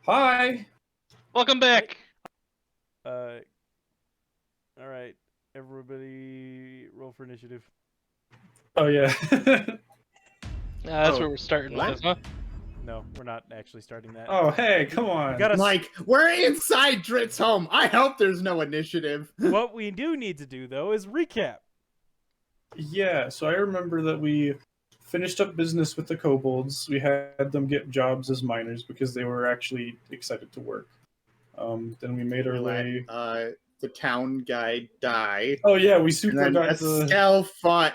Hi. Welcome back. All right, everybody, roll for initiative. Oh yeah. That's where we're starting what? with, huh? No, we're not actually starting that. Oh hey, come on. We gotta Mike, we're inside Drit's home. I hope there's no initiative. What we do need to do though is recap. Yeah, so I remember that we finished up business with the kobolds. We had them get jobs as miners because they were actually excited to work. Then we made our way. The town guy die. Oh yeah, we And super then got the. Eskel fought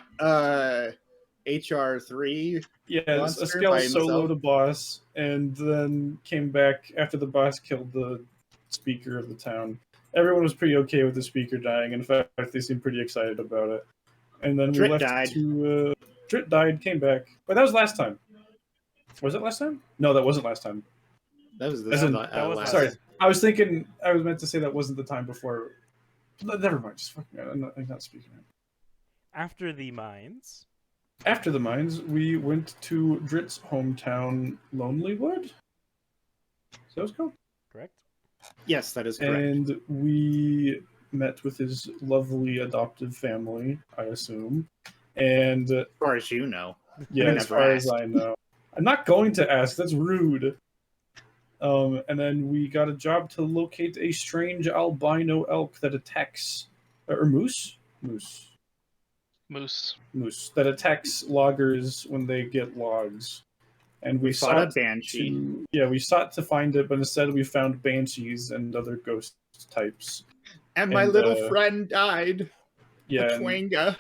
HR3. Yeah, monster Eskel by soloed himself. a boss, and then came back after the boss killed the speaker of the town. Everyone was pretty okay with the speaker dying. In fact, they seemed pretty excited about it. And then we Drit left died. to. Drit died, came back. But that was last time. Was it last time? No, that wasn't last time. That was As in- that was last. Sorry, I was thinking. I was meant to say that wasn't the time before. Never mind. Just fucking. I'm not speaking. After the mines, After the mines, we went to Drit's hometown, Lonelywood. So that was called. correct? Yes, that is correct. And we met with his lovely adoptive family, I assume. And As far as you know. yeah, never as far as asked. I know, I'm not going to ask. That's rude. And then we got a job to locate a strange albino elk that attacks, or moose that attacks loggers when they get logs. And we fought a sought banshee. we sought to find it, but instead we found banshees and other ghost types. And my and, little friend died. Yeah, A and Chwinga.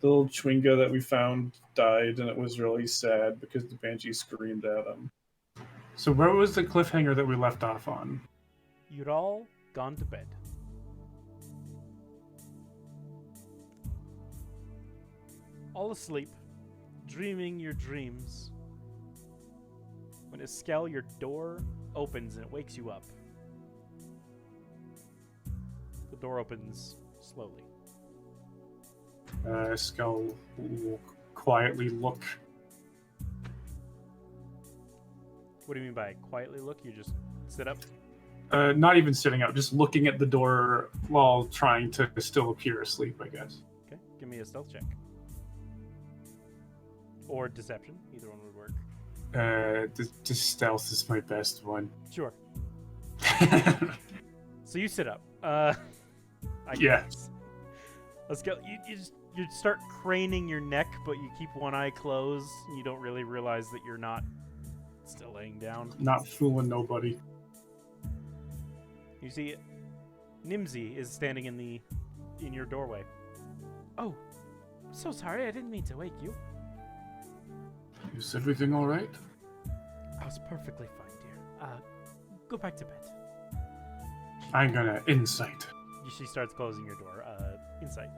the little Chwinga that we found died, and it was really sad because the banshee screamed at him. So where was the cliffhanger that we left off on? You'd all gone to bed. All asleep, dreaming your dreams. When Eskel, your door opens and it wakes you up. The door opens slowly. Skull will quietly look. What do you mean by quietly look? You just sit up? Not even sitting up, just looking at the door while trying to still appear asleep, I guess. Okay, give me a stealth check. Or deception, either one would work. The stealth is my best one. Sure. So you sit up. Yeah. Guess. Let's go. You start craning your neck, but you keep one eye closed. And you don't really realize that you're not still laying down. Not fooling nobody. You see, Nimsy is standing in your doorway. Oh, I'm so sorry. I didn't mean to wake you. Is everything all right? I was perfectly fine, dear. Go back to bed. I'm gonna insight. She starts closing your door. Insight.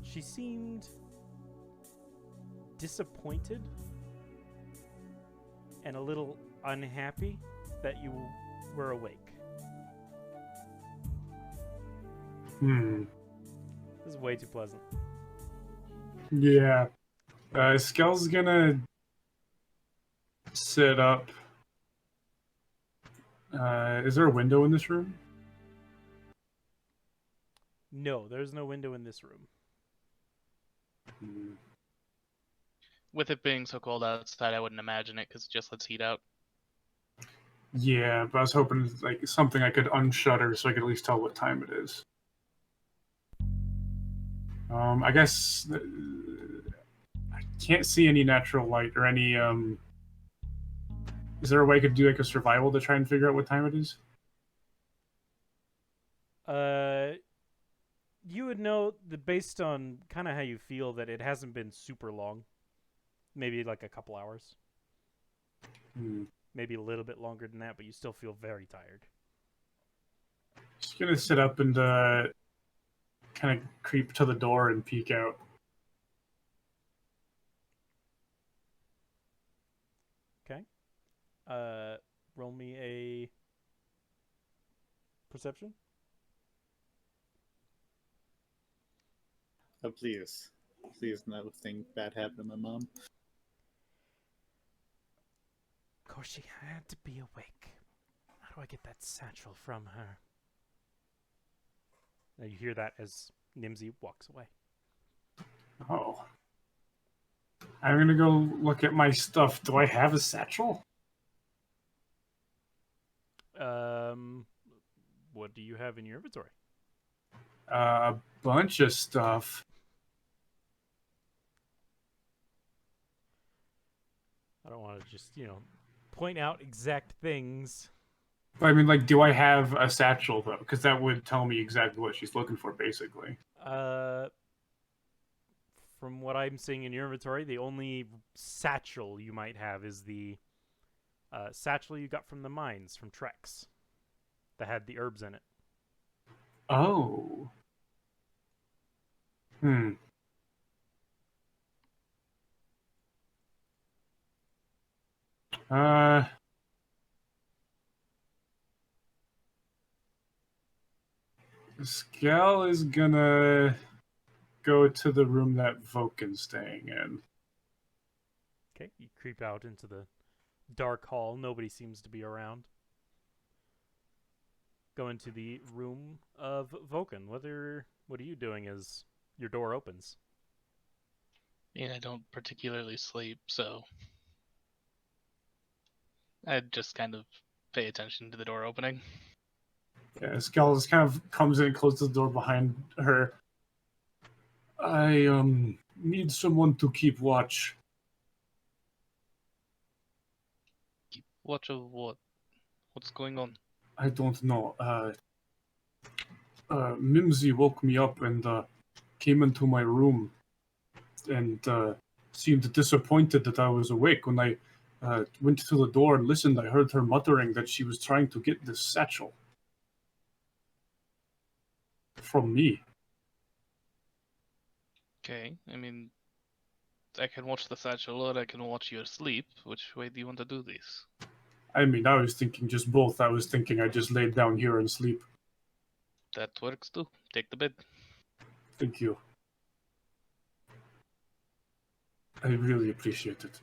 She seemed disappointed and a little unhappy that you were awake. This is way too pleasant. Yeah. Skell's gonna sit up. Is there a window in this room? No, there's no window in this room. With it being so cold outside, I wouldn't imagine it because it just lets heat out. Yeah, but I was hoping like something I could unshutter so I could at least tell what time it is. I guess I can't see any natural light or any. Is there a way I could do like a survival to try and figure out what time it is? You would know based on kind of how you feel that it hasn't been super long. Maybe like a couple hours. Maybe a little bit longer than that, but you still feel very tired. Just gonna sit up and kind of creep to the door and peek out. Okay. Roll me a perception. Oh, please. Please, nothing bad happened to my mom. Koshi, I had to be awake. How do I get that satchel from her? Now you hear that as Nimsy walks away. Oh. I'm gonna go look at my stuff. Do I have a satchel? What do you have in your inventory? A bunch of stuff. I don't want to just, point out exact things. I mean, like, do I have a satchel, though? Because that would tell me exactly what she's looking for, basically. From what I'm seeing in your inventory, the only satchel you might have is the satchel you got from the mines from Trex that had the herbs in it. Oh. Uh... Scal is gonna go to the room that Vulcan's staying in. Okay, you creep out into the dark hall. Nobody seems to be around. Go into the room of Vulcan. What are you doing as your door opens? And I don't particularly sleep, so I just kind of pay attention to the door opening. Yeah, Scal just kind of comes in and closes the door behind her. I, need someone to keep watch. Keep watch of what? What's going on? I don't know. Mimsy woke me up and, came into my room and, seemed disappointed that I was awake. When I, went to the door and listened, I heard her muttering that she was trying to get this satchel. From me. Okay, I mean, I can watch the satchel or I can watch you asleep. Which way do you want to do this? I mean, I was thinking just both. I was thinking I just laid down here and sleep. That works too. Take the bed. Thank you. I really appreciate it.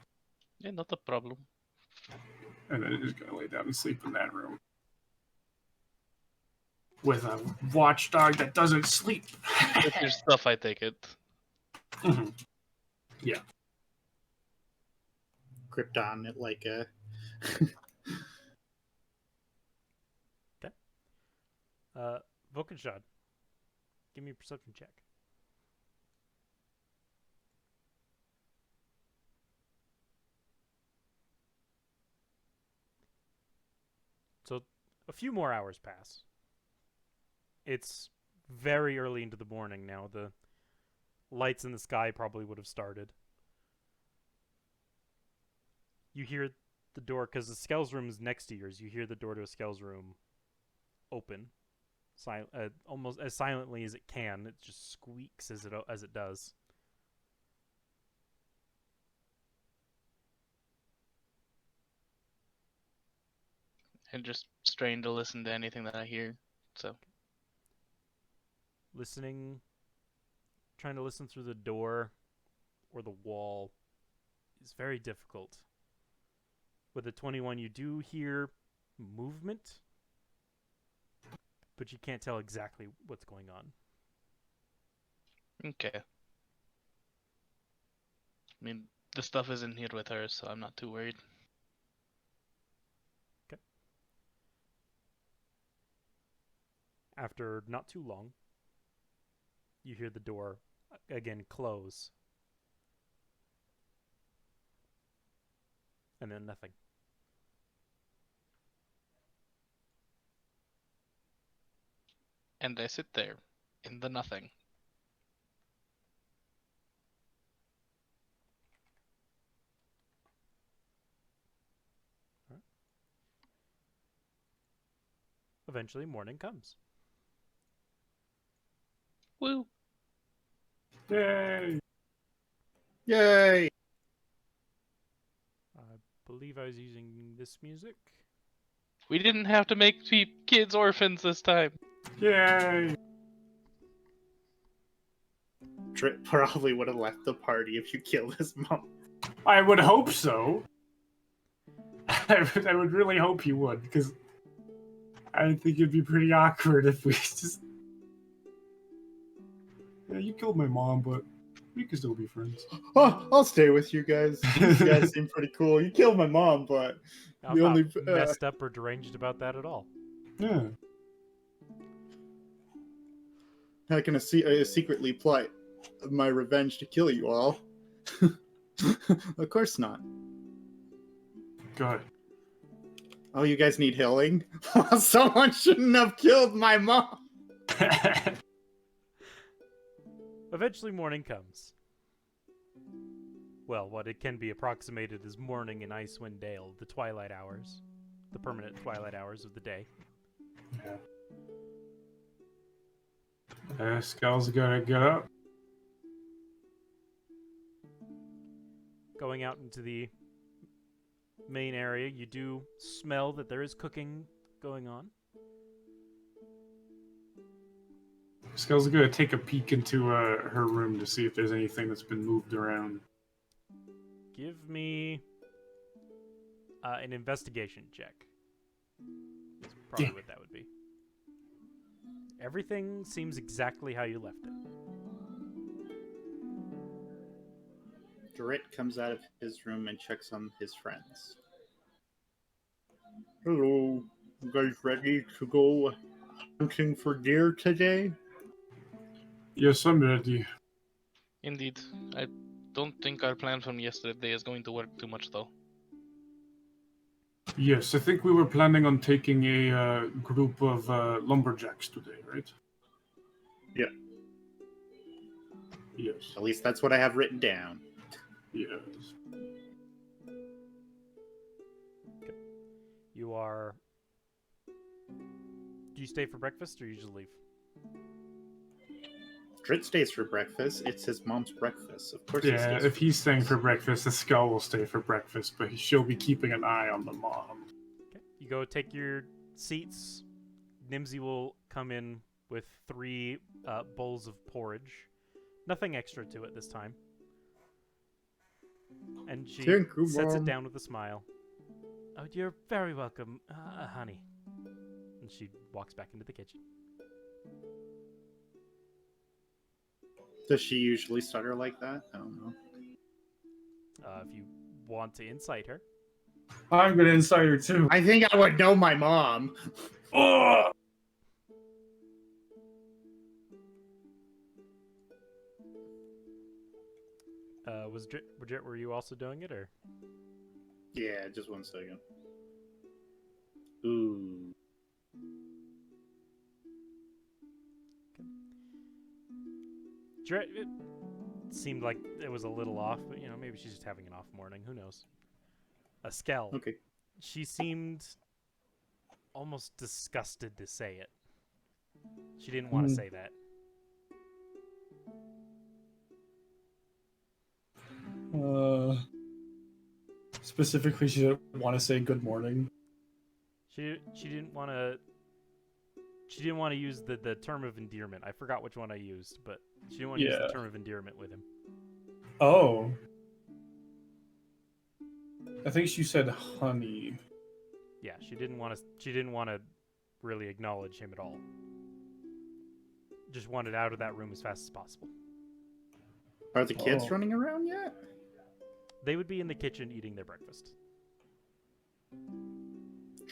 Yeah, not a problem. And then just gonna lay down and sleep in that room. With a watchdog that doesn't sleep. With your stuff, I take it. Mhm. Yeah. Krypton, it like a. Vulcanshad, give me a perception check. So, a few more hours pass. It's very early into the morning now. The lights in the sky probably would have started. You hear the door, because the Skell's room is next to yours. You hear the door to a Skell's room open, almost as silently as it can. It just squeaks as it does. And just strain to listen to anything that I hear. So Trying to listen through the door or the wall is very difficult. With a 21, you do hear movement, but you can't tell exactly what's going on. okay. I mean, the stuff is in here with her, so I'm not too worried. Okay. After not too long, you hear the door again close. And then nothing. And I sit there in the nothing. Right. Eventually, morning comes. Woo! Yay! Yay! I believe I was using this music. We didn't have to make kids orphans this time. Yay! Drit probably would have left the party if you killed his mom. I would hope so. I would really hope you would, because I think it'd be pretty awkward if we just... Yeah, you killed my mom, but we can still be friends. Oh, I'll stay with you guys. You guys seem pretty cool. You killed my mom, but I'm the not only messed up or deranged about that at all. Yeah. I can secretly plot my revenge to kill you all. Of course not. Go ahead. Oh, you guys need healing? Well, someone shouldn't have killed my mom. Eventually morning comes. Well, what it can be approximated as morning in Icewind Dale, the twilight hours. The permanent twilight hours of the day. Yeah. Skull's gotta get up. Going out into the main area, you do smell that there is cooking going on. Skull's gonna take a peek into her room to see if there's anything that's been moved around. Give me an investigation check. That's probably what that would be. Everything seems exactly how you left it. Drit comes out of his room and checks on his friends. Hello, you guys ready to go hunting for deer today? Yes, I'm ready. Indeed. I don't think our plan from yesterday is going to work too much, though. Yes, I think we were planning on taking a group of lumberjacks today, right? Yeah. Yes. At least that's what I have written down. Yes. You are... Do you stay for breakfast or you just leave? Drit stays for breakfast. It's his mom's breakfast. Of course he Yeah, stays if he's staying for breakfast, the Skull will stay for breakfast, but she'll be keeping an eye on the mom. Okay. You go take your seats. Nimsy will come in with 3 bowls of porridge. Nothing extra to it this time. And she Thank you, sets it Mom. down with a smile. Oh, you're very welcome, honey. And she walks back into the kitchen. Does she usually stutter like that? I don't know. If you want to incite her. I'm gonna incite her too. I think I would know my mom. Oh! Were you also doing it, or? Yeah, just 1 second. Ooh. It seemed like it was a little off, but you know, maybe she's just having an off morning. Who knows? A Skell. Okay. She seemed almost disgusted to say it. She didn't want to say that. Specifically, she didn't want to say good morning. She didn't want to. She didn't want to use the term of endearment. I forgot which one I used, but she didn't want to use the term of endearment with him. Oh. I think she said honey. Yeah, she didn't want to. She didn't want to really acknowledge him at all. Just wanted out of that room as fast as possible. Are the kids running around yet? They would be in the kitchen eating their breakfast.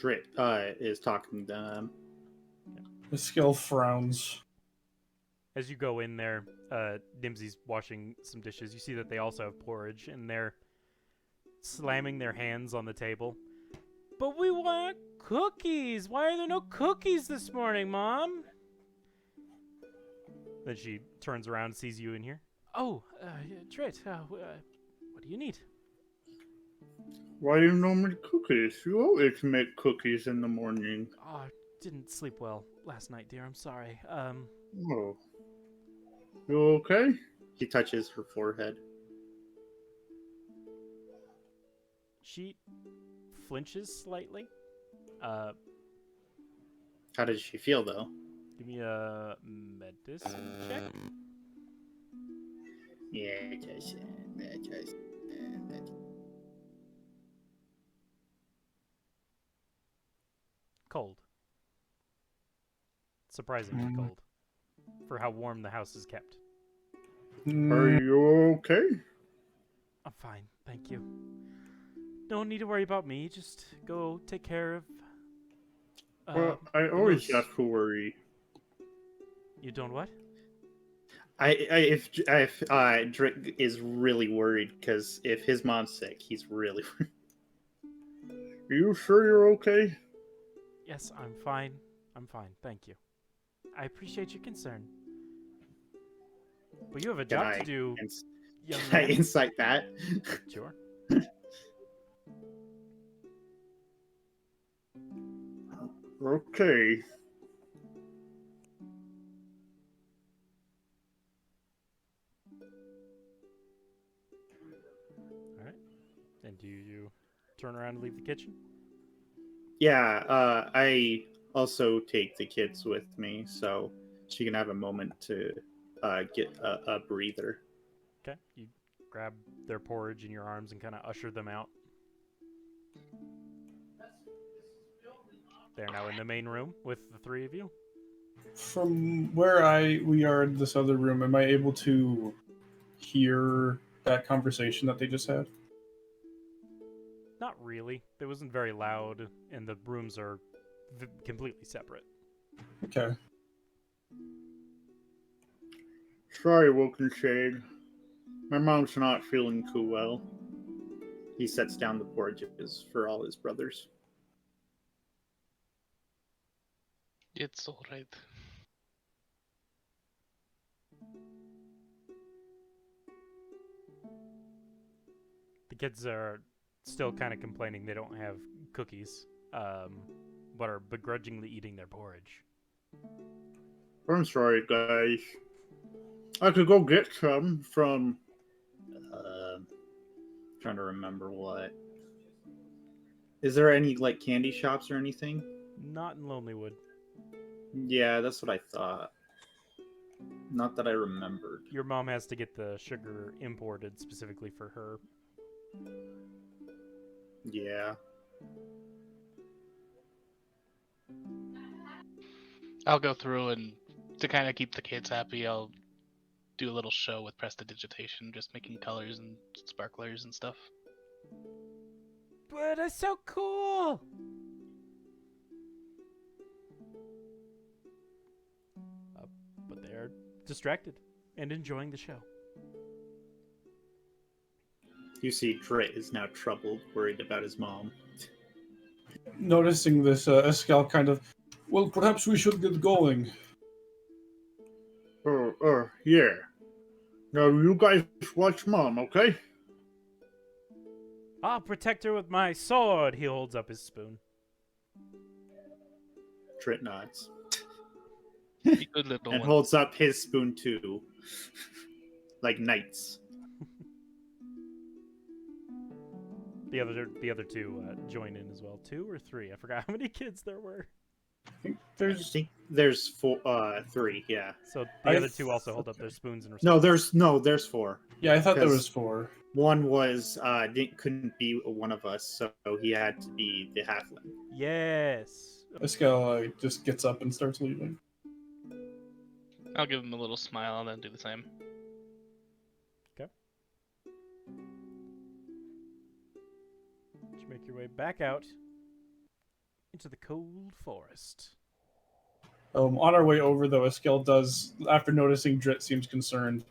Drit is talking to them. The Skull frowns. As you go in there, Nimsy's washing some dishes. You see that they also have porridge, and they're slamming their hands on the table. But we want cookies! Why are there no cookies this morning, Mom? Then she turns around and sees you in here. Oh, Drit, what do you need? Why do you normally cookies? You always make cookies in the morning. Oh, I didn't sleep well last night, dear. I'm sorry. Oh. You okay? He touches her forehead. She flinches slightly. How did she feel, though? Give me a medicine check. Cold. Surprisingly Mm. cold. For how warm the house is kept. Are you okay? I'm fine, thank you. No need to worry about me. Just go take care of. Well, I the always moose. have to worry. You don't what? If Drake is really worried because if his mom's sick, he's really worried. Are you sure you're okay? Yes, I'm fine. I'm fine, thank you. I appreciate your concern. But you have a Can job I to do, ins- young can I man. insight that? Sure. Okay. All right. And do you turn around and leave the kitchen? Yeah, I also take the kids with me so she can have a moment to get a breather. Okay. You grab their porridge in your arms and kind of usher them out. They're now in the main room with the three of you. From where we are in this other room, am I able to hear that conversation that they just had? Not really. It wasn't very loud, and the rooms are completely separate. Okay. Sorry, Wilkinshade. My mom's not feeling too well. He sets down the porridges for all his brothers. It's alright. The kids are still kind of complaining they don't have cookies, but are begrudgingly eating their porridge. I'm sorry, guys. I could go get some from. Trying to remember what. Is there any like candy shops or anything? Not in Lonelywood. Yeah, that's what I thought. Not that I remembered. Your mom has to get the sugar imported specifically for her. Yeah. I'll go through and to kind of keep the kids happy, I'll do a little show with prestidigitation, just making colors and sparklers and stuff. But it's so cool! But they're distracted and enjoying the show. You see, Drit is now troubled, worried about his mom. Noticing this, Escal kind of, well, perhaps we should get going. Yeah. Now you guys watch mom, okay? I'll protect her with my sword. He holds up his spoon. Drit nods. Be good little And one. holds up his spoon too. Like knights. The other two join in as well. 2 or 3? I forgot how many kids there were. I think I there's think there's 3, yeah. So the I other two also hold up their spoons in response. No, there's 4. yeah, I thought there 'Cause- was 4. One was couldn't be one of us, so he had to be the halfling. Yes. Escal just gets up and starts leaving. I'll give him a little smile and then do the same. You make your way back out into the cold forest. On our way over, though, Escal does, after noticing Drit seems concerned.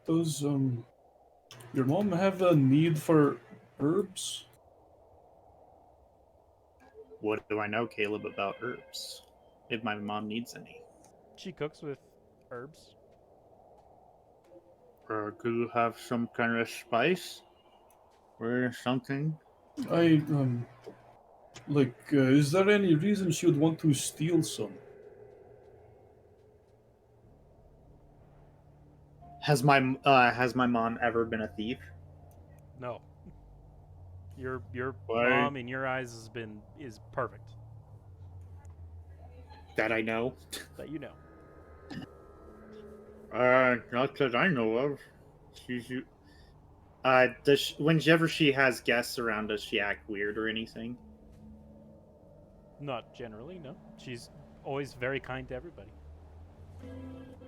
Does your mom have a need for herbs? What do I know, Caleb, about herbs? If my mom needs any. She cooks with herbs. Do you have some kind of spice? Or something? I is there any reason she would want to steal some? Has my mom ever been a thief? No. Your Why? mom in your eyes is perfect. That I know. That you know. Not that I know of. She's whenever she has guests around, does she act weird or anything? Not generally, no. She's always very kind to everybody.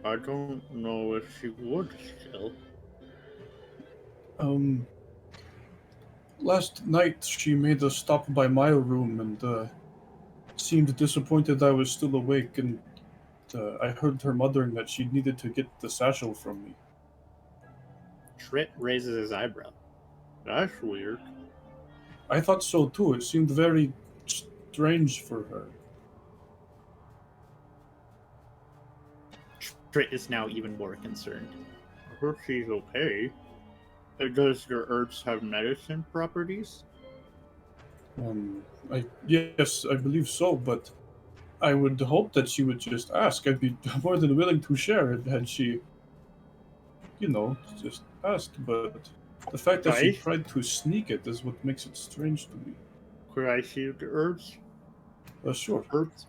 I don't know if she would still. Last night she made a stop by my room and seemed disappointed I was still awake, and I heard her muttering that she needed to get the satchel from me. Trit raises his eyebrow. That's weird. I thought so too. It seemed very strange for her. Trit is now even more concerned. I hope she's okay. Does your herbs have medicine properties? Yes, I believe so, but I would hope that she would just ask. I'd be more than willing to share it had she, just asked. But the fact that she Right. tried to sneak it is what makes it strange to me. Could I see the herbs? Sure. Herbs?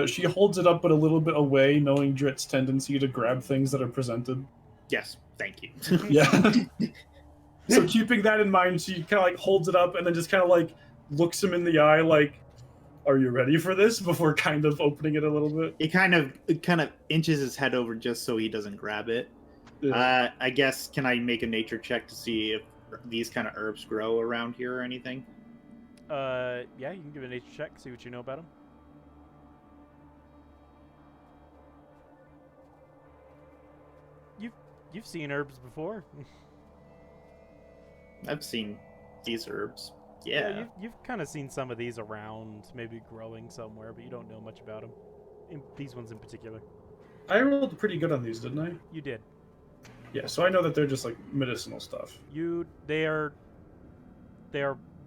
She holds it up but a little bit away, knowing Drit's tendency to grab things that are presented. Yes, thank you. Yeah. So keeping that in mind, she kind of like holds it up and then just kind of like looks him in the eye like, are you ready for this? Before kind of opening it a little bit. It kind of inches his head over just so he doesn't grab it. Yeah. I guess, can I make a nature check to see if these kind of herbs grow around here or anything? Yeah, you can give a nature check, see what you know about them. You've seen herbs before. I've seen these herbs. Yeah. You've kind of seen some of these around, maybe growing somewhere, but you don't know much about them. These ones in particular. I rolled pretty good on these, didn't I? You did. Yeah, so I know that they're just like medicinal stuff. They are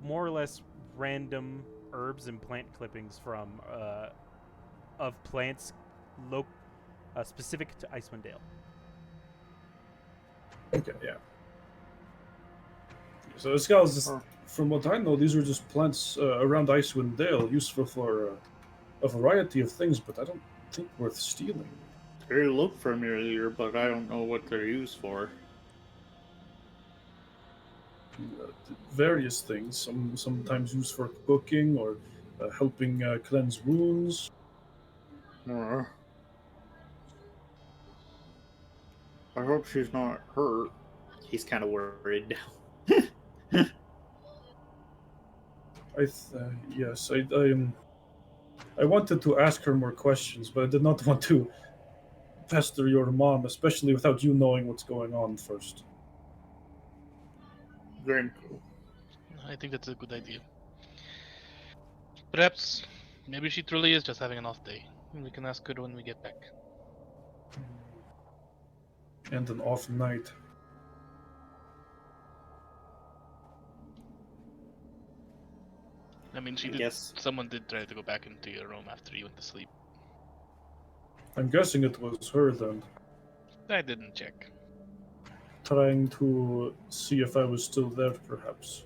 more or less random herbs and plant clippings from of plants specific to Icewind Dale. Okay, yeah. So this guy was just, from what I know, these are just plants around Icewind Dale, useful for a variety of things, but I don't think worth stealing. They look familiar, but I don't know what they're used for. Various things. Sometimes used for cooking or helping cleanse wounds. I hope she's not hurt. He's kind of worried now. Yes, I wanted to ask her more questions, but I did not want to pester your mom, especially without you knowing what's going on first. Very I think that's a good idea. Perhaps, maybe she truly is just having an off day. We can ask her when we get back. And an off night. I mean, someone did try to go back into your room after you went to sleep. I'm guessing it was her then. I didn't check. Trying to see if I was still there, perhaps.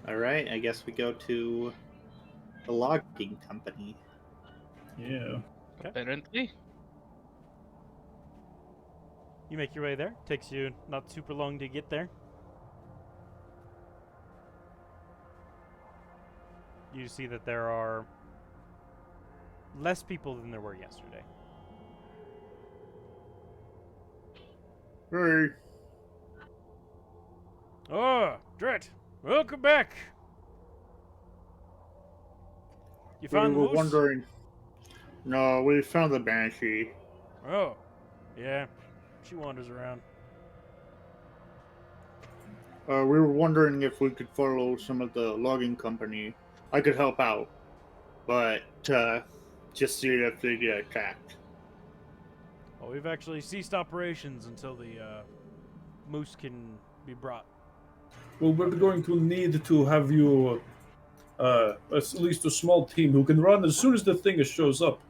Alright, I guess we go to the logging company. Yeah. Okay. Apparently. You make your way there. Takes you not super long to get there. You see that there are less people than there were yesterday. Hey. Oh, Dret, welcome back. You found We were Moose? wondering. No, we found the Banshee. Oh, yeah. She wanders around. We were wondering if we could follow some of the logging company. I could help out, but just see if they get attacked. Well, we've actually ceased operations until the moose can be brought. Well, we're going to need to have you, at least a small team who can run as soon as the thing shows up.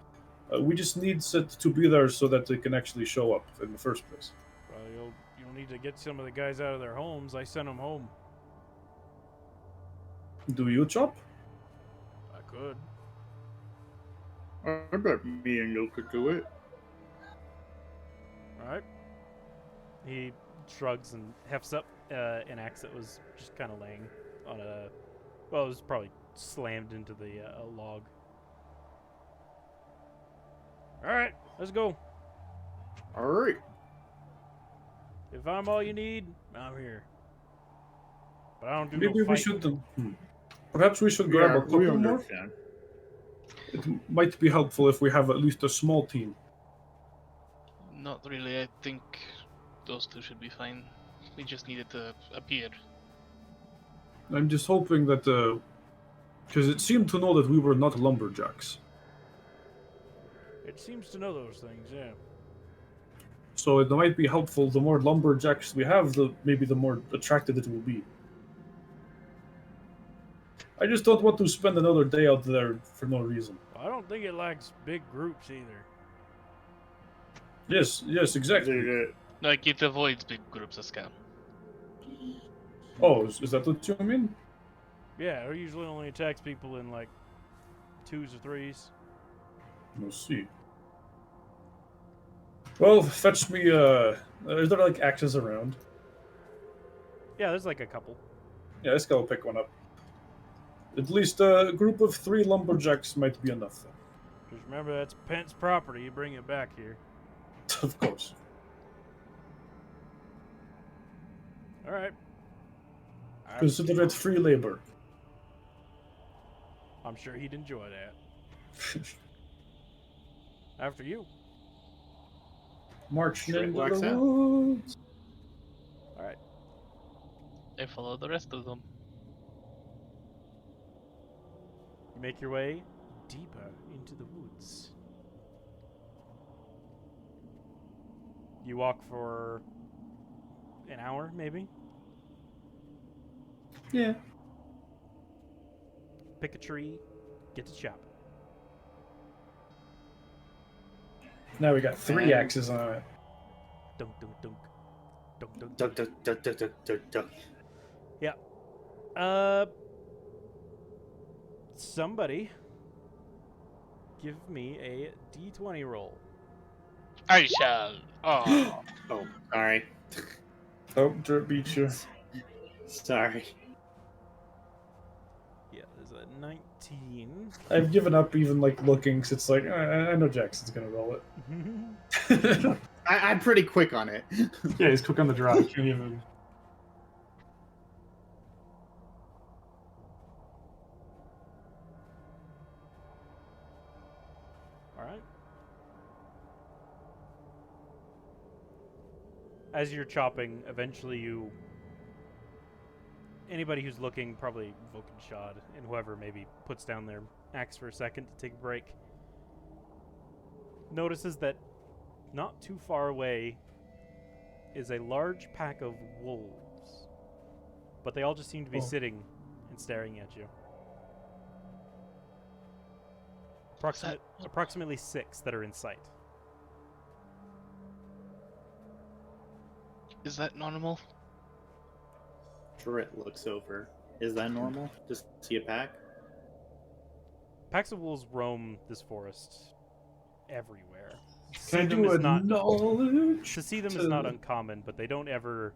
We just need Set to be there so that they can actually show up in the first place. Well, you'll need to get some of the guys out of their homes. I sent them home. Do you, Chop? could. I bet me and you could do it. All right. He shrugs and hefts up an axe that was just kind of laying on a. Well, it was probably slammed into the log. All right, let's go. All right. If I'm all you need, I'm here. But I don't do Maybe no we fighting. should. Perhaps we should grab a we couple more. understand. It might be helpful if we have at least a small team. Not really. I think those two should be fine. We just needed to appear. I'm just hoping that because it seemed to know that we were not lumberjacks. It seems to know those things, yeah. So it might be helpful. The more lumberjacks we have, maybe the more attractive it will be. I just don't want to spend another day out there for no reason. I don't think it likes big groups either. Yes, exactly. Like, it avoids big groups of scum. Oh, is that what you mean? Yeah, it usually only attacks people in like 2s or 3s. We'll see. Well, fetch me. Is there like axes around? Yeah, there's like a couple. Yeah, let's go pick one up. At least a group of 3 lumberjacks might be enough. Then. Just remember, that's Pence property. You bring it back here. Of course. All right. Consider it free labor. I'm sure he'd enjoy that. After you. March Straight into wax the out. woods. All right. I follow the rest of them. You make your way deeper into the woods. You walk for an hour, maybe? Yeah. Pick a tree, get to chopping. Now we got 3 And- axes on it. Dunk, dunk, dunk. Dunk, dunk, Duck, duck, duck, duck, duck, duck, duck. Somebody give me a d20 roll. I shall. Oh, Oh, sorry. Oh, Dirt beat you. Sorry. Yeah, there's a 19. I've given up even like looking, 'cause it's like I know Jackson's gonna roll it. I'm pretty quick on it. Yeah, he's quick on the draw. Can't even. Alright. As you're chopping, eventually you... Anybody who's looking, probably Vulcanshad, and whoever maybe puts down their axe for a second to take a break, notices that not too far away is a large pack of wolves. But they all just seem to be sitting and staring at you. Approximately 6 that are in sight. is that normal? Drit looks over. Is that normal? Just see a pack? Packs of wolves roam this forest everywhere. To Can I see them do is a not knowledge? to see them is not uncommon, but they don't ever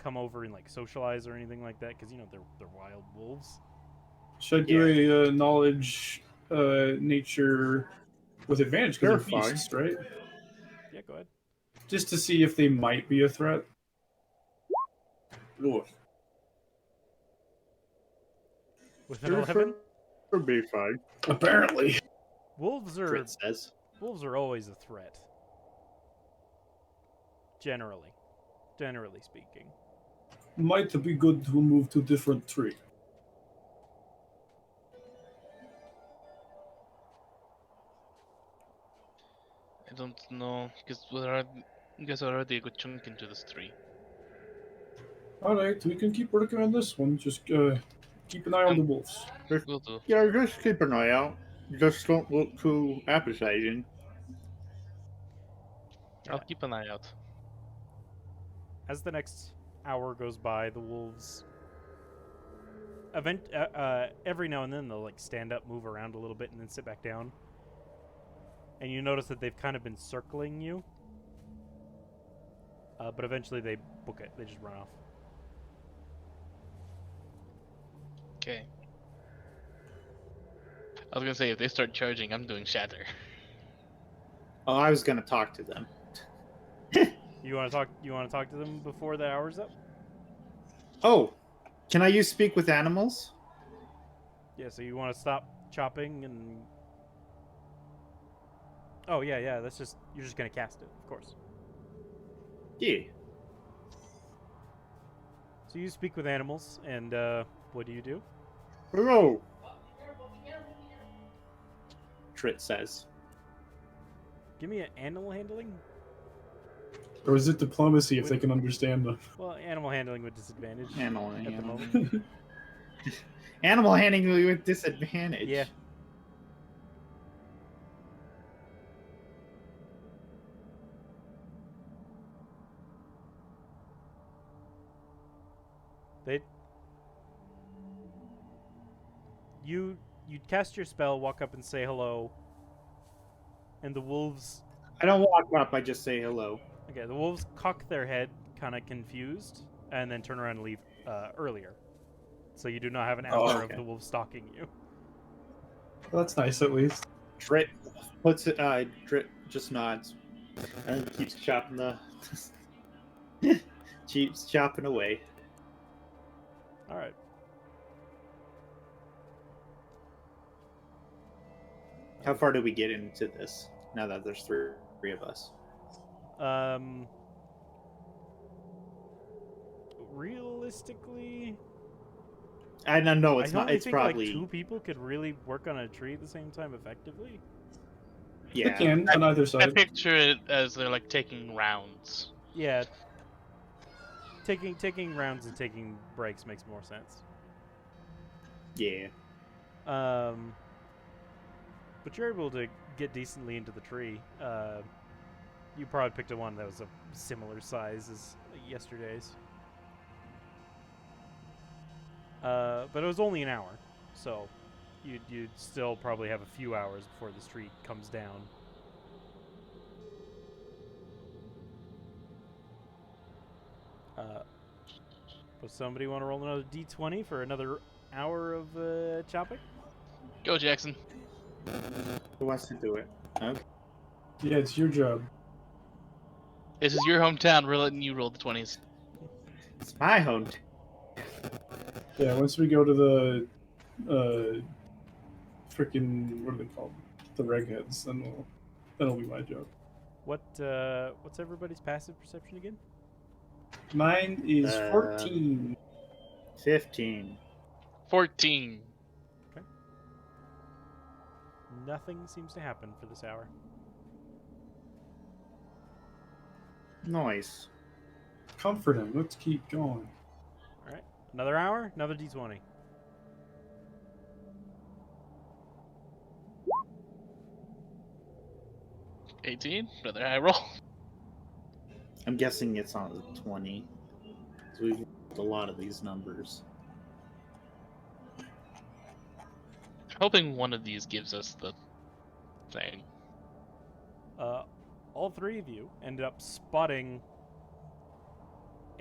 come over and like socialize or anything like that because you know they're wild wolves. Should I do a knowledge, nature with advantage because they're They're fine. beasts, right? Yeah, go ahead. Just to see if they might be a threat. Ooh. With an 11, Would be fine. Apparently. wolves are Drit says. always a threat. Generally speaking. Might be good to move to different tree. I don't know, because we're already a good chunk into this tree. Alright, we can keep working on this one. Just keep an eye on the wolves. Will do. Yeah, just keep an eye out. Just don't look too appetizing. I'll keep an eye out. As the next hour goes by, the wolves every now and then they'll like stand up, move around a little bit, and then sit back down. And you notice that they've kind of been circling you. But eventually they book it. They just run off. Okay. I was gonna say if they start charging, I'm doing shatter. Oh, I was gonna talk to them. You want to talk? You want to talk to them before the hour's up? Oh, can I use speak with animals? Yeah. So you want to stop chopping and? Oh yeah. That's just you're just gonna cast it, of course. Yeah. So you speak with animals, and what do you do? Hello. Trit says. Give me an animal handling. Or is it diplomacy if they can understand them? Well, animal handling with disadvantage Animal at the handling. moment. Animal handling with disadvantage. Yeah. They. You cast your spell, walk up and say hello, and the wolves. I don't walk up. I just say hello. Okay, the wolves cock their head, kind of confused, and then turn around and leave earlier. So you do not have an Oh, hour okay. of the wolves stalking you. Well, that's nice at least. Trit puts it. Trit just nods and keeps chopping the. keeps chopping away. All right. How far do we get into this now that there's three of us? Realistically, I don't know. It's I not. only It's think probably like 2 people could really work on a tree at the same time effectively. They yeah. can on either I side. picture it as they're like taking rounds. Yeah. Taking rounds and taking breaks makes more sense. Yeah. But you're able to get decently into the tree. You probably picked a one that was a similar size as yesterday's. But it was only an hour, so you'd still probably have a few hours before this tree comes down. Does somebody want to roll another d20 for another hour of chopping? Go, Jackson. Who wants to do it? Okay. Yeah, it's your job. This is your hometown. We're letting you roll the 20s. It's my home. Yeah, once we go to the freaking what are they called? The regheads, then that'll be my job. What's everybody's passive perception again? Mine is 14. 15. 14. Nothing seems to happen for this hour. Nice. Comfort him. Let's keep going. All right, another hour, another d20. Another high roll. I'm guessing it's on the 20. So we've rolled a lot of these numbers. Hoping one of these gives us the thing. All 3 of you ended up spotting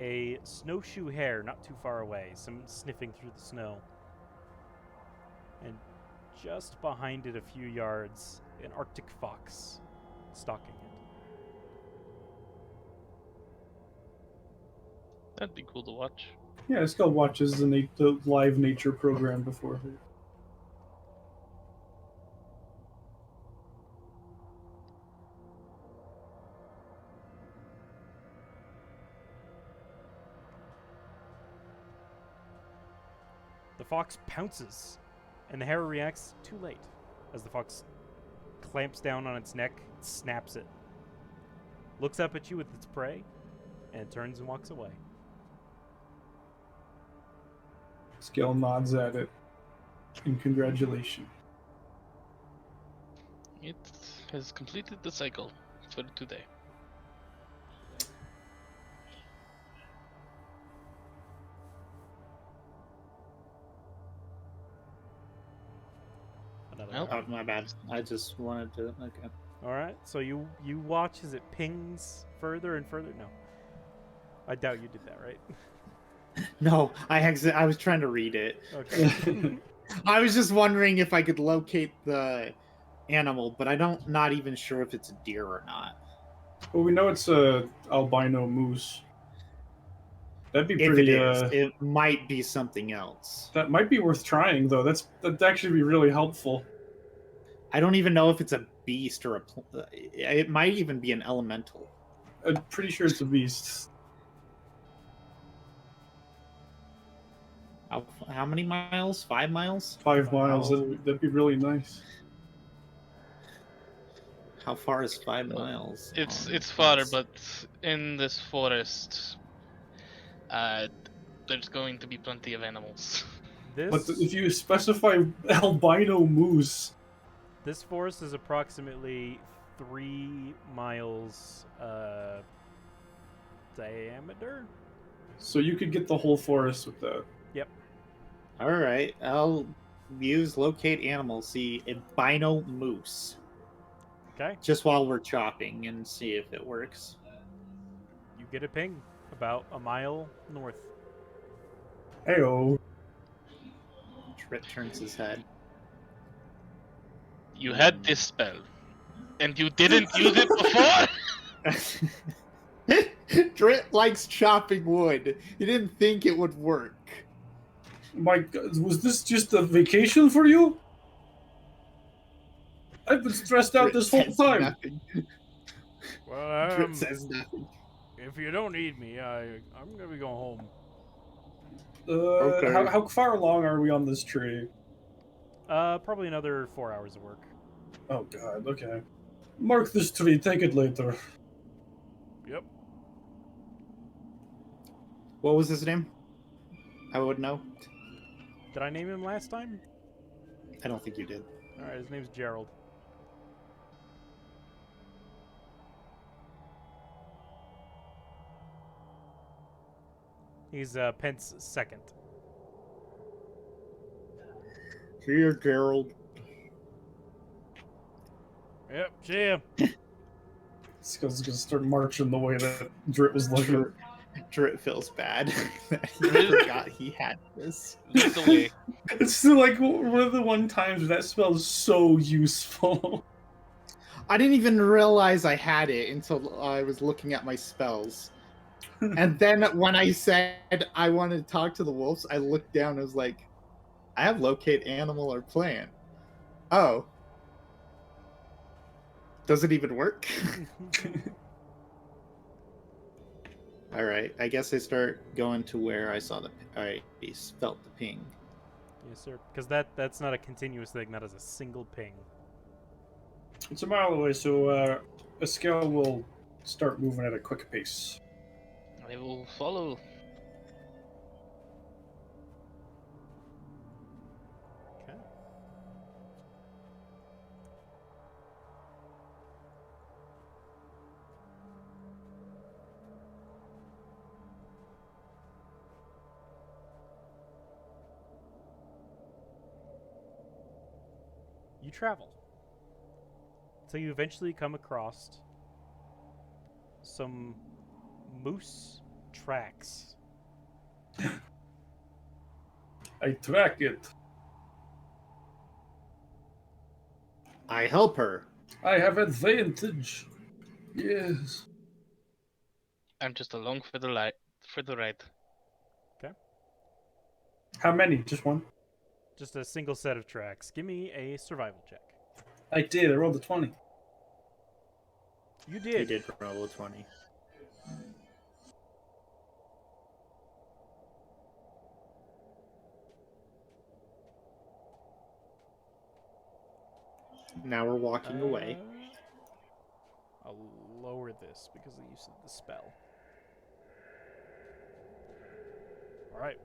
a snowshoe hare not too far away, some sniffing through the snow. And just behind it a few yards, an Arctic fox stalking it. That'd be cool to watch. Yeah, Skull watches the live nature program before her. The fox pounces, and the hare reacts too late. As the fox clamps down on its neck, snaps it, looks up at you with its prey, and turns and walks away. Skull nods at it in congratulation. It has completed the cycle for today. other Nope. way. Oh, my bad. I just wanted to. Okay. All right. So you watch as it pings further and further. No, I doubt you did that, right? No, I was trying to read it. Okay. I was just wondering if I could locate the animal, but not even sure if it's a deer or not. Well, we know it's a albino moose. That'd be If pretty. it is, it might be something else. That might be worth trying, though. That'd actually be really helpful. I don't even know if it's a beast or it might even be an elemental. I'm pretty sure it's a beast. How many miles? 5 miles? 5 miles. That'd be really nice. How far is 5 miles? It's far, but in this forest, there's going to be plenty of animals. But if you specify albino moose, This forest is approximately 3 miles diameter. so you could get the whole forest with that. All right, I'll use locate animal. See albino moose. Okay. Just while we're chopping and see if it works. You get a ping about a mile north. Heyo. Trit turns his head. You had this spell, and you didn't use it before. Drit likes chopping wood. He didn't think it would work. My God, was this just a vacation for you? I've been stressed out Drit this whole says time. nothing. Well, Drit says nothing. if you don't need me, I'm gonna be going home. Okay. How far along are we on this tree? Probably another 4 hours of work. Oh God. Okay. Mark this tree. Take it later. Yep. What was his name? I would know. Did I name him last time? I don't think you did. All right, his name's Gerald. He's Pent's second. Here, Gerald. Yep, see ya. This guy's gonna start marching the way that Drit was looking. Drit feels bad that he forgot he had this. Lead the way. It's still like one of the one times that spell is so useful. I didn't even realize I had it until I was looking at my spells. And then when I said I wanted to talk to the wolves, I looked down and was like, I have locate animal or plant. Oh. Does it even work? All right, I guess I start going to where I saw I felt the ping. Yes, sir. Because that's not a continuous thing. That is a single ping. It's a mile away, so Eskel will start moving at a quick pace. I will follow. Okay. You travel. So you eventually come across some moose tracks. I track it. I help her. I have advantage. Yes. I'm just along for the ride. How many? Just one? Just a single set of tracks. Give me a survival check. I did. I rolled a 20. You He did. did roll a 20. Now we're walking away. I'll lower this because of the use of the spell. Alright.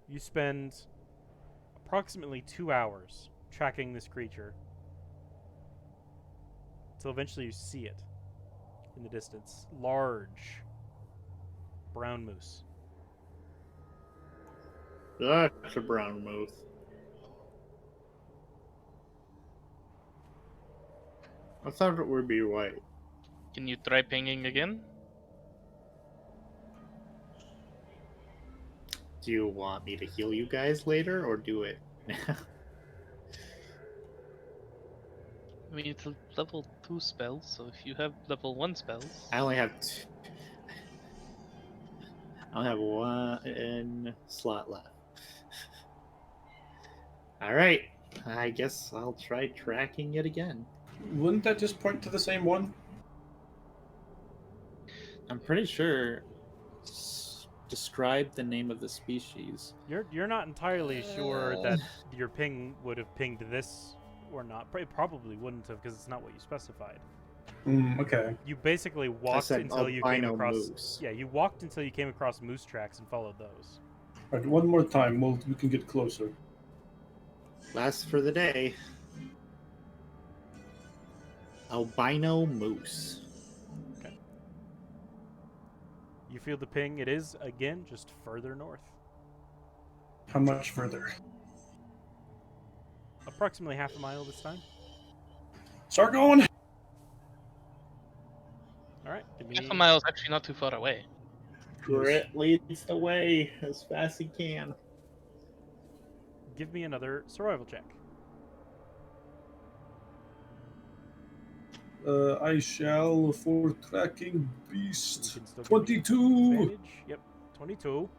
You spend approximately 2 hours tracking this creature until eventually you see it in the distance. Large brown moose. That's a brown moose. I thought it would be white. Can you try pinging again? Do you want me to heal you guys later, or do it now? I mean, it's a level 2 spell, so if you have level 1 spells... I only have I'll have one slot left. All right. I guess I'll try tracking it again. Wouldn't that just point to the same one? I'm pretty sure. Describe the name of the species. You're not entirely sure that your ping would have pinged this or not. It probably wouldn't have because it's not what you specified. Okay. You basically walked said until you came albino across. moose. Yeah, you walked until you came across moose tracks and followed those. All right, one more time. We can get closer. Last for the day. Albino moose. Okay. You feel the ping. It is again just further north. How much further? Approximately half a mile this time. Start going. All right, give me. Half a mile is actually not too far away. Grit leads the way as fast as he can. Give me another survival check. I shall for tracking You beast. can still give me 22. advantage. Yep, 22.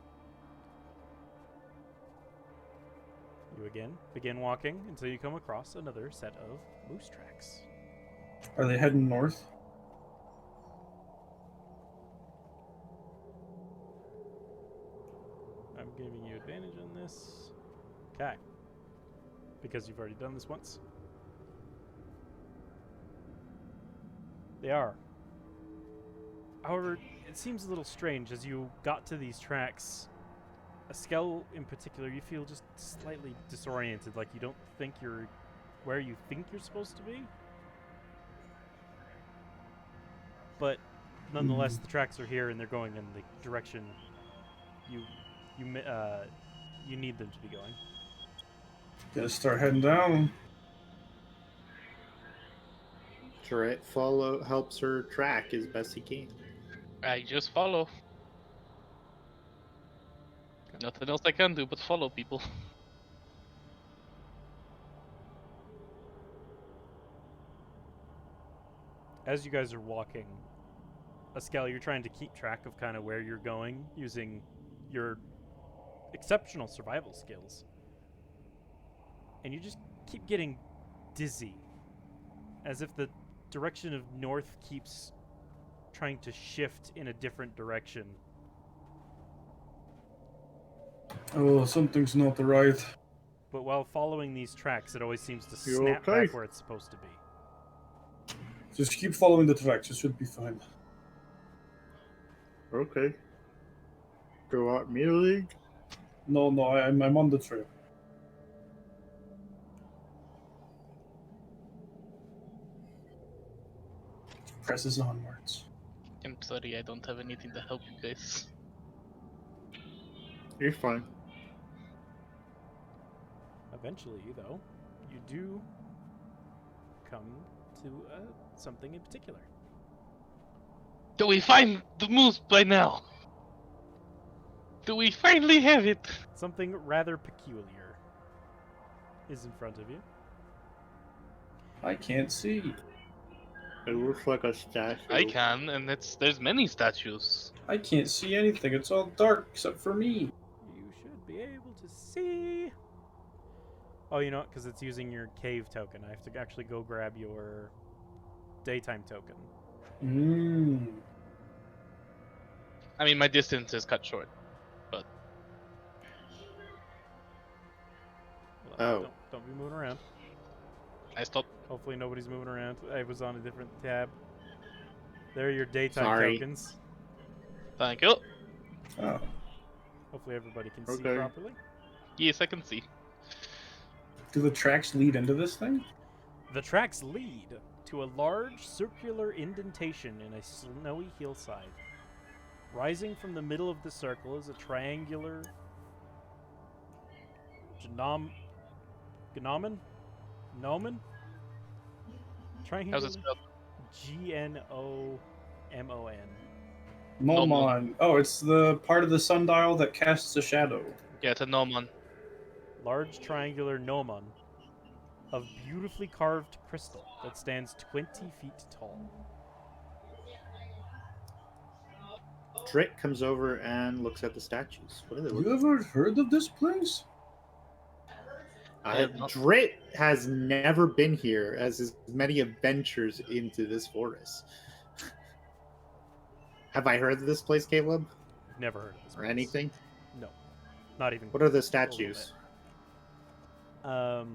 You again begin walking until you come across another set of moose tracks. Are they heading north? I'm giving you advantage on this. Okay. Because you've already done this once. They are. However, it seems a little strange as you got to these tracks. A Skell in particular, you feel just slightly disoriented, like you don't think you're where you think you're supposed to be. But nonetheless, the tracks are here and they're going in the direction you need them to be going. Gotta start heading down. Grit helps her track as best he can. I just follow. Nothing else I can do but follow people. As you guys are walking, Askel, you're trying to keep track of kind of where you're going using your exceptional survival skills. And you just keep getting dizzy. As if the direction of north keeps trying to shift in a different direction. Oh, something's not right. But while following these tracks, it always seems to You snap okay? back where it's supposed to be. Just keep following the tracks. It should be fine. Okay. Do you want me to lead? No, I'm on the trail. Presses onwards. I'm sorry, I don't have anything to help you guys. You're fine. Eventually, though, you do come to something in particular. Do we find the moose by now? Do we finally have it? Something rather peculiar is in front of you. I can't see. It looks like a statue. I can, and there's many statues. I can't see anything. It's all dark except for me. You should be able to see. Oh, you know what? Because it's using your cave token. I have to actually go grab your daytime token. I mean, my distance is cut short. Oh. Don't be moving around. I stopped. Hopefully nobody's moving around. I was on a different tab. There are your daytime Sorry. tokens. Thank you. Oh. Hopefully everybody can see Okay. properly. Yes, I can see. Do the tracks lead into this thing? The tracks lead to a large circular indentation in a snowy hillside. Rising from the middle of the circle is a triangular Triangular. How's it spelled? Gnomon. Nomon. Oh, it's the part of the sundial that casts a shadow. Yeah, it's a gnomon. Large triangular gnomon of beautifully carved crystal that stands 20 feet tall. Drit comes over and looks at the statues. What are they looking You ever heard of this place? I have not. Drit has never been here, as is many adventures into this forest. Have I heard of this place, Caleb? Never heard of this Or place. anything? No, not even. What are the a little statues? bit.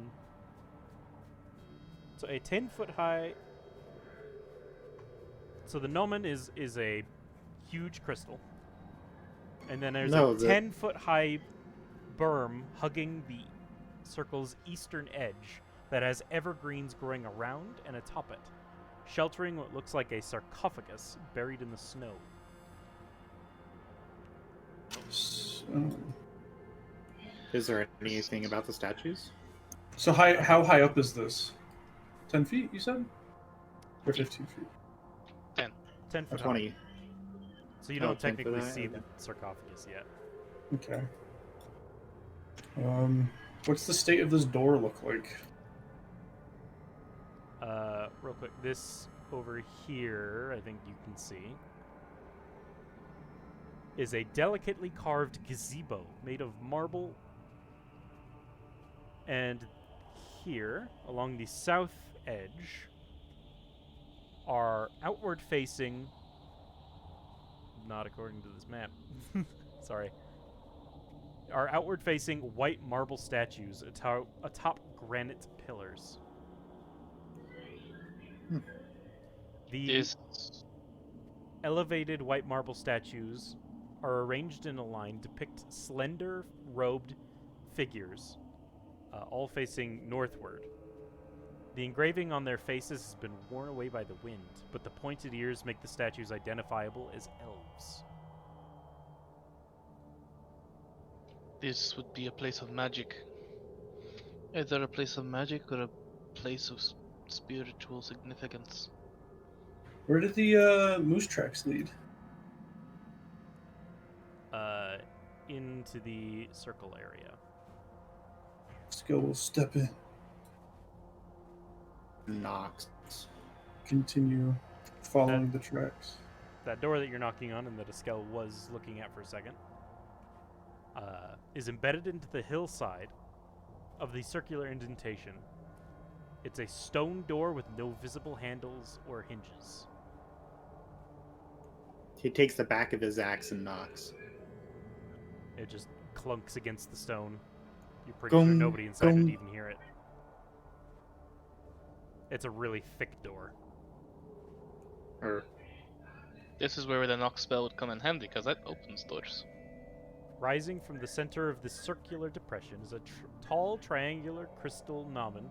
So a 10-foot high. So the gnomon is a huge crystal, and then there's No, a the- 10-foot high berm hugging the circle's eastern edge that has evergreens growing around and atop it, sheltering what looks like a sarcophagus buried in the snow. Is there anything about the statues? So how high up is this? 10 feet, you said? Or 15 feet? 10 foot high. 20. So you Oh, don't 10 foot technically high, see okay. the sarcophagus yet. Okay. What's the state of this door look like? Real quick, this over here, I think you can see, is a delicately carved gazebo made of marble. And here, along the south edge, are outward-facing, not according to this map, sorry, are outward-facing white marble statues atop granite pillars. The Is elevated white marble statues are arranged in a line, depict slender, robed figures, all facing northward. The engraving on their faces has been worn away by the wind, but the pointed ears make the statues identifiable as elves. this would be a place of magic? Either a place of magic or a place of spiritual significance. Where did the moose tracks lead? Into the circle area. Skill will step in. Knox. Continue following the tracks. That door that you're knocking on and that Eskel was looking at for a second is embedded into the hillside of the circular indentation. It's a stone door with no visible handles or hinges. He takes the back of his axe and knocks. It just clunks against the stone. You're pretty sure Gong, nobody inside gong. would even hear it. It's a really thick door. Or This is where the knock spell would come in handy, because that opens doors. Rising from the center of this circular depression is a tall triangular crystal gnomon.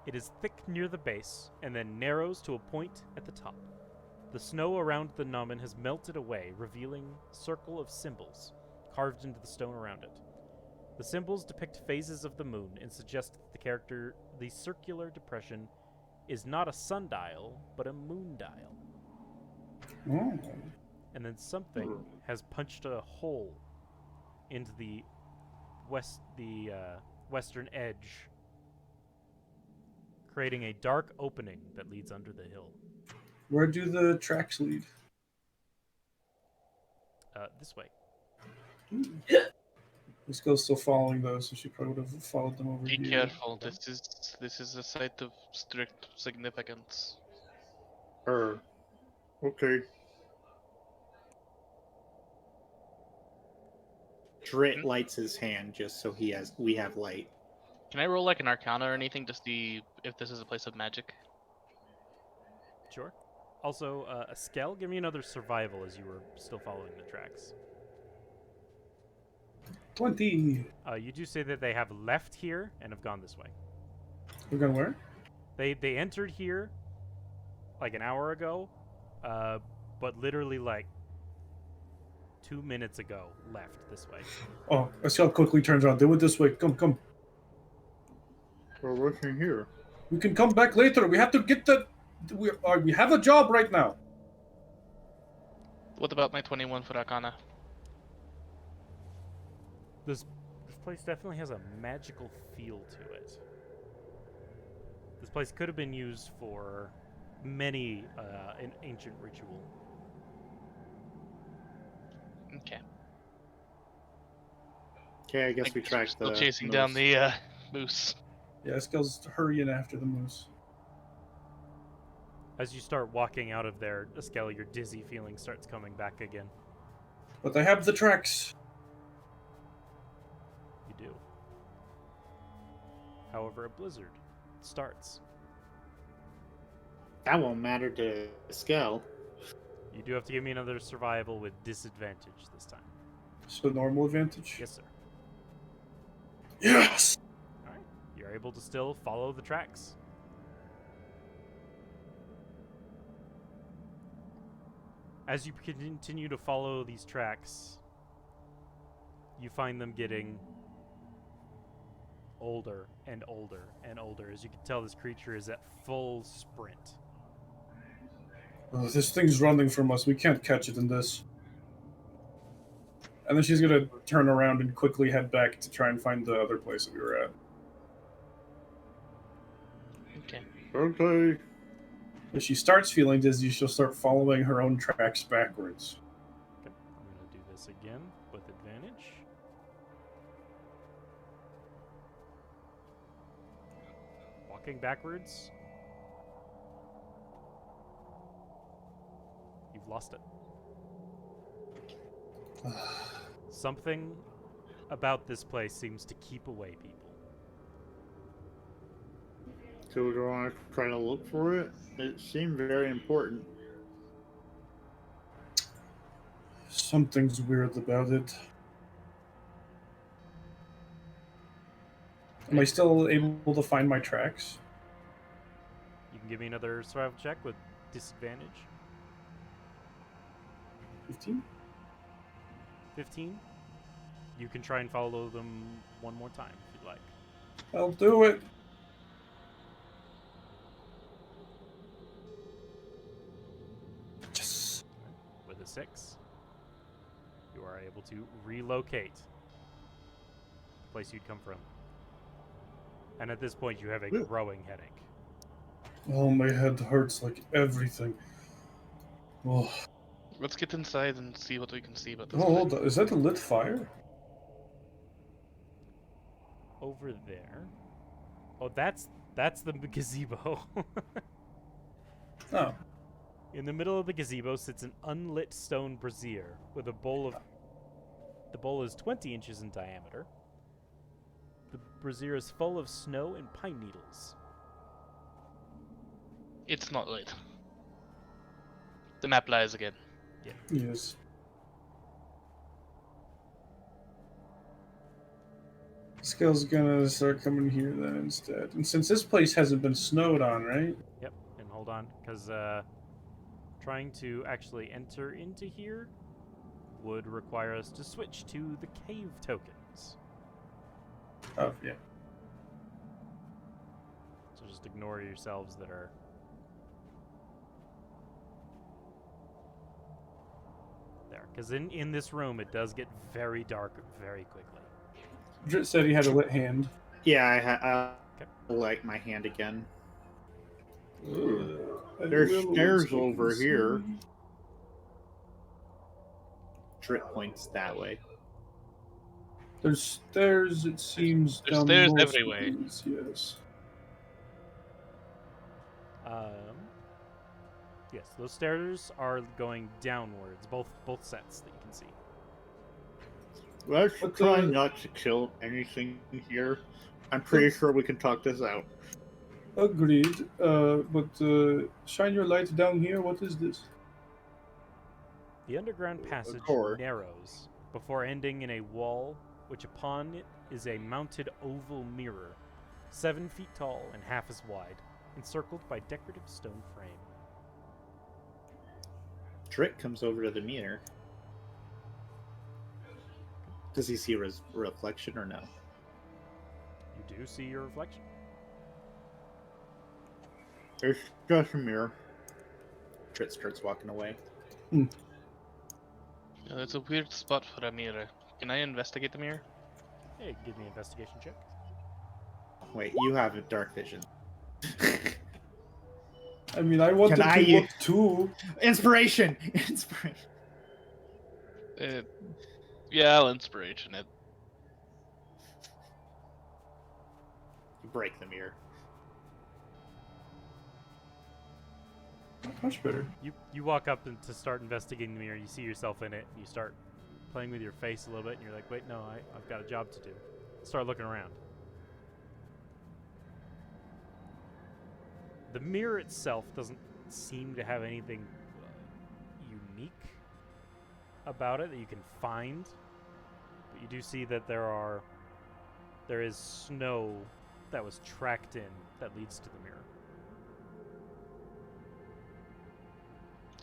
It is thick near the base and then narrows to a point at the top. The snow around the gnomon has melted away, revealing a circle of symbols carved into the stone around it. The symbols depict phases of the moon and suggest that the circular depression, is not a sundial, but a moon dial. Oh. And then something has punched a hole into the western edge, creating a dark opening that leads under the hill. Where do the tracks lead? This way. This girl's still following those, so she probably would have followed them over Be here. careful. This is a site of strict significance. okay. Drit lights his hand just so we have light. Can I roll like an Arcana or anything to see if this is a place of magic? Sure. Also, Eskel, give me another survival as you were still following the tracks. 20. You do say that they have left here and have gone this way. We're going where? They entered here like an hour ago, but literally like 2 minutes ago left this way. Oh, Escal quickly turns around. They went this way. Come. We're working here. We can come back later. We have to get the. We have a job right now. What about my 21-foot arcana? This place definitely has a magical feel to it. This place could have been used for many an ancient ritual. Okay. Okay, I guess we We're track still the chasing moose. down the moose. Yeah, Skell's hurrying after the moose. As you start walking out of there, Estelle, your dizzy feeling starts coming back again. But I have the tracks. You do. However, a blizzard starts. That won't matter to Skell. You do have to give me another survival with disadvantage this time. So normal advantage. Yes, sir. Yes. Alright. You're able to still follow the tracks. As you continue to follow these tracks, you find them getting older and older and older. As you can tell, this creature is at full sprint. Oh, this thing's running from us. We can't catch it in this. And then she's gonna turn around and quickly head back to try and find the other place that we were at. Okay. Okay. If she starts feeling dizzy, she'll start following her own tracks backwards. Okay, I'm going to do this again with advantage. Walking backwards. You've lost it. Something about this place seems to keep away people. So we want to try to look for it? It seemed very important. Something's weird about it. Am I still able to find my tracks? You can give me another survival check with disadvantage. 15? 15. You can try and follow them one more time if you'd like. I'll do it. Yes. With a 6, you are able to relocate the place you'd come from. And at this point, you have a growing headache. Oh, my head hurts like everything. Oh, Let's get inside and see what we can see about this. oh, hold on. Is that a lit fire? Over there. Oh, that's the gazebo. Oh. In the middle of the gazebo sits an unlit stone brazier with a bowl of... The bowl is 20 inches in diameter. The brazier is full of snow and pine needles. It's not lit. The map lies again. Yes. Skell's gonna start coming here then instead. And since this place hasn't been snowed on, right? Yep, and hold on, because trying to actually enter into here would require us to switch to the cave tokens. Oh, yeah. So just ignore yourselves that are... there. Because in this room, it does get very dark very quickly. Drit said he had a lit hand. Yeah, Okay. I'll light my hand again. Ugh. There's stairs over here. Drip points that way. There's stairs, it seems. There's down stairs most everywhere. of these, yes. Yes, those stairs are going downwards, both sets that you can see. Let's But try the- not to kill anything here. I'm pretty sure we can talk this out. Agreed. But shine your light down here. What is this? The underground passage core. narrows before ending in a wall, which upon it is a mounted oval mirror, 7 feet tall and half as wide, encircled by decorative stone frame. Trick comes over to the mirror. Does he see a reflection or no? You do see your reflection. It's just a mirror. Trit starts walking away. Yeah, that's a weird spot for a mirror. Can I investigate the mirror? Hey, give me an investigation check. Wait, you have a dark vision. I mean, I wanted I to look too. Inspiration! Inspiration. Yeah, I'll inspiration it. You break the mirror. Much better. You walk up and to start investigating the mirror. You see yourself in it. And you start playing with your face a little bit, and you're like, "Wait, no, I've got a job to do." Start looking around. The mirror itself doesn't seem to have anything unique about it that you can find, but you do see that there is snow that was tracked in that leads to the mirror.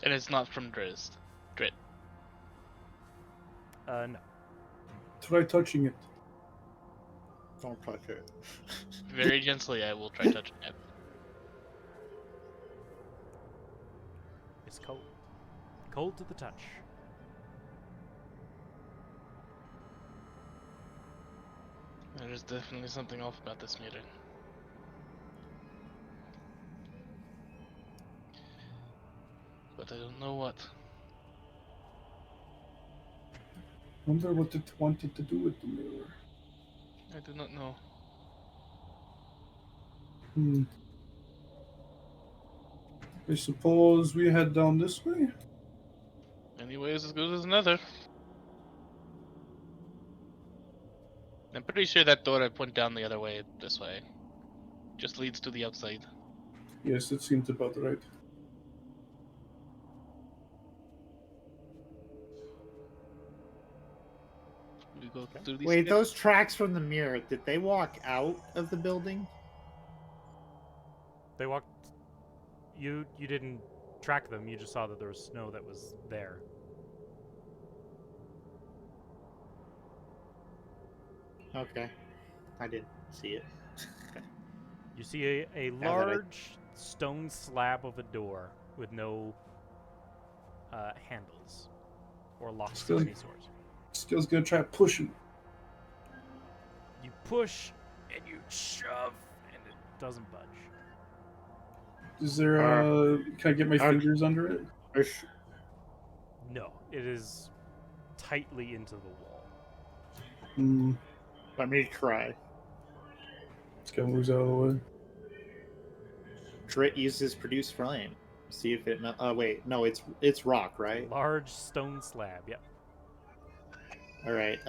And it's not from Drizzt. Drit. No. Try touching it. Don't touch it. Very gently, I will try touching it. It's cold. Cold to the touch. There is definitely something off about this mirror. But I don't know what. Wonder what it wanted to do with the mirror. I do not know. I suppose we head down this way. Any way is as good as another. I'm pretty sure that door I went down the other way, this way, just leads to the outside. Yes, it seems about right. We go through these. Wait, those tracks from the mirror, did they walk out of the building? They walked. You didn't track them. You just saw that there was snow that was there. Okay. I didn't see it. You see a large stone slab of a door with no handles or locks Still- of any sort. Skill's gonna try pushing. You push and you shove, and it doesn't budge. Is there can I get my fingers under it? No, it is tightly into the wall. Let me try. It's gonna lose out of the way. Drit uses produce flame. See if it. Wait, no, it's rock, right? Large stone slab. Yep. All right.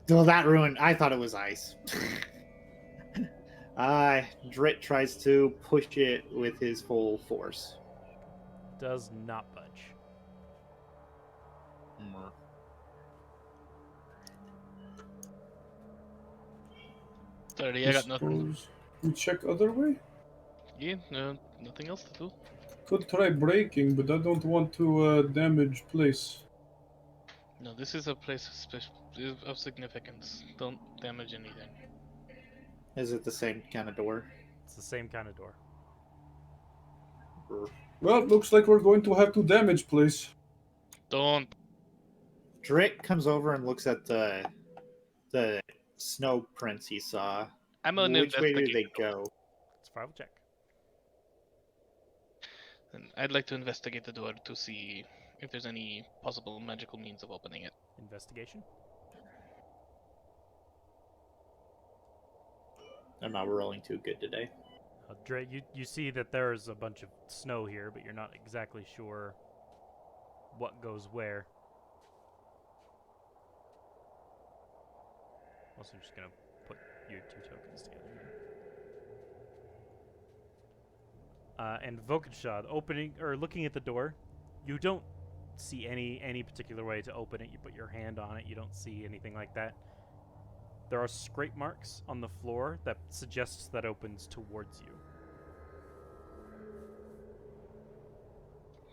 Well, that ruined. I thought it was ice. Drit tries to push it with his full force. Does not budge. Sorry, I got nothing. Suppose we check other way? Yeah, no, nothing else to do. Could try breaking, but I don't want to damage place. No, this is a place of significance. Don't damage anything. Is it the same kind of door? It's the same kind of door. Well, looks like we're going to have to damage place. Don't. Drit comes over and looks at the snow prints he saw. I'm gonna Which way do investigate. they go? Survival check. And I'd like to investigate the door to see if there's any possible magical means of opening it. Investigation. I'm not rolling too good today. Dre, you see that there's a bunch of snow here, but you're not exactly sure what goes where. Also, just gonna put your 2 tokens together here. And Vokenshad, opening or looking at the door, you don't see any particular way to open it. You put your hand on it, you don't see anything like that. There are scrape marks on the floor that suggests that opens towards you.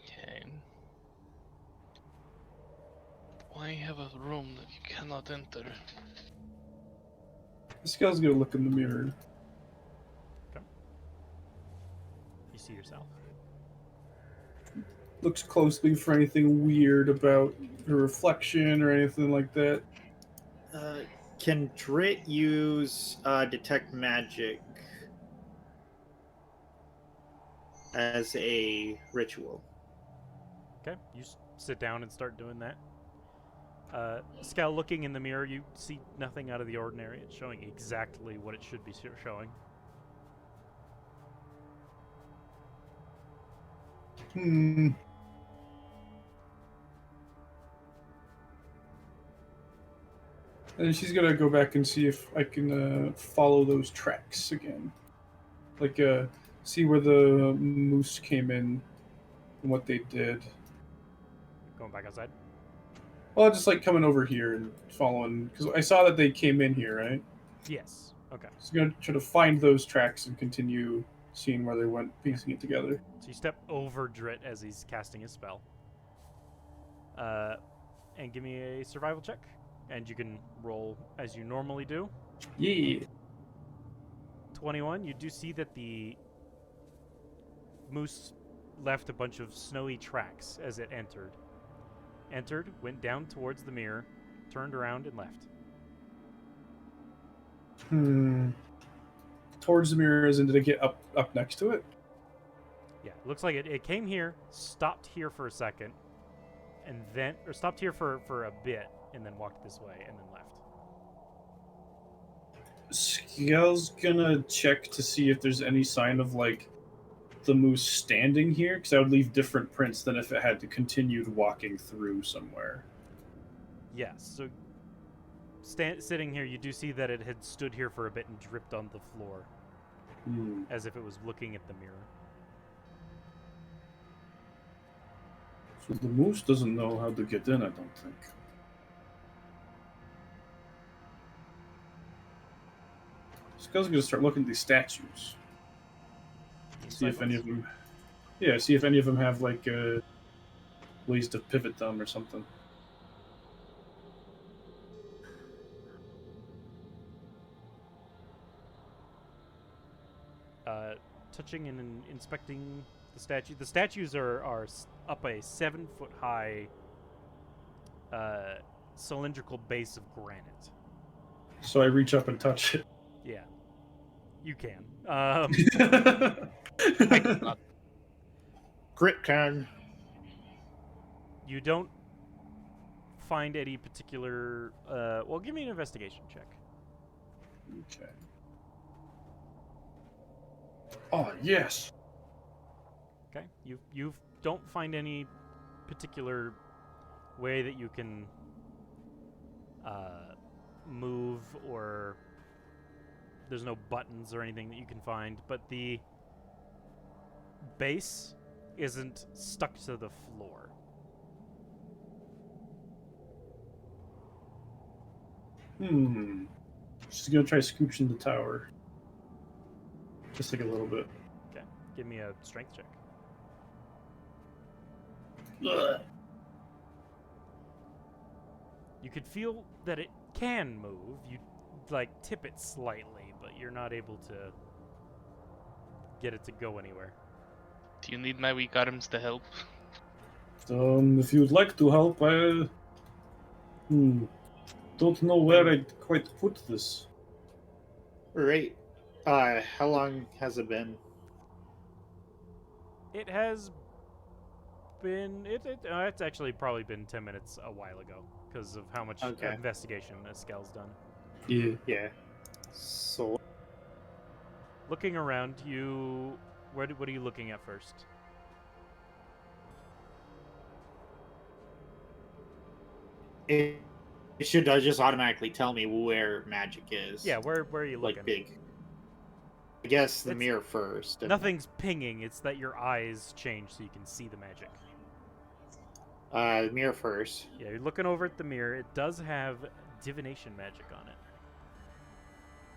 Okay. Why have a room that you cannot enter? This guy's gonna look in the mirror. looks closely for anything weird about her reflection or anything like that. Can Drit use detect magic as a ritual? Okay, you sit down and start doing that. Scal, looking in the mirror, you see nothing out of the ordinary. It's showing exactly what it should be showing. Hmm. And she's gonna go back and see if I can follow those tracks again. Like, see where the moose came in and what they did. Going back outside. Well, just like coming over here and following, because I saw that they came in here, right? Yes. Okay. So I'm gonna try to find those tracks and continue seeing where they went, piecing it together. So you step over Drit as he's casting his spell. And give me a survival check. And you can roll as you normally do. Yeah. 21. You do see that the moose left a bunch of snowy tracks as it entered. Entered, went down towards the mirror, turned around, and left. Towards the mirror, as in did it get up next to it? Yeah, looks like it came here, stopped here for a second, and then, or stopped here for a bit, and then walked this way, and then left. Scale's gonna check to see if there's any sign of, like, the moose standing here, because that would leave different prints than if it had to continued walking through somewhere. Yes, so sitting here, you do see that it had stood here for a bit and dripped on the floor, as if it was looking at the mirror. So the moose doesn't know how to get in, I don't think. Scale's gonna start looking at these statues. See if any of them... Yeah, see if any of them have, like, ways to pivot them or something. Touching and inspecting the statue. The statues are up a 7-foot high cylindrical base of granite. So I reach up and touch it. Yeah, you can. Grit can. You don't find any particular. Well, give me an investigation check. Okay. Oh, yes. Okay. You don't find any particular way that you can move, or there's no buttons or anything that you can find, but the base isn't stuck to the floor. She's gonna try scooching the tower. Just like a little bit. Okay. Give me a strength check. Ugh. You could feel that it can move. You like tip it slightly, but you're not able to get it to go anywhere. Do you need my weak arms to help? If you'd like to help, I don't know where I'd quite put this. Right. How long has it been? It has been. It's actually probably been 10 minutes a while ago because of how much investigation Eskel's done. Yeah. Yeah. So. Looking around, what are you looking at first? It should just automatically tell me where magic is. Yeah, where are you looking? Like big. I guess the mirror first. Nothing's pinging. It's that your eyes change so you can see the magic. The mirror first. Yeah, you're looking over at the mirror. It does have divination magic on it.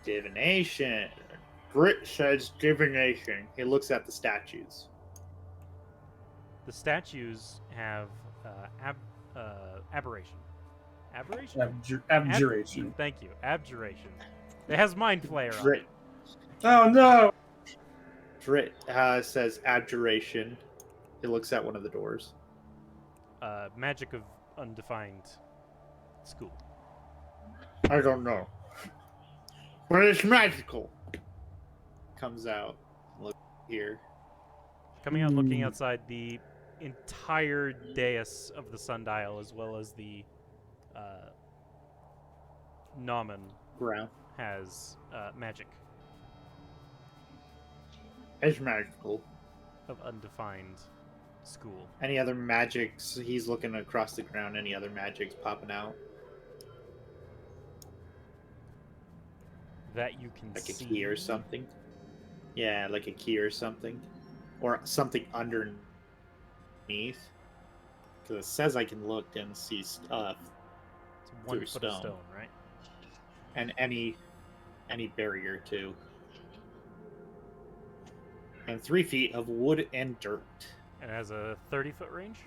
Divination. Grit says divination. He looks at the statues. The statues have aberration. Aberration? Abjuration. Thank you. Abjuration. It has mind flayer on Drit. it. Oh no! Drit says abjuration. It looks at one of the doors. Magic of undefined school. I don't know. But it's magical. Comes out. Look here. Coming out and looking outside, the entire dais of the sundial, as well as the Namen, Ground. has magic It's magical. of undefined school. Any other magics? He's looking across the ground. Any other magics popping out? That you can Like a see. key or something? Yeah, like a key or something. Or something underneath. Because it says I can look and see stuff. It's 1 through foot of stone. stone, right? And any barrier too. And 3 feet of wood and dirt. And it has a 30-foot range.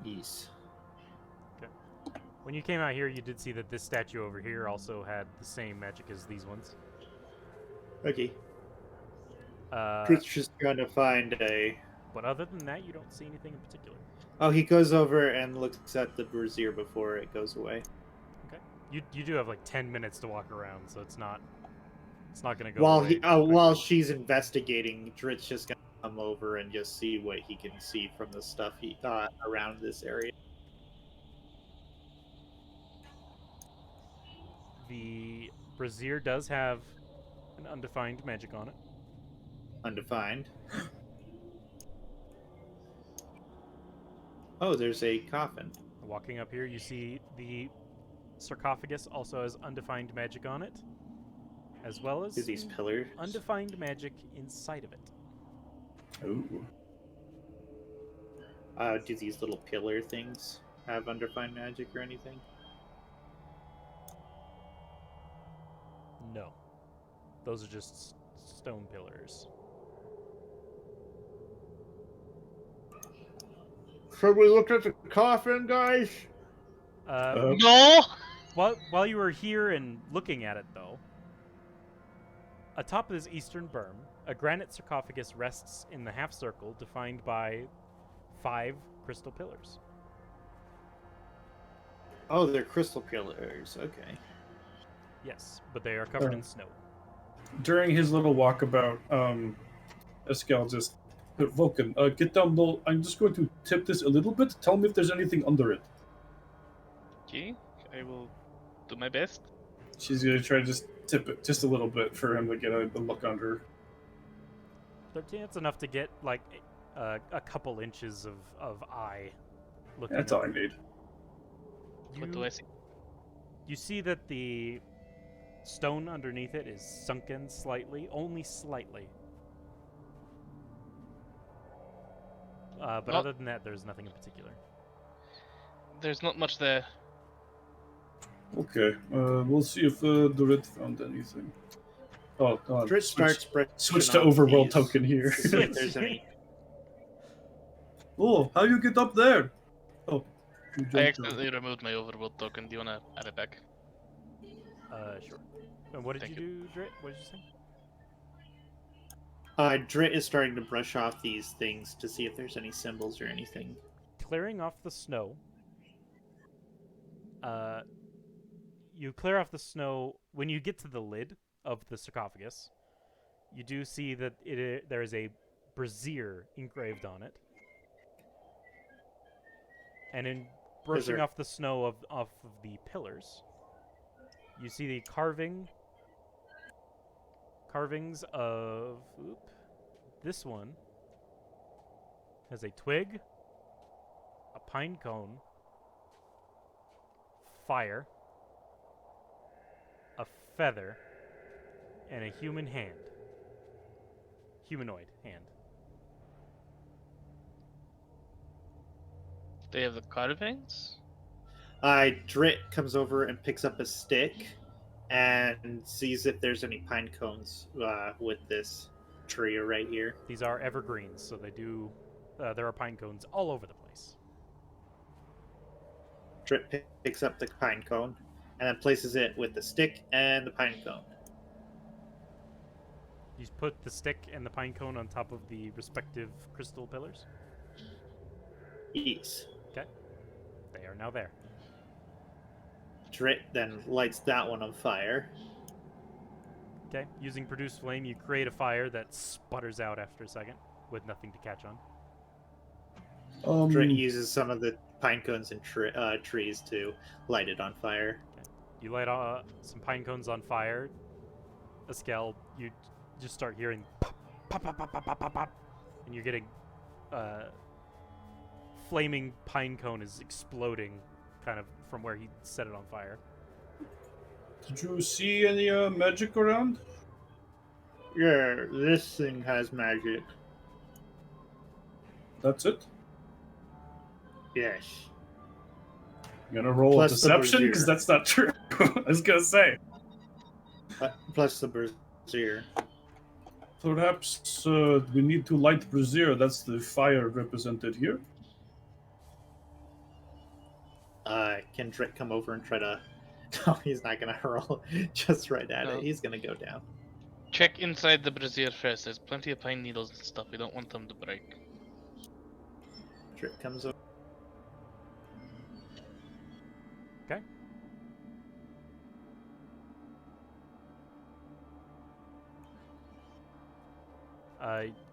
Yes. When you came out here, you did see that this statue over here also had the same magic as these ones. Okay. Uh, It's just gonna find a. but other than that, you don't see anything in particular. Oh, he goes over and looks at the brazier before it goes away. Okay. You do have like 10 minutes to walk around, so it's not gonna go While away while she's investigating, Drit's just gonna come over and just see what he can see from the stuff he got around this area. The brazier does have an undefined magic on it. Undefined. Oh, there's a coffin. Walking up here, you see the sarcophagus also has undefined magic on it, as well as Do these pillars? undefined magic inside of it. Ooh. Do these little pillar things have undefined magic or anything? No. Those are just stone pillars. Should we look at the coffin, guys? No! While you were here and looking at it, though, atop of this eastern berm, a granite sarcophagus rests in the half circle defined by 5 crystal pillars. Oh, they're crystal pillars. Okay. Yes, but they are covered in snow. During his little walkabout, Eskel just, Vulcan, get down low. I'm just going to tip this a little bit. Tell me if there's anything under it. Okay, I will do my best. She's gonna try to just tip it just a little bit for him to get a look under. 13, it's enough to get like a couple inches of eye looking. That's all I over. need. What do I see? You see that the stone underneath it is sunken slightly, only slightly. But Well- other than that, there's nothing in particular. There's not much there. Okay, we'll see if Dorit found anything. Oh, Drit starts switch to overworld token here. See if there's any. Oh, how you get up there? Oh, you I jumped accidentally removed my overworld token. Do you wanna add it back? Sure. And what did Thank you do, Drit? What did you say? Drit is starting to brush off these things to see if there's any symbols or anything. Clearing off the snow. You clear off the snow when you get to the lid of the sarcophagus. You do see that there is a brazier engraved on it, and in brushing there- off the snow off of the pillars, you see the carvings of. This one has a twig, a pine cone, fire, a feather, and a human hand. Humanoid hand. They have the carvings? Drit comes over and picks up a stick and sees if there's any pine cones with this tree right here. These are evergreens, so they do. There are pine cones all over the place. Drit picks up the pine cone and then places it with the stick and the pine cone. You put the stick and the pine cone on top of the respective crystal pillars. Yes. Okay. They are now there. Drit then lights that one on fire. Okay. Using produce flame, you create a fire that sputters out after a second with nothing to catch on. Drit uses some of the pine cones and trees to light it on fire. Okay. You light some pine cones on fire. Eskel, you just start hearing pop, pop, pop, pop, pop, pop, pop, pop, and you're getting flaming pine cone is exploding kind of from where he set it on fire. Did you see any magic around? Yeah, this thing has magic. That's it? Yes. I'm gonna roll Plus a the deception because brazier. that's not true. I was gonna say. Plus the brazier. Perhaps we need to light brazier. That's the fire represented here. Can Drit come over and try to... No, he's not gonna hurl just right at No. it. He's gonna go down. Check inside the brazier first. There's plenty of pine needles and stuff. We don't want them to break. Drit comes over. Okay.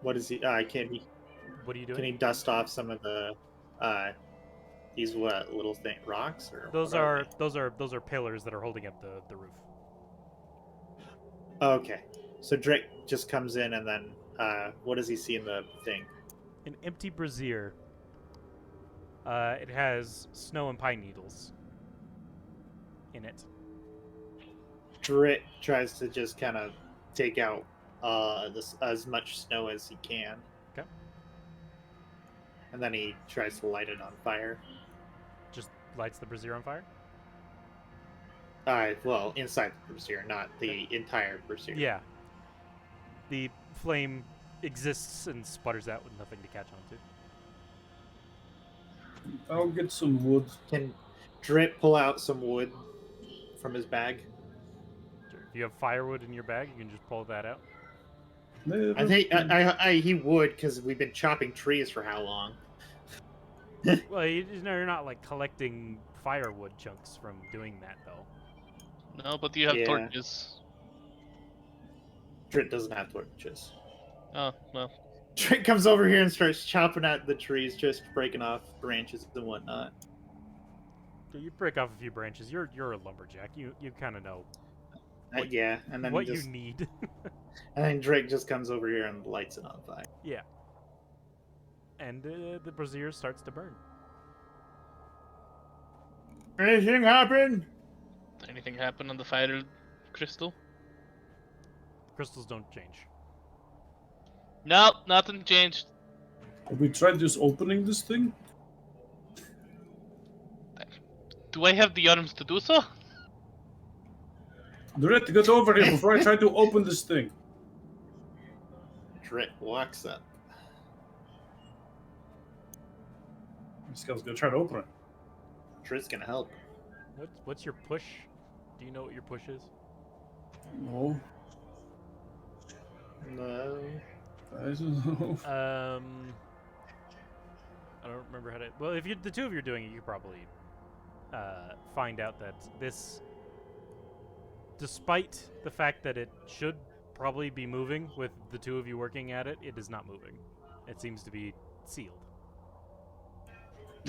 What is he? Can he? What are you Can doing? he dust off some of the? These what little rocks or? Those what are they? those are pillars that are holding up the roof. Okay, so Drake just comes in and then what does he see in the thing? An empty brazier. It has snow and pine needles in it. Drit tries to just kind of take out as much snow as he can. Okay. And then he tries to light it on fire. Just lights the brazier on fire? Well, inside the brazier, not the entire brazier. Yeah. The flame exists and sputters out with nothing to catch on to. I'll get some wood. Can Drit pull out some wood from his bag? Sure. If you have firewood in your bag, you can just pull that out. I think he would, because we've been chopping trees for how long? Well, you're not like collecting firewood chunks from doing that, though. No, but you have Yeah. torches. Drit doesn't have torches. Oh, well. Drit comes over here and starts chopping at the trees, just breaking off branches and whatnot. So you break off a few branches. You're a lumberjack. You kind of know Yeah, and then what just, you need. and then Drake just comes over here and lights it on fire. Yeah. And the brazier starts to burn. Anything happen? Did anything happen on the fire crystal? Crystals don't change. No, nothing changed. Have we tried just opening this thing? Do I have the arms to do so? Drit, get over here before I try to open this thing. Drit walks up. This guy's gonna try to open it. Drit's gonna help. What's your push? Do you know what your push is? No, No. I don't know. I don't remember how to. Well, if the two of you are doing it, you could probably find out that this, despite the fact that it should probably be moving with the two of you working at it, it is not moving. It seems to be sealed.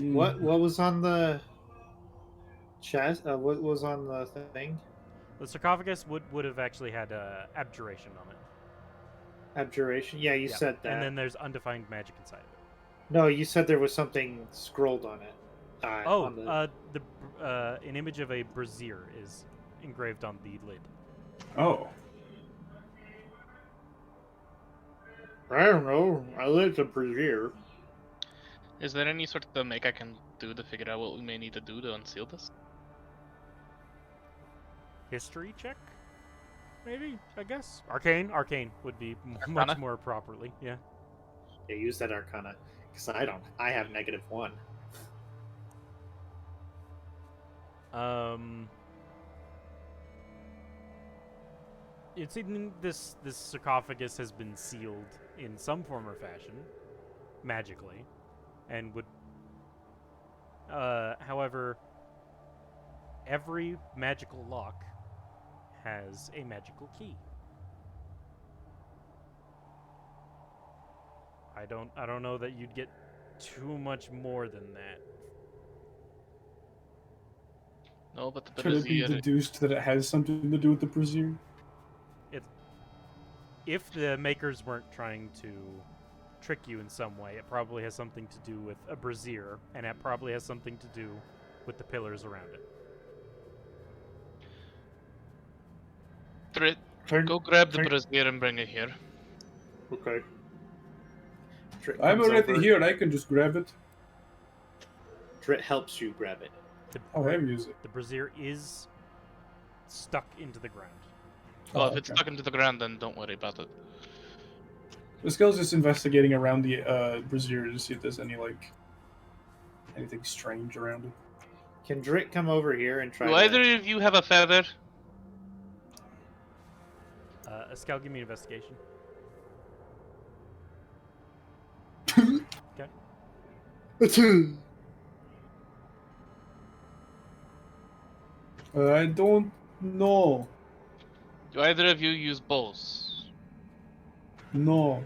What was on the chest? What was on the thing? The sarcophagus would have actually had abjuration on it. Abjuration? Yeah, you Yeah. said that. And then there's undefined magic inside of it. No, you said there was something scrolled on it. On the... An image of a brazier is engraved on the lid. Oh. I don't know. I lit a brazier. Is there any sort of make I can do to figure out what we may need to do to unseal this? History check? Maybe, I guess. Arcane would be much Arcana? more properly, yeah. Yeah, use that Arcana. Because I have -1. It's in this sarcophagus has been sealed in some form or fashion, magically, and would. However, every magical lock has a magical key. I don't know that you'd get too much more than that. No, but the Could it be brazier. deduced that it has something to do with the brazier? If the makers weren't trying to trick you in some way, it probably has something to do with a brazier, and it probably has something to do with the pillars around it. Drit, Turn- go grab the turn- brazier and bring it here. Okay. Drit I'm comes already over. here. I can just grab it. Drit helps you grab it. Oh, I have music. The brazier is stuck into the ground. Well, if it's okay. stuck into the ground, then don't worry about it. Pascal's just investigating around the brazier to see if there's anything strange around it. Can Drit come over here and try Do to... either of you have a feather? Escal, give me an investigation. I don't know. Do either of you use bows? No.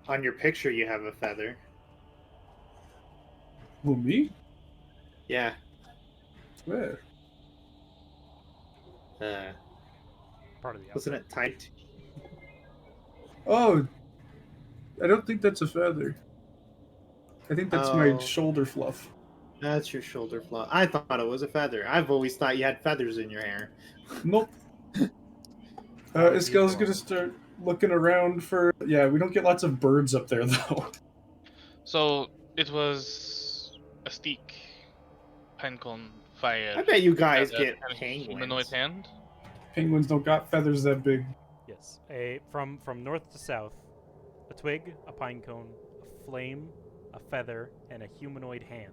On your picture, you have a feather. Who, me? Yeah. Where? Part of the Wasn't outfit. it tight? Oh, I don't think that's a feather. I think that's my Oh. shoulder fluff. That's your shoulder fluff. I thought it was a feather. I've always thought you had feathers in your hair. Nope. That would be Iskel's gonna adorable. start looking around for. Yeah, we don't get lots of birds up there though. So it was a stick, pinecone, fire. I bet you guys feather, get and a humanoid penguins. hand. Penguins don't got feathers that big. Yes. From north to south, a twig, a pine cone, a flame, a feather, and a humanoid hand.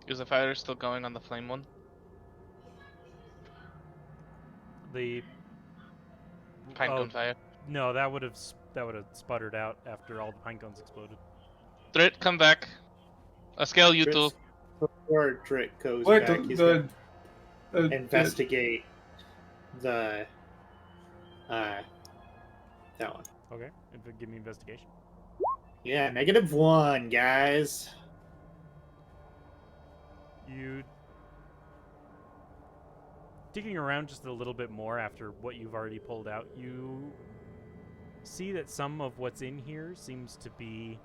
Is the fire still going on the flame one? The Pinecone fire. no, that would have sputtered out after all the pine cones exploded. Drit, come back. A scale you two. Drit's- Before Drit goes Wait, back, he's gonna the investigate the that one. Okay, give me investigation. Yeah, -1, guys. You digging around just a little bit more after what you've already pulled out, you see that some of what's in here seems to be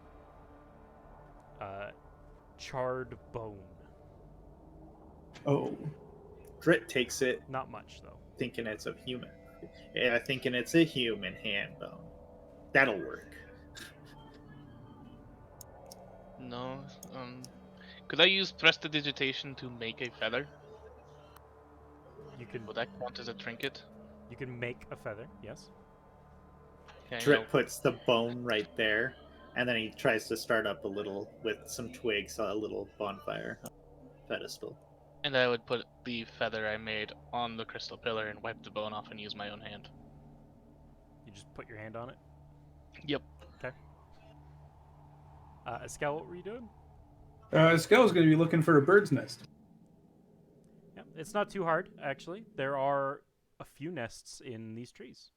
charred bone. Oh, Drit takes it, Not much though. thinking it's a human. Yeah, thinking it's a human hand bone. That'll work. No. Could I use prestidigitation to make a feather? You can Would that count as a trinket? make a feather, yes. Okay, Drit puts the bone right there, and then he tries to start up a little with some twigs, a little bonfire pedestal. and I would put the feather I made on the crystal pillar and wipe the bone off and use my own hand. You just put your hand on it. Yep. Escal, what were you doing? Iskel's gonna be looking for a bird's nest. Yeah, it's not too hard actually. There are a few nests in these trees.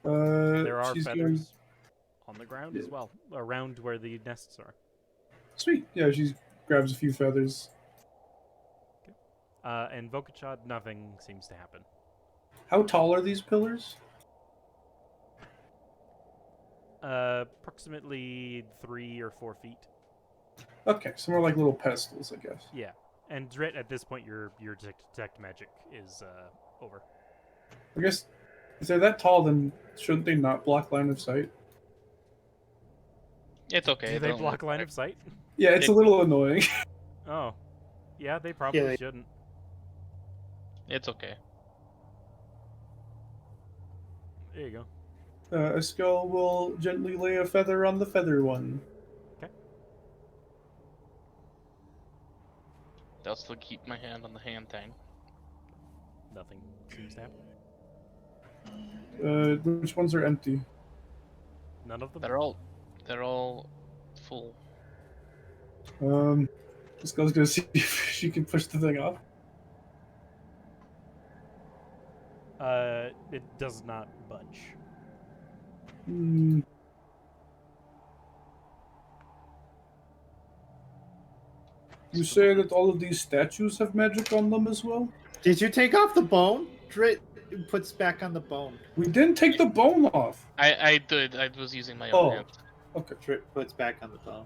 There are she's feathers going- on the ground as well, around where the nests are. Sweet. Yeah, she grabs a few feathers. And Vokachad, nothing seems to happen. How tall are these pillars? Approximately 3 or 4 feet. Okay, so more like little pedestals, I guess. Yeah. And Drit, at this point, your detect magic is over. I guess if they're that tall, then shouldn't they not block line of sight? It's okay. Do they don't block look line like- of sight? Yeah, it's a little annoying. Oh. Yeah, they probably they- shouldn't. It's okay. There you go. A skull will gently lay a feather on the feather one. I'll still keep my hand on the hand thing. Nothing seems to happen. Which ones are empty? None of them. They're all full. This girl's gonna see if she can push the thing off. It does not budge. Hmm. You say that all of these statues have magic on them as well? Did you take off the bone? Drit puts back on the bone. We didn't take the bone off. I did. I was using my own Oh. hand. Okay. Drit puts back on the bone.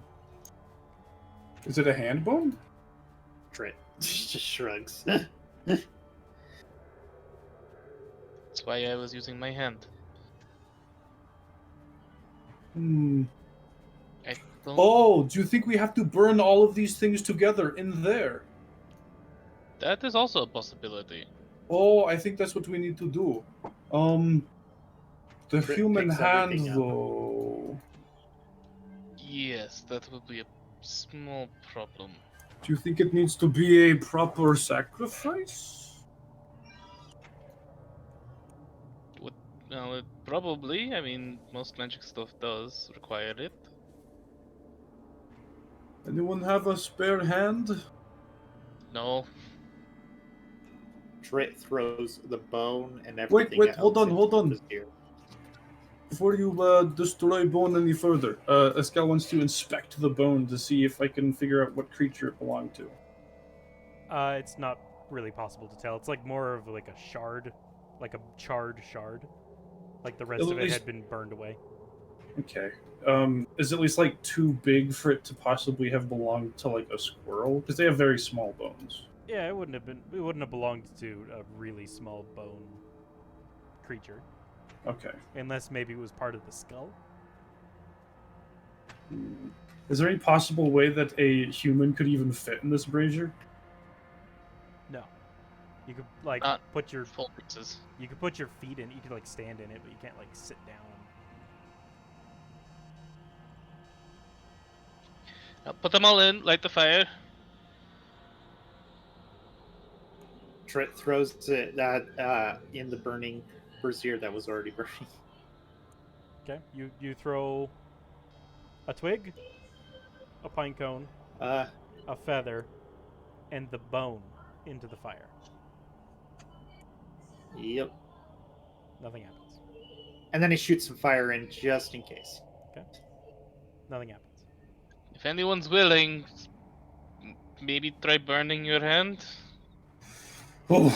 Is it a hand bone? Drit just shrugs. That's why I was using my hand. Hmm. I don't. Oh, do you think we have to burn all of these things together in there? That is also a possibility. Oh, I think that's what we need to do. The Rick human picks hand, everything up. though. Yes, that would be a small problem. Do you think it needs to be a proper sacrifice? Well, probably. I mean, most magic stuff does require it. Anyone have a spare hand? No. Drit throws the bone and everything. Wait, hold else on, into hold the on. brazier. Before you destroy bone any further, Escal wants to inspect the bone to see if I can figure out what creature it belonged to. It's not really possible to tell. It's like more of like a shard, like a charred shard. Like the rest At of it least- had been burned away. Okay. Is it at least like too big for it to possibly have belonged to like a squirrel? Because they have very small bones. Yeah, it wouldn't have belonged to a really small bone creature, Okay. unless maybe it was part of the skull. Is there any possible way that a human could even fit in this brazier? No, you could like Not put your Full pieces. you could put your feet in. You could like stand in it, but you can't like sit down. Put them all in. Light the fire. Drit throws it in the burning brazier that was already burning. Okay, you throw a twig, a pine cone, Uh, a feather, and the bone into the fire. yep. Nothing happens. And then he shoots some fire in just in case. Nothing happens. If anyone's willing, maybe try burning your hand. Oh,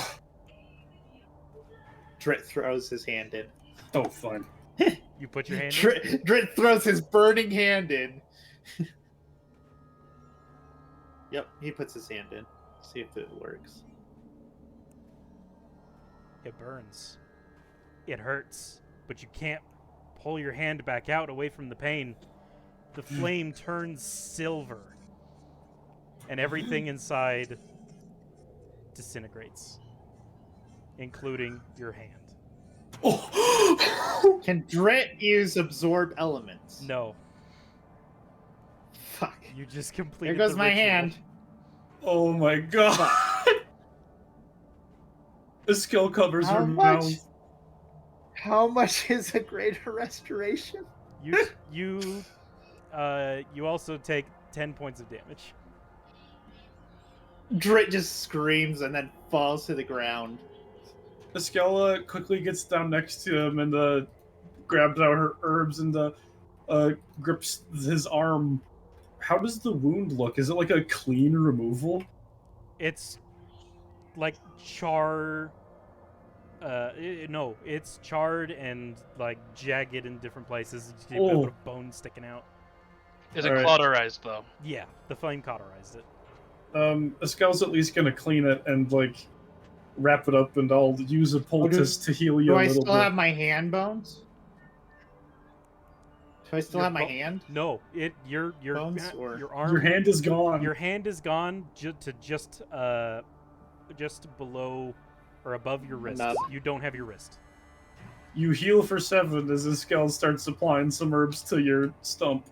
Drit throws his hand in. oh, fine. You put your hand in? Drit throws his burning hand in. Yep, he puts his hand in. See if it works. It burns. It hurts, but you can't pull your hand back out away from the pain. The flame turns silver, and everything inside disintegrates, including your hand. Oh, Can Drit use absorb elements? No, Fuck. you just completed There goes the my ritual. hand. oh my god. The skill covers How her much? mouth. How much is a greater restoration? You also take 10 points of damage. Drit just screams and then falls to the ground. Escala quickly gets down next to him and grabs out her herbs and grips his arm. How does the wound look? Is it like a clean removal? It's like char. No, it's charred and like jagged in different places. You see a Oh. bit of bone sticking out. Is it Alright. cauterized though? Yeah, the flame cauterized it. Escala's at least gonna clean it and like wrap it up, and I'll use a poultice to heal you Do a I little still bit. have my hand bones? Do I still Your have my bo- hand? No, your Bones or- your arm. Your hand is gone. Your hand is gone to just below or above your wrist. Enough. You don't have your wrist. You heal for 7 as Escal starts applying some herbs to your stump.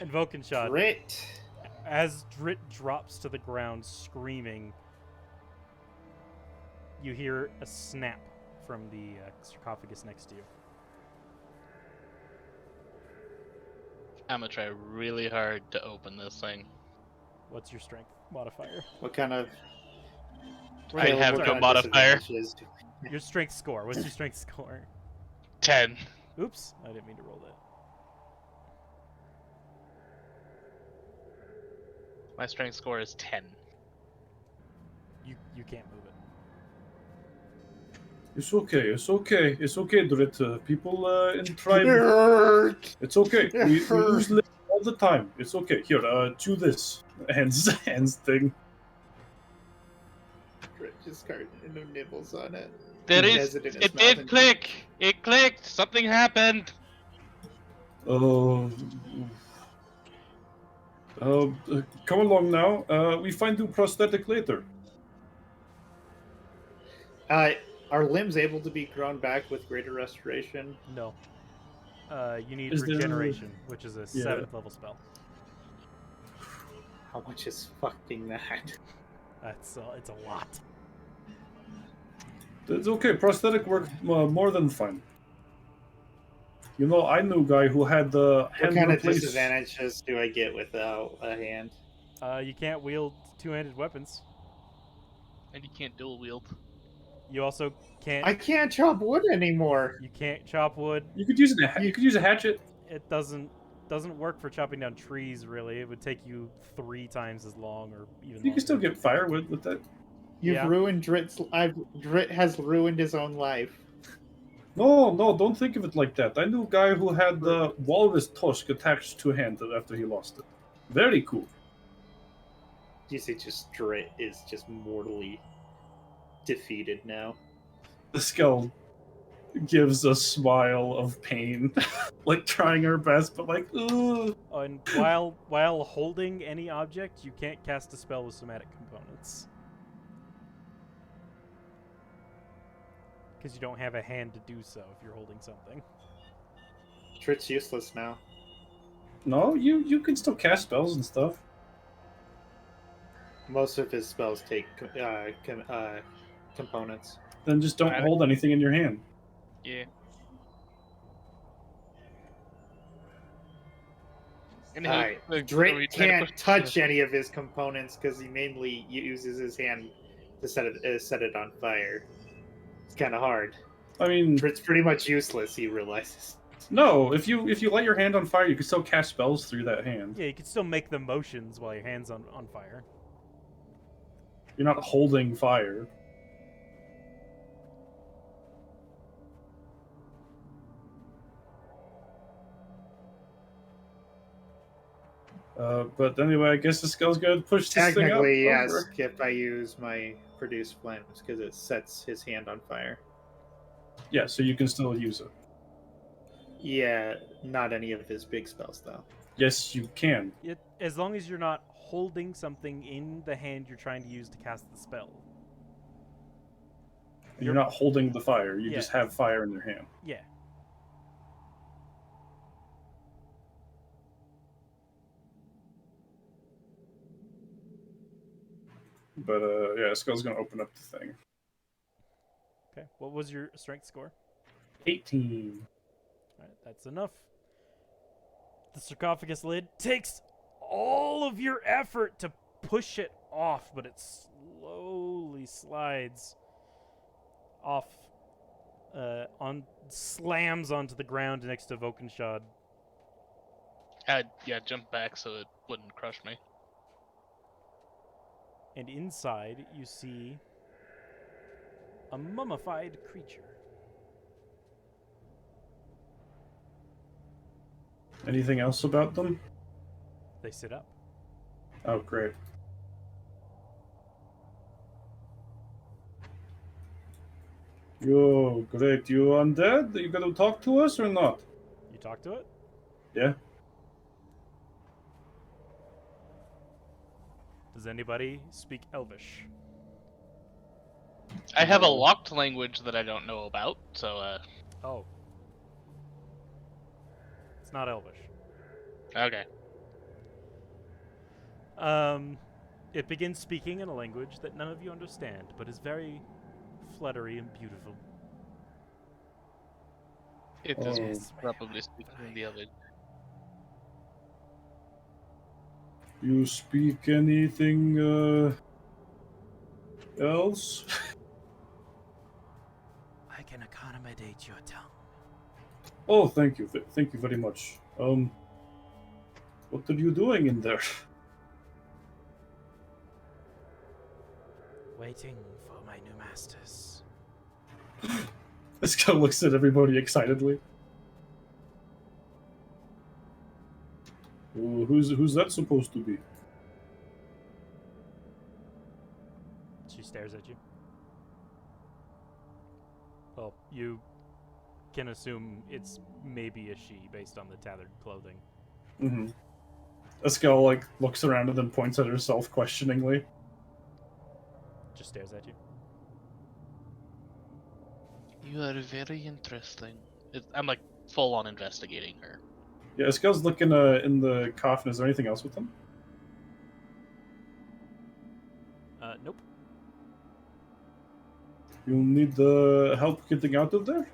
And Vulcanshot, Drit. as Drit drops to the ground screaming, you hear a snap from the sarcophagus next to you. I'm gonna try really hard to open this thing. What's your strength modifier? What kind of? I Caleb, have what no kind of modifier. disadvantages do Your strength score. What's your strength score? 10. Oops, I didn't mean to roll that. My strength score is 10. You can't move it. It's okay. It's okay. It's okay, Drit. People in tribe. Nerd! It's okay. We lose limbs all the time. It's okay. Here, chew this. Hands thing. Just carving no nibbles on it. There He is. has it in his It mouth did and- click. It clicked. Something happened. Oh. Come along now. We find you prosthetic later. Are limbs able to be grown back with greater restoration? No. You need Is there- regeneration, which is a Yeah. 7th level spell. How much is fucking that? It's a lot. It's okay. Prosthetic worked more than fine. You know, I knew a guy who had the What hand kind of replaced. disadvantages do I get without a hand? You can't wield two-handed weapons. And you can't dual wield. You also can't. I can't chop wood anymore. You can't chop wood. You could use you could use a hatchet. It doesn't work for chopping down trees. Really, it would take you 3 times as long, or even. You can still longer. get firewood with that. You've Yeah. ruined Drit's. Drit has ruined his own life. No, don't think of it like that. I knew a guy who had the walrus tusk attached to a hand after he lost it. Very cool. You see, just Drit is just mortally defeated now. The skull gives a smile of pain, like trying her best, but like, ugh. Oh, and while holding any object, you can't cast a spell with somatic components. Because you don't have a hand to do so if you're holding something. Drit's useless now. No, you can still cast spells and stuff. Most of his spells take components. Then just don't Alright. hold anything in your hand. Yeah. Anyhow, Alright, are we Drit trying to can't push- touch any of his components because he mainly uses his hand to set it on fire. It's kind of hard. I mean, Drit's pretty much useless. He realizes. no. If you light your hand on fire, you can still cast spells through that hand. Yeah, you can still make the motions while your hand's on fire. You're not holding fire. But anyway, I guess the skull's gonna push this thing up. Technically, yes, over. if I use my produce flames because it sets his hand on fire. Yeah, so you can still use it. Yeah, not any of his big spells though. Yes, you can. As long as you're not holding something in the hand you're trying to use to cast the spell. You're not holding the fire. You Yeah. just have fire in your hand. Yeah. But yeah, skull's gonna open up the thing. Okay. What was your strength score? 18. Alright, that's enough. The sarcophagus lid takes all of your effort to push it off, but it slowly slides off, slams onto the ground next to Vokenshad. Yeah, jump back so it wouldn't crush me. And inside, you see a mummified creature. Anything else about them? They sit up. Oh, great. Yo, great. You undead? You gonna talk to us or not? You talk to it? Yeah. Does anybody speak Elvish? I have a locked language that I don't know about, so Oh. It's not Elvish. okay. It begins speaking in a language that none of you understand, but is very fluttery and beautiful. It Oh. is Yes, probably speaking in the oven. You speak anything else? I can accommodate your tongue. Oh, thank you. Thank you very much. What are you doing in there? Waiting for my new masters. This guy looks at everybody excitedly. Oh, who's that supposed to be? She stares at you. Well, you can assume it's maybe a she based on the tattered clothing. Mm-hmm. Eskel like looks around and then points at herself questioningly. Just stares at you. You are very interesting. I'm like full on investigating her. Yeah, Eskel's looking in the coffin. Is there anything else with him? Nope. You need help getting out of there?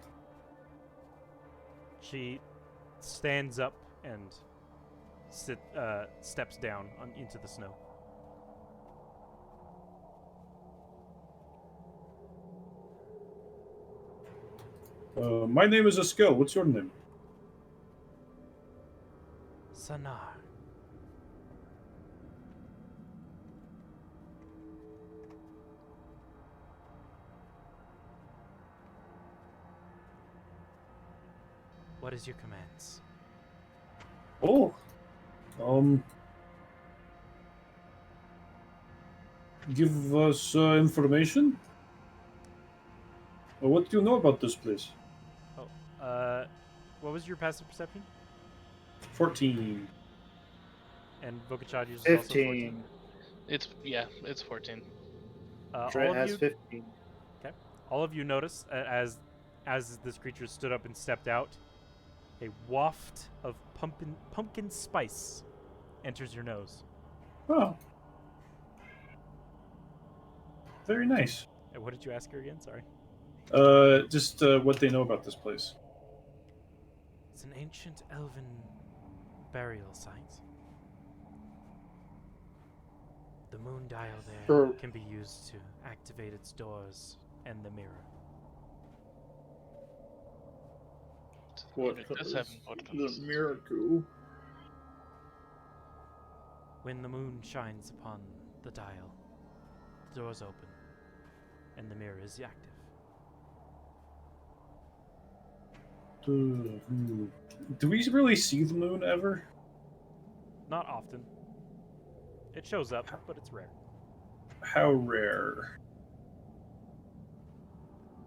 She stands up and steps down into the snow. My name is Eskel. What's your name? Sanar. What is your commands? Oh, give us information. What do you know about this place? What was your passive perception? 14. And Vokachad is also 14. 15. It's 14. All Dret of has you, 15. all of you notice as this creature stood up and stepped out, a waft of pumpkin spice enters your nose. Oh, very nice. And what did you ask her again? Sorry. Just what they know about this place. It's an ancient elven burial site. The moon dial there Sure. can be used to activate its doors and the mirror. What It does have does importance. the mirror do? When the moon shines upon the dial, the doors open, and the mirror is active. Do we really see the moon ever? Not often. It shows up, but it's rare. How rare?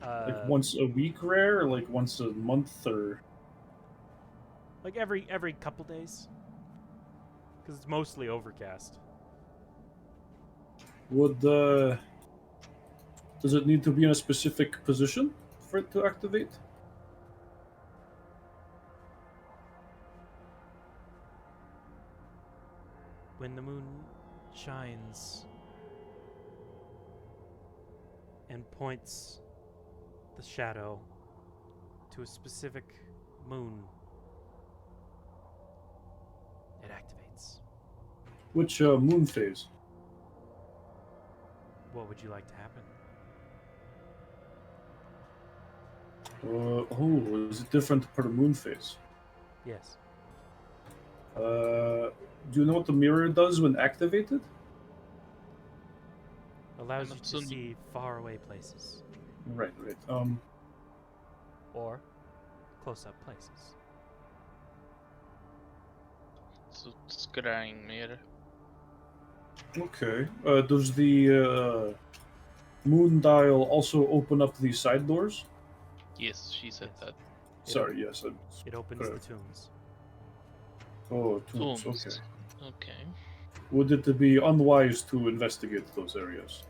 Like once a week rare, or like once a month, or like every couple days, because it's mostly overcast. would does it need to be in a specific position for it to activate? When the moon shines and points the shadow to a specific moon, it activates. Which moon phase? What would you like to happen? Oh, is it different per moon phase? Yes. Do you know what the mirror does when activated? Allows I'm you to assuming- see faraway places Right. or close-up places. Så scrying mer. Okay. Does the moon dial also open up the side doors? Yes, she said Yes. that. Sorry, yes. It opens the tombs. Oh, tombs. Tombs. Okay. Okay. Would it be unwise to investigate those areas?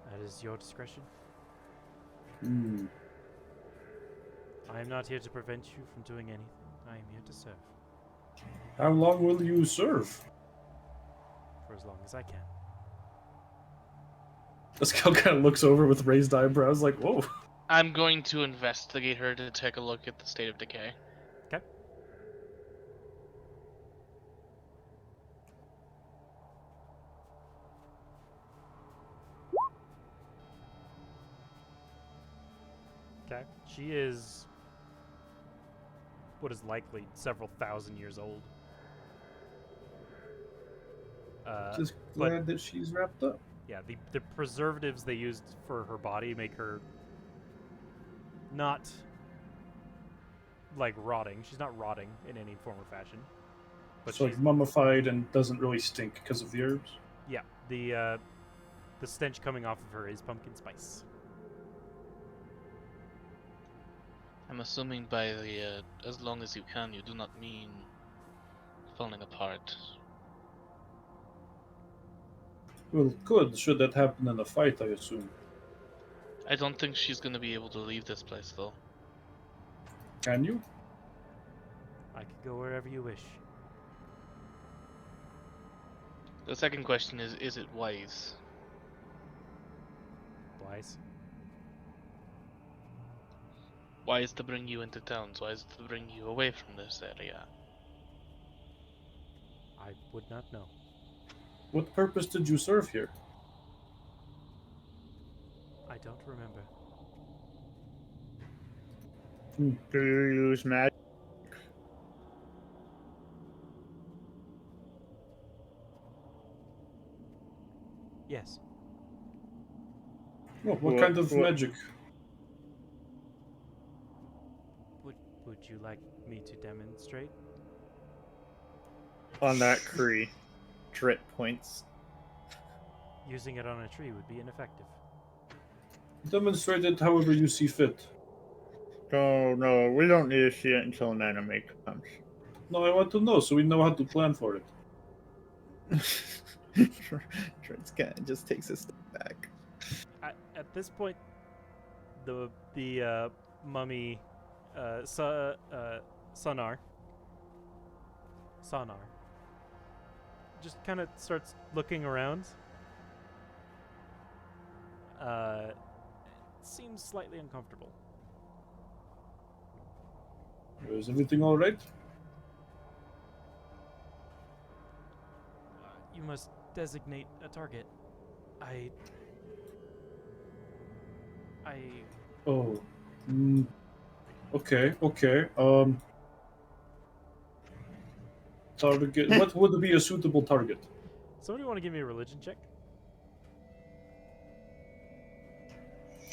That is your discretion. Hmm. I am not here to prevent you from doing anything. I am here to serve How long will you serve? for as long as I can. This guy kind of looks over with raised eyebrows, like, "Whoa." I'm going to investigate her to take a look at the state of decay. Okay. Okay. She is what is likely several thousand years old. Just but glad that she's wrapped up. yeah, the preservatives they used for her body make her not like rotting. She's not rotting in any form or fashion. But So she's like mummified and doesn't really stink because of the herbs. yeah, the stench coming off of her is pumpkin spice. I'm assuming by the as long as you can, you do not mean falling apart. Well, good. Should that happen in a fight, I assume. I don't think she's gonna be able to leave this place though. Can you? I could go wherever you wish. The second question is it wise? Wise. Wise to bring you into towns? Wise to bring you away from this area? I would not know. What purpose did you serve here? I don't remember. Do you use magic? Yes. Oh, what What- kind of what- magic? Would you like me to demonstrate? On that tree. Drit points. Using it on a tree would be ineffective. Demonstrate it however you see fit. No, we don't need to see it until an enemy comes. No, I want to know so we know how to plan for it. Drit's kind of just takes a step back. At this point, the mummy, Sonar, just kind of starts looking around. Seems slightly uncomfortable. Is everything all right? You must designate a target. I. Oh. Okay. Target. What would be a suitable target? Somebody want to give me a religion check?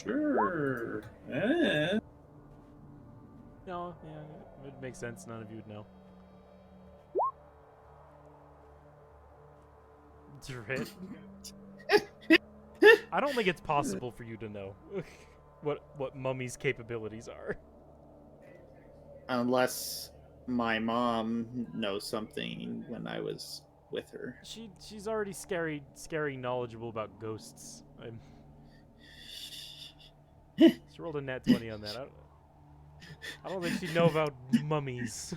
Sure. No, yeah, it makes sense. None of you would know. Drit? I don't think it's possible for you to know what Mummy's capabilities are. Unless my mom knows something when I was with her. She's already scary knowledgeable about ghosts. She rolled a nat 20 on that. I don't think she'd know about mummies.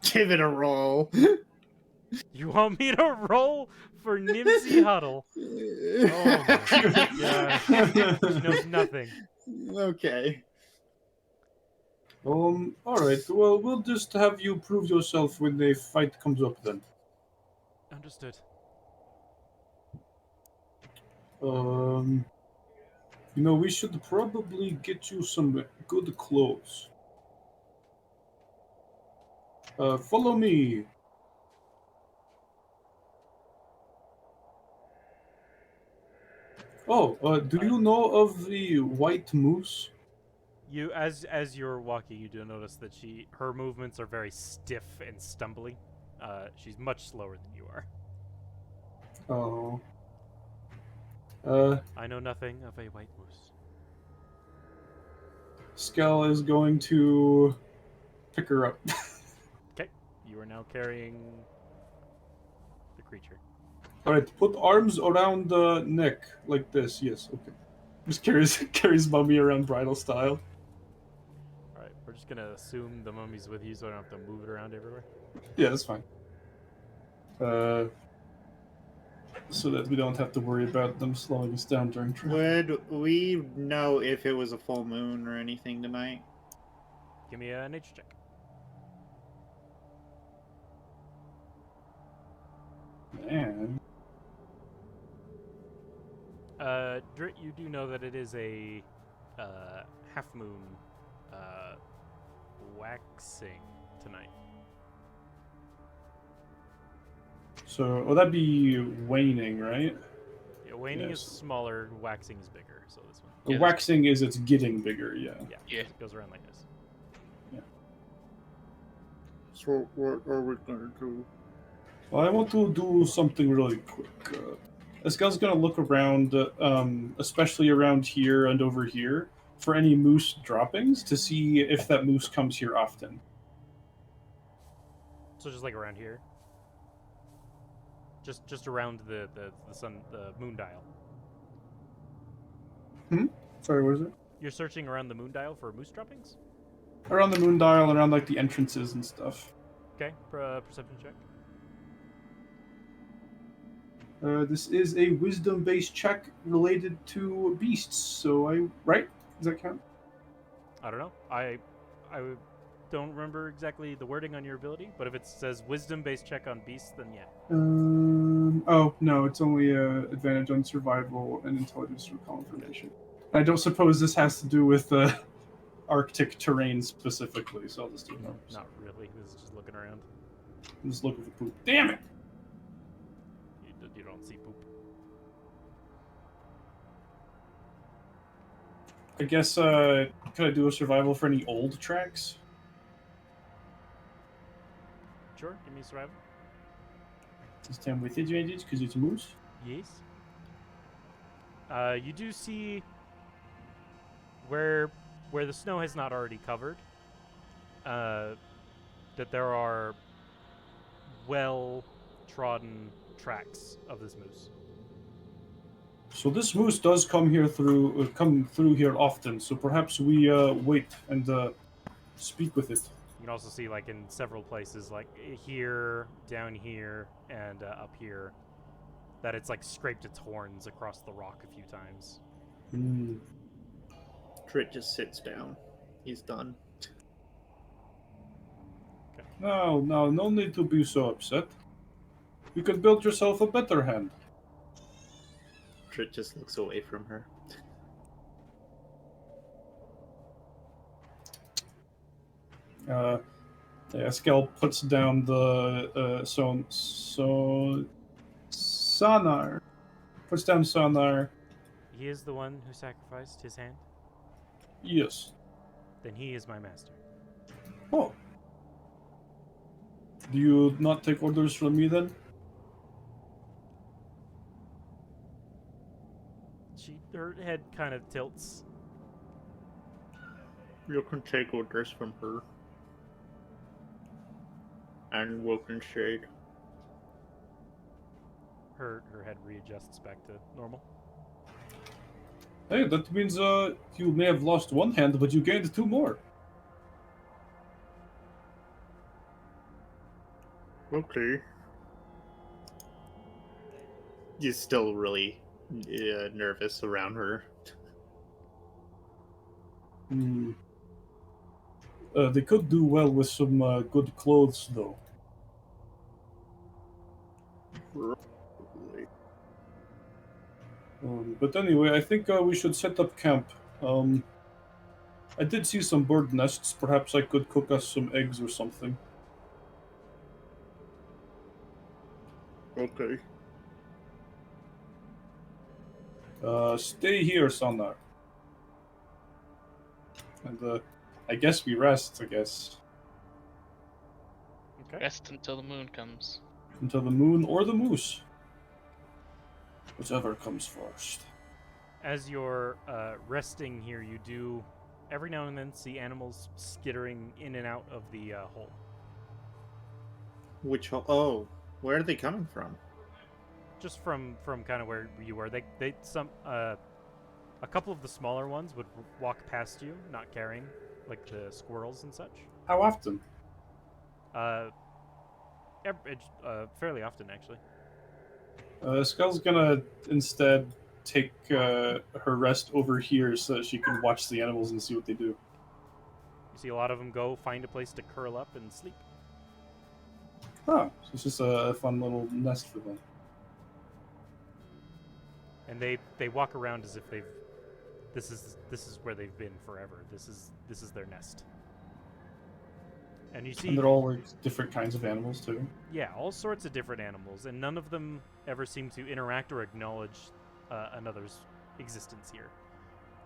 Give it a roll. You want me to roll for Nimsy Huddle? Oh my gosh. She knows nothing. Okay. All right. Well, we'll just have you prove yourself when the fight comes up then. Understood. We should probably get you some good clothes. Follow me. Oh, do you know of the white moose? You as you're walking, you do notice that her movements are very stiff and stumbly. She's much slower than you are. Oh. I know nothing of a white moose. Skell is going to pick her up. Okay, you are now carrying the creature. All right, put arms around the neck like this. Yes, okay. Just carries Mummy around bridal style. All right, we're just gonna assume the mummy's with you, so I don't have to move it around everywhere. Yeah, that's fine. so that we don't have to worry about them slowing us down during traffic. Would we know if it was a full moon or anything tonight? Give me a nature check. Man. Drit, you do know that it is a half moon waxing tonight. So, well, that'd be waning, right? Yeah, waning is Yes. smaller, waxing is bigger. So this one. The Yeah, waxing is it's getting bigger, yeah. Yeah. Yeah. It goes around like this. So what are we gonna do? Well, I want to do something really quick. Eskel's gonna look around, especially around here and over here, for any moose droppings to see if that moose comes here often. So just like around here. Just around the moon dial. Sorry, what is it? You're searching around the moon dial for moose droppings? Around the moon dial, around like the entrances and stuff. Okay, perception check. This is a wisdom-based check related to beasts. So right? Does that count? I don't know. I don't remember exactly the wording on your ability, but if it says wisdom-based check on beasts, then yeah. Oh no, it's only advantage on survival and intelligence to recall information. I don't suppose this has to do with Arctic terrain specifically, so I'll just do no. Not really. This is just looking around. I'm just looking for poop. Damn it! You don't see poop. I guess could I do a survival for any old tracks? Sure, give me survival. This time with advantage because it's a moose. Yes. You do see where the snow has not already covered, that there are well-trodden tracks of this moose. So this moose does come through here often. So perhaps we wait and speak with it. You can also see, like, in several places, like here, down here, and up here, that it's like scraped its horns across the rock a few times. Hmm. Trit just sits down. He's done. No, no need to be so upset. You can build yourself a better hand. Trit just looks away from her. Eskel puts down the sonar. Puts down sonar. He is the one who sacrificed his hand. Yes. Then he is my master. Oh. Do you not take orders from me then? Her head kind of tilts. You can take orders from her. And Woken Shade. Her head readjusts back to normal. Hey, that means you may have lost one hand, but you gained two more. Okay. He's still really nervous around her. Hmm. They could do well with some good clothes, though. But anyway, I think we should set up camp. I did see some bird nests. Perhaps I could cook us some eggs or something. Okay. Stay here, Sonar. And I guess we rest, I guess. Okay. Rest until the moon comes. Until the moon or the moose. Whichever comes first. As you're resting here, you do every now and then see animals skittering in and out of the hole. Which hole? Oh, where are they coming from? Just from kind of where you were. A couple of the smaller ones would walk past you, not carrying, like the squirrels and such. How often? Fairly often, actually. Skull's gonna instead take her rest over here so that she can watch the animals and see what they do. You see a lot of them go find a place to curl up and sleep. Huh. So it's just a fun little nest for them. And they walk around as if they've this is where they've been forever. This is their nest. And you see, And they're all like different kinds of animals too. yeah, all sorts of different animals, and none of them ever seem to interact or acknowledge another's existence here.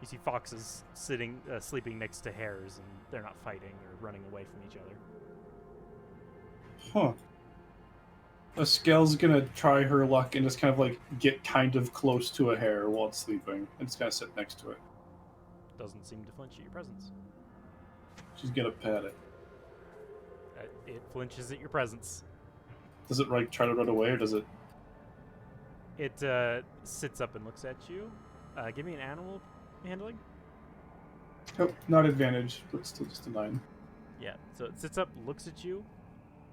You see foxes sleeping next to hares, and they're not fighting or running away from each other. Huh. Skell's gonna try her luck and just kind of like get kind of close to a hare while it's sleeping, and just kind of sit next to it. Doesn't seem to flinch at your presence. She's gonna pet it. It flinches at your presence. Does it like try to run away, or does it? It sits up and looks at you. Give me an animal handling. Oh, not advantage, but still just a 9. Yeah, so it sits up, looks at you,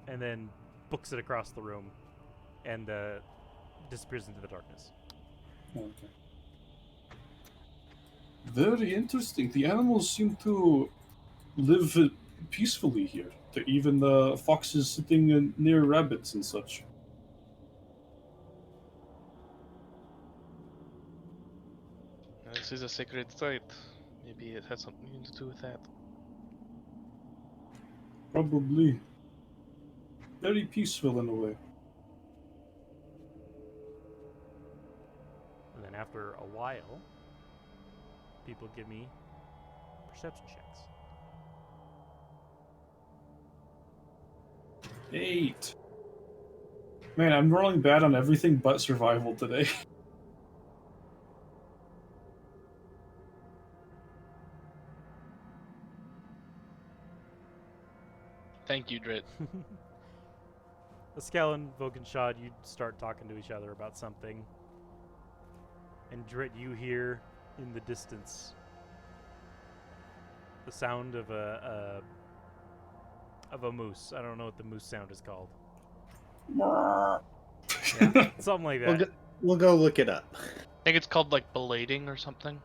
and then books it across the room, and disappears into the darkness. Okay. Very interesting. The animals seem to live peacefully here. Even the foxes sitting near rabbits and such. This is a sacred site. Maybe it has something to do with that. Probably. Very peaceful in a way. And then after a while, people give me perception checks. 8. Man, I'm rolling bad on everything but survival today. Thank you, Drit. Eskel and Vokenshad, you start talking to each other about something. And Drit, you hear in the distance the sound of a moose. I don't know what the moose sound is called. Yeah, something like that. We'll go look it up. I think it's called like belading or something.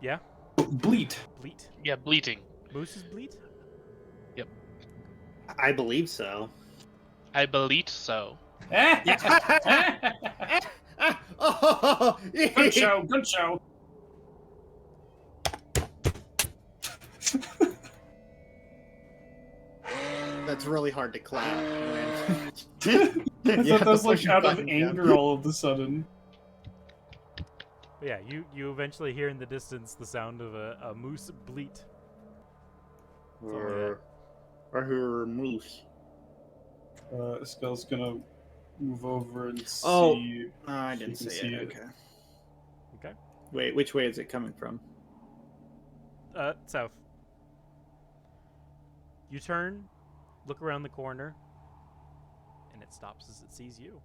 Yeah? Bleat. Bleat? Yeah, bleating. Mooses bleat? I believe so. I believe so. Oh, Good show, good show. That's really hard to clap. When... That was like out of anger all of a sudden. But yeah, you eventually hear in the distance the sound of a moose bleat. Or moose. Skell's gonna move over and see. Oh, I if didn't he can say see it. it. Okay. Okay? Wait, which way is it coming from? South. You turn, look around the corner, and it stops as it sees you.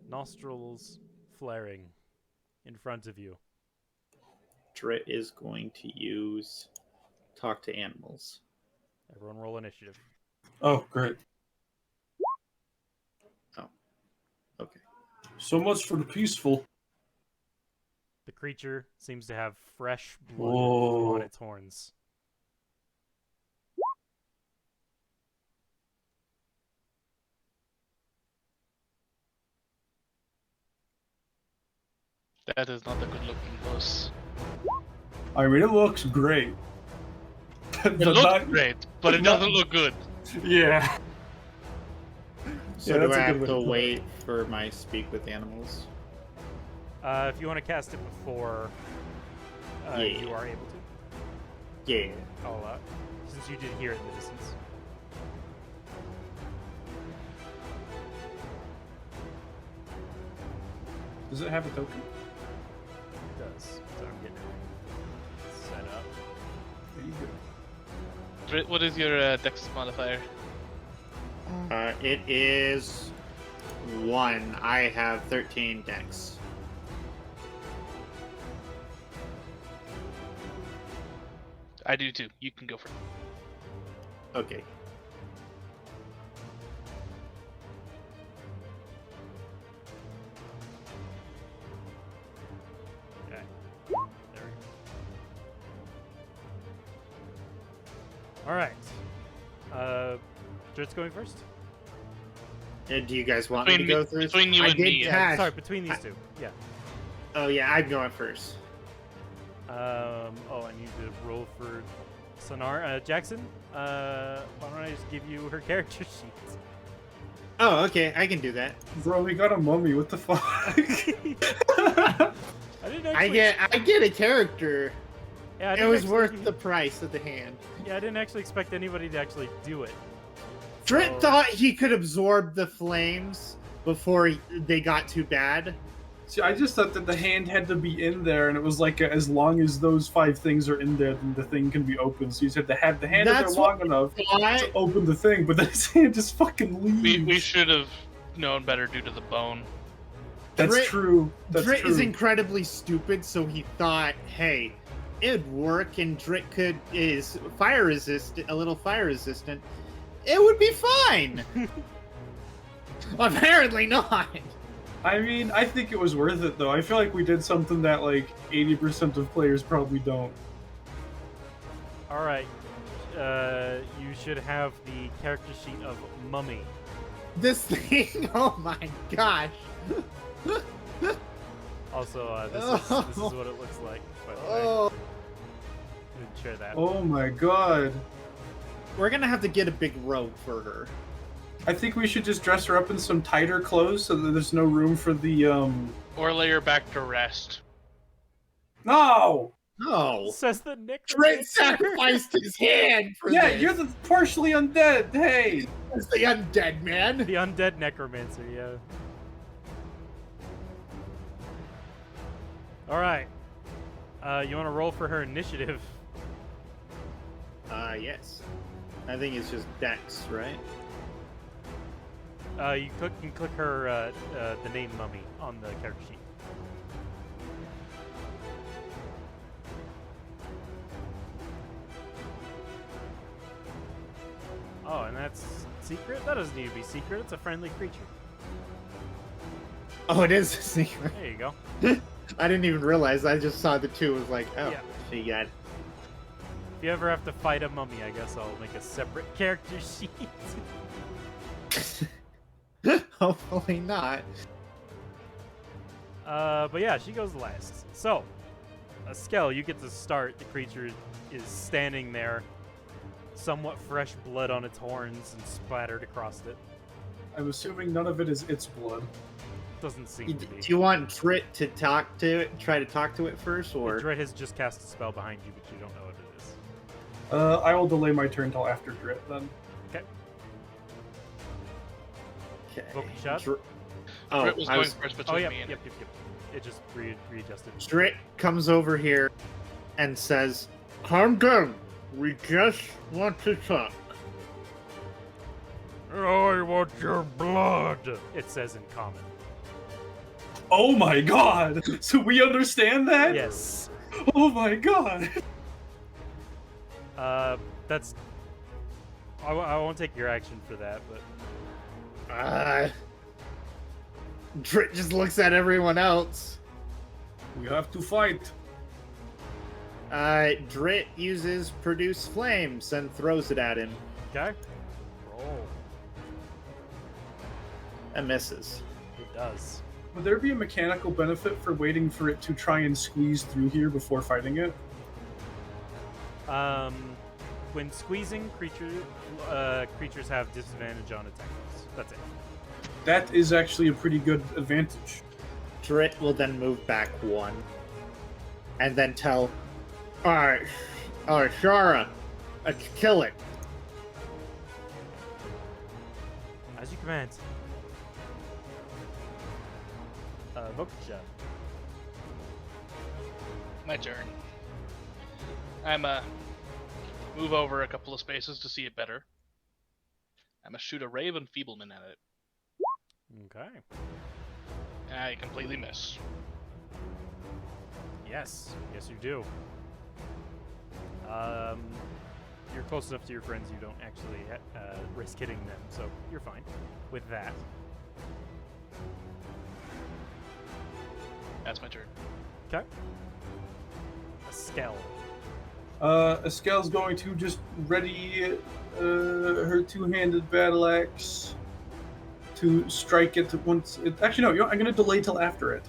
Nostrils flaring in front of you. Drit is going to use talk to animals. Everyone roll initiative. Oh, great. Oh, okay. So much for the peaceful. The creature seems to have fresh blood Whoa. on its horns. That is not a good looking moose. I mean, it looks great. It looks great, but it not- doesn't look good. Yeah. So Yeah, do that's I a good have way to to put it. wait for my speak with animals? If you want to cast it before Yeah. you are able to, Yeah. I'll allow it, since you did hear it in the distance. Does it have a token? It does. So I'm getting it set up. There you go. Drit, what is your dex modifier? It is 1. I have 13 dex. I do too. You can go for it. Okay. All right. Drit's going first. Do you guys want me to Between go me- through? between you I and did me, yeah. catch. Sorry, between these two. Yeah. Oh yeah, I'm going first. Oh, I need to roll for Sonar. Jackson, why don't I just give you her character sheet? Oh, okay, I can do that. Bro, we got a mummy. What the fuck? I didn't actually. I get a character. Yeah, I It didn't was actually- worth the price of the hand. Yeah, I didn't actually expect anybody to actually do it. Drit So- thought he could absorb the flames before they got too bad. See, I just thought that the hand had to be in there, and it was like as long as those 5 things are in there, then the thing can be opened. So you just had to have the hand in there That's long enough Why? to open the thing, but then his hand just fucking leaves. We should have known better due to the bone. That's Drit- true. That's Drit true. is incredibly stupid, so he thought, hey, it'd work, and Drit is fire resistant, a little fire resistant. It would be fine. Apparently not. I mean, I think it was worth it, though. I feel like we did something that, like, 80% of players probably don't. All right. You should have the character sheet of Mummy. This thing, oh my gosh. Also, this is what it looks like. By the way, Oh, you can share that. Oh my god. we're gonna have to get a big robe for her. I think we should just dress her up in some tighter clothes so that there's no room for the, Or lay her back to rest. No! No. Says the Drit necromancer. sacrificed his hand for Yeah, this. you're the partially undead. Hey! It's the undead man. The undead necromancer. Yeah. All right. You want to roll for her initiative? Yes. I think it's just Dex, right? You can click her the name Mummy on the character sheet. Oh, and that's secret? That doesn't need to be secret. It's a friendly creature. Oh, it is a secret. There you go. I didn't even realize. I just saw the two. Was like, oh, Yeah. she got. If you ever have to fight a mummy, I guess I'll make a separate character sheet. Hopefully not. But yeah, she goes last. So, Skell, you get to start. The creature is standing there, somewhat fresh blood on its horns and splattered across it. I'm assuming none of it is its blood. Doesn't seem Do to be. you want Drit to talk to it? Try to talk to it first, or Dret has just cast a spell behind you, but you don't know what it is. I will delay my turn till after Drit then. Okay. okay. Vocal shot? Oh, Drit was I going was, first Oh, between yep, me yep, and yep, yep. It just readjusted. Drit comes over here and says, "Calm down. We just want to talk." I want your blood, it says in common. Oh my god! So we understand that? Yes. Oh my god! That's... I won't take your action for that, but... Drit just looks at everyone else. We have to fight. Drit uses produce flames and throws it at him. Okay. Roll. And misses. It does. Would there be a mechanical benefit for waiting for it to try and squeeze through here before fighting it? When squeezing, creatures have disadvantage on attack rolls. That's it. That is actually a pretty good advantage. Drit will then move back one. And then tell, Alright, Shara, kill it. As you command. Vocal shot. my turn. I'm move over a couple of spaces to see it better. I'm gonna shoot a ray of enfeeblement at it. Okay. And I completely miss. Yes. Yes, you do. You're close enough to your friends you don't actually risk hitting them, so you're fine with that. That's my turn. Okay. A Skell. Eskel's going to just ready her two-handed battle axe to strike it once. Actually, no. I'm going to delay till after it.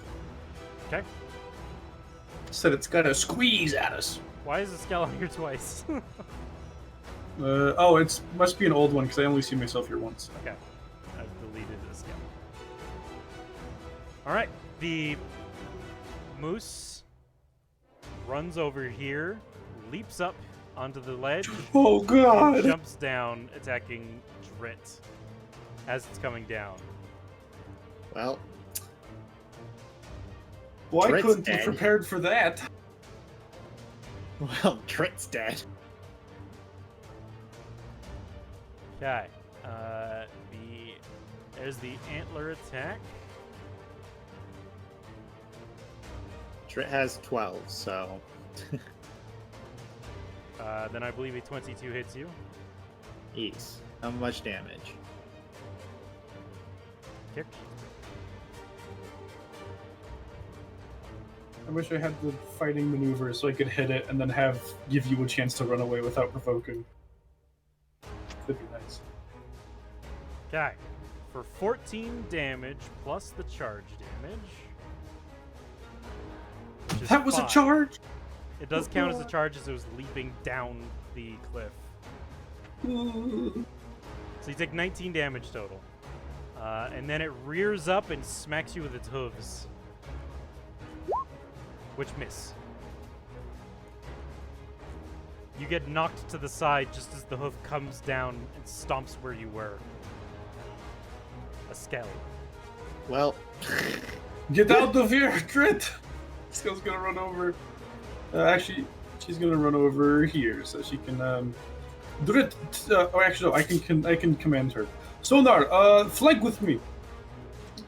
Okay. Said it's got to squeeze at us. Why is the Skell here twice? Oh, it must be an old one because I only see myself here once. Okay. I've deleted the Skell. Alright. The moose runs over here, leaps up onto the ledge, Oh and God! jumps down, attacking Drit as it's coming down. Well, Well, I Drit's couldn't dead. be prepared for that. Drit's dead. Okay. There's the antler attack. Drit has 12, so Then I believe a 22 hits you. ease. How much damage? Kick. I wish I had the fighting maneuver so I could hit it and then give you a chance to run away without provoking. That'd be nice. Okay. For 14 damage plus the charge damage. which is That was a 5. charge. It does count as a charge as it was leaping down the cliff. So you take 19 damage total. And then it rears up and smacks you with its hooves. Which miss. You get knocked to the side just as the hoof comes down and stomps where you were. A skell. Well, Get out of here, Drit! Skill's gonna run over. Actually, she's gonna run over here so she can. Drit. Actually, no. I can command her. Sonar, flank with me.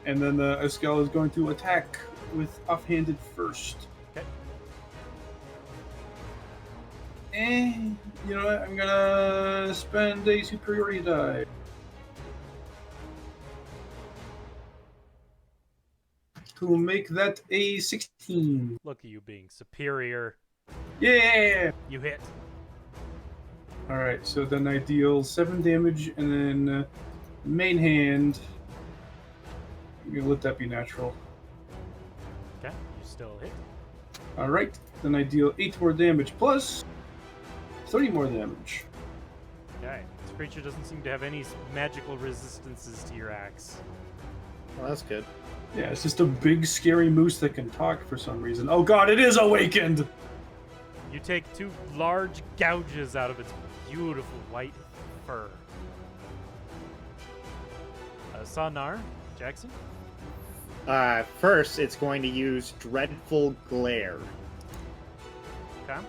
And then Eskel is going to attack with offhanded first. Okay. And you know what? I'm gonna spend a superiority die. To make that a 16. Look at you being superior. Yeah! You hit. Alright, so then I deal 7 damage, and then main hand. I'm gonna let that be natural. Okay, you still hit. Alright, then I deal 8 more damage, plus 30 more damage. Okay. This creature doesn't seem to have any magical resistances to your axe. well, that's good. Yeah, it's just a big, scary moose that can talk for some reason. Oh god, it is awakened! You take 2 large gouges out of its beautiful white fur. Sonar, Jackson? First, it's going to use Dreadful Glare. Okay.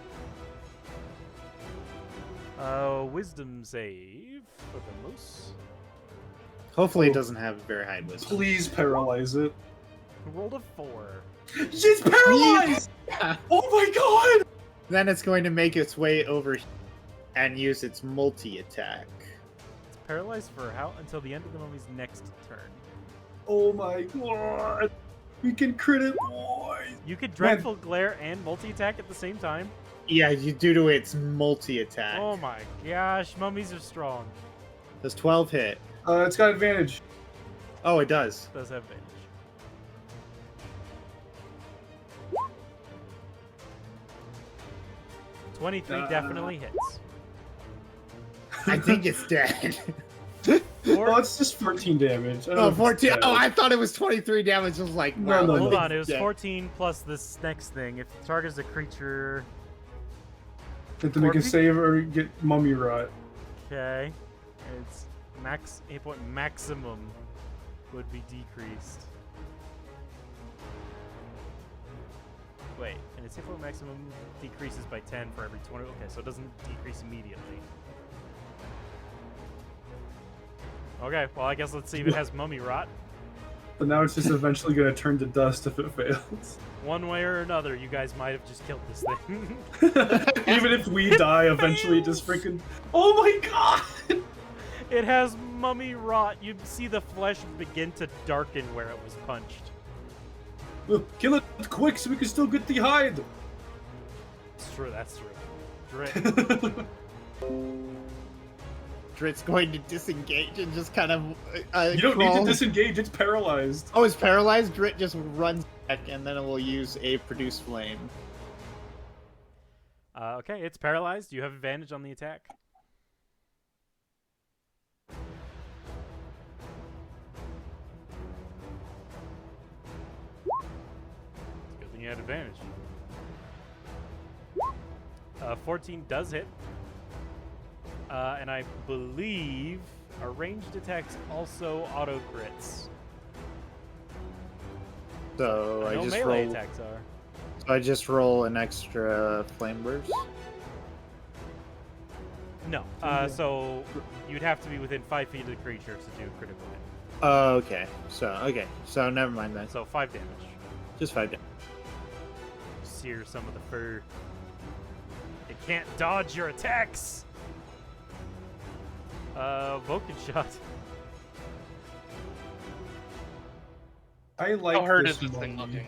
Wisdom save for the moose. Hopefully, Oh. it doesn't have very high wisdom. Please paralyze it. Rolled a 4. She's paralyzed! Oh my god! Then it's going to make its way over and use its multi-attack. It's paralyzed for how until the end of the mummy's next turn. Oh my god! We can crit it, boys! You could dreadful glare and multi-attack at the same time. Yeah, you due to its multi-attack. Oh my gosh, mummies are strong. Does 12 hit? It's got advantage. Oh, it does. Does have advantage. $23 definitely hits. I think it's dead. Oh, it's just 14 damage. I don't know Oh, if it's 14. dead. Oh, I thought it was 23 damage. I was like, wow. No, that Hold thing's on, it was dead. 14 plus this next thing. If the target is a creature, Have to make a 14? save or get mummy rot. okay, its max hit point maximum would be decreased. Wait, and its hit point maximum decreases by 10 for every 20. Okay, so it doesn't decrease immediately. Okay, well I guess let's see if it has mummy rot. But now it's just eventually going to turn to dust if it fails. One way or another, you guys might have just killed this thing. Even if we die, eventually it just freaking. Oh my god! It has mummy rot. You see the flesh begin to darken where it was punched. Kill it quick so we can still get the hide! It's true, that's true. Drit. Drit's going to disengage and just kind of You don't crawl. need to disengage, it's paralyzed. Oh, it's paralyzed. Drit just runs back, and then it will use a produce flame. Okay, it's paralyzed. You have advantage on the attack. It's good thing you had advantage. 14 does hit. And I believe our ranged attacks also auto crits. So I No just melee roll. attacks are. So I just roll an extra flame burst. No. So you'd have to be within 5 feet of the creature to do critical hit. Oh, okay. So never mind then. So 5 damage. Just 5 damage. Sear some of the fur. It can't dodge your attacks. Vulcan shot. I like How hurt this is this thing mummy. looking?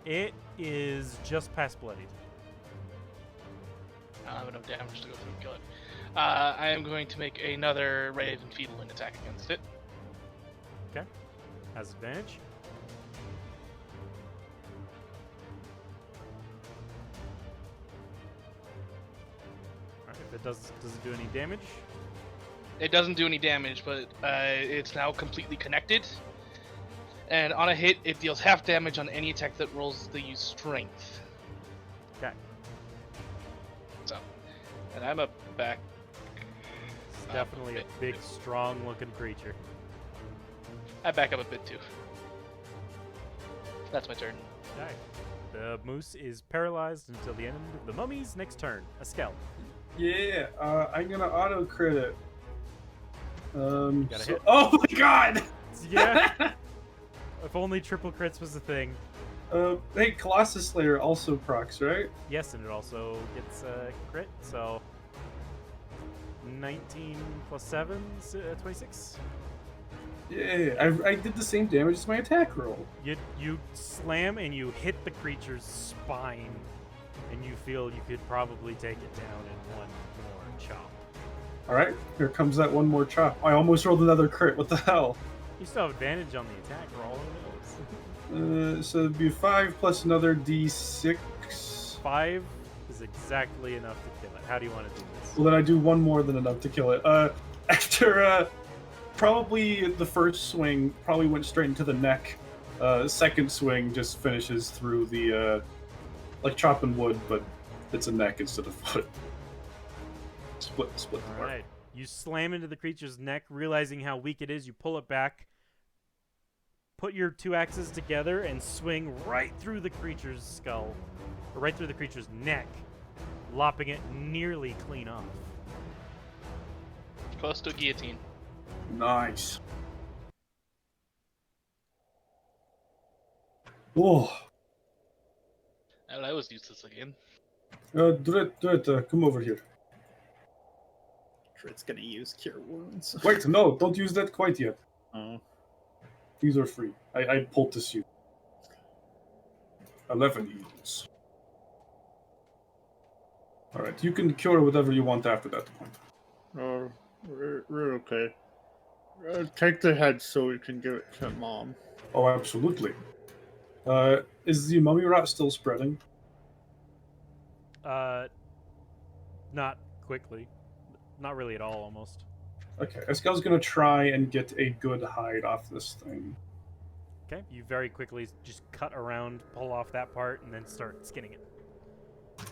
It is just past bloodied. I don't have enough damage to go through and kill it. I am going to make another Raven Feeble Wind attack against it. Has advantage. Alright, if it does it do any damage? It doesn't do any damage, but it's now completely connected. And on a hit, it deals half damage on any attack that rolls the use strength. Okay. So, and I'm up back. It's definitely a big, strong-looking creature. I back up a bit too. That's my turn. Alright. The moose is paralyzed until the end of the mummy's next turn. A skeleton. Yeah, I'm gonna auto crit it. Gotta hit. Oh my god! Yeah. If only triple crits was a thing. Hey, Colossus Slayer also procs, right? Yes, and it also gets a crit, so 19 plus 7, 26. Yeah, I did the same damage as my attack roll. You slam and you hit the creature's spine, and you feel you could probably take it down in one more chop. Alright, here comes that one more chop. I almost rolled another crit, what the hell? You still have advantage on the attack roll. Who knows? So it'd be 5 plus another d6. 5 is exactly enough to kill it. How do you want to do this? Well, then I do one more than enough to kill it. After, probably the first swing probably went straight into the neck. Second swing just finishes through the, like chopping wood, but it's a neck instead of foot. Split the All part. right. You slam into the creature's neck, realizing how weak it is. You pull it back, put your 2 axes together, and swing right through the creature's skull, or right through the creature's neck, lopping it nearly clean off. Close to a guillotine. Nice. Oh, And I was useless again. Drit, come over here. Drit's gonna use Cure Wounds. Wait, no, don't use that quite yet. Oh. These are free. I poultice you. 11 eagles. Alright, you can cure whatever you want after that point. Oh, we're okay. Take the head so we can give it to Mom. Oh, absolutely. Is the mummy rot still spreading? Not quickly. Not really at all, almost. Okay, Eskel's gonna try and get a good hide off this thing. Okay, you very quickly just cut around, pull off that part, and then start skinning it.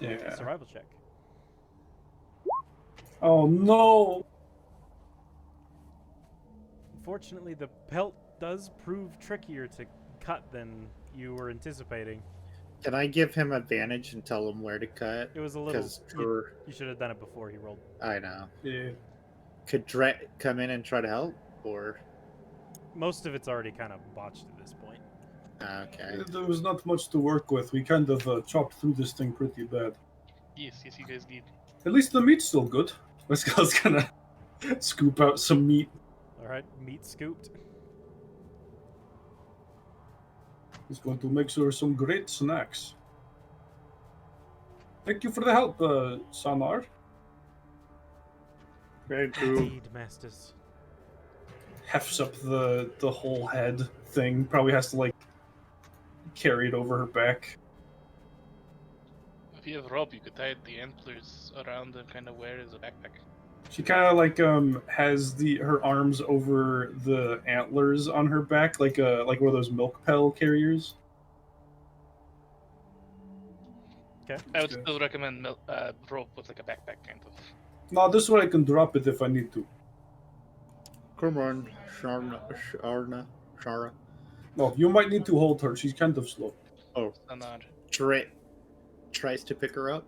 Yeah. Survival check. Oh no! Unfortunately, the pelt does prove trickier to cut than you were anticipating. Can I give him advantage and tell him where to cut? It was a little... Because You should have done it before he rolled. I know. Yeah. Could Dret come in and try to help, or Most of it's already kind of botched at this point. okay? There was not much to work with. We kind of chopped through this thing pretty bad. Yes, you guys did. At least the meat's still good. Eskel's gonna scoop out some meat. Alright, meat scooped. He's going to make sure some great snacks. Thank you for the help, Sanar. Thank you. Indeed, masters. Hefts up the whole head thing. Probably has to like carry it over her back. If you have rope, you could tie the antlers around and kind of wear it as a backpack. She kind of like has her arms over the antlers on her back, like one of those milk pail carriers. I would Okay. still recommend rope with like a backpack kind of. No, this way I can drop it if I need to. Come on, Shara. No, you might need to hold her. She's kind of slow. Oh, Standard. Drit tries to pick her up.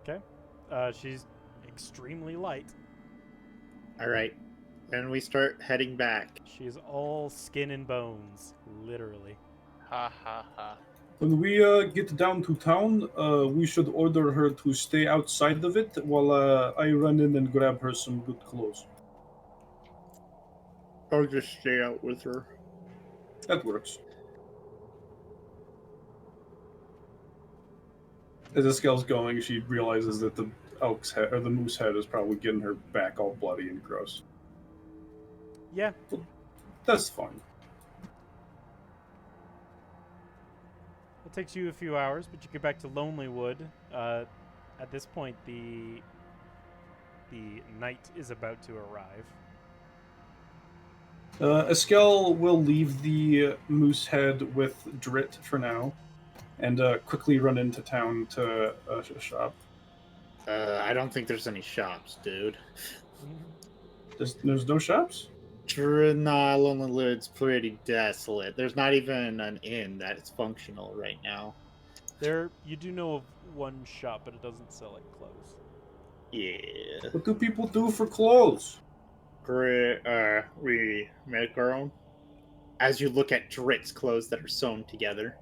Okay. She's extremely light. All right, and we start heading back. She's all skin and bones, literally. Ha ha ha. When we get down to town, we should order her to stay outside of it while I run in and grab her some good clothes. I'll just stay out with her. That works. As the scale's going, she realizes that the elk's head or the moose head is probably getting her back all bloody and gross. Yeah. That's fine. It takes you a few hours, but you get back to Lonelywood. At this point, the night is about to arrive. Eskel will leave the moose head with Drit for now, and quickly run into town to a shop. I don't think there's any shops, dude. There's no shops? Lonelywood's pretty desolate. There's not even an inn that is functional right now. You do know of one shop, but it doesn't sell like clothes. Yeah. What do people do for clothes? We make our own. As you look at Drit's clothes that are sewn together.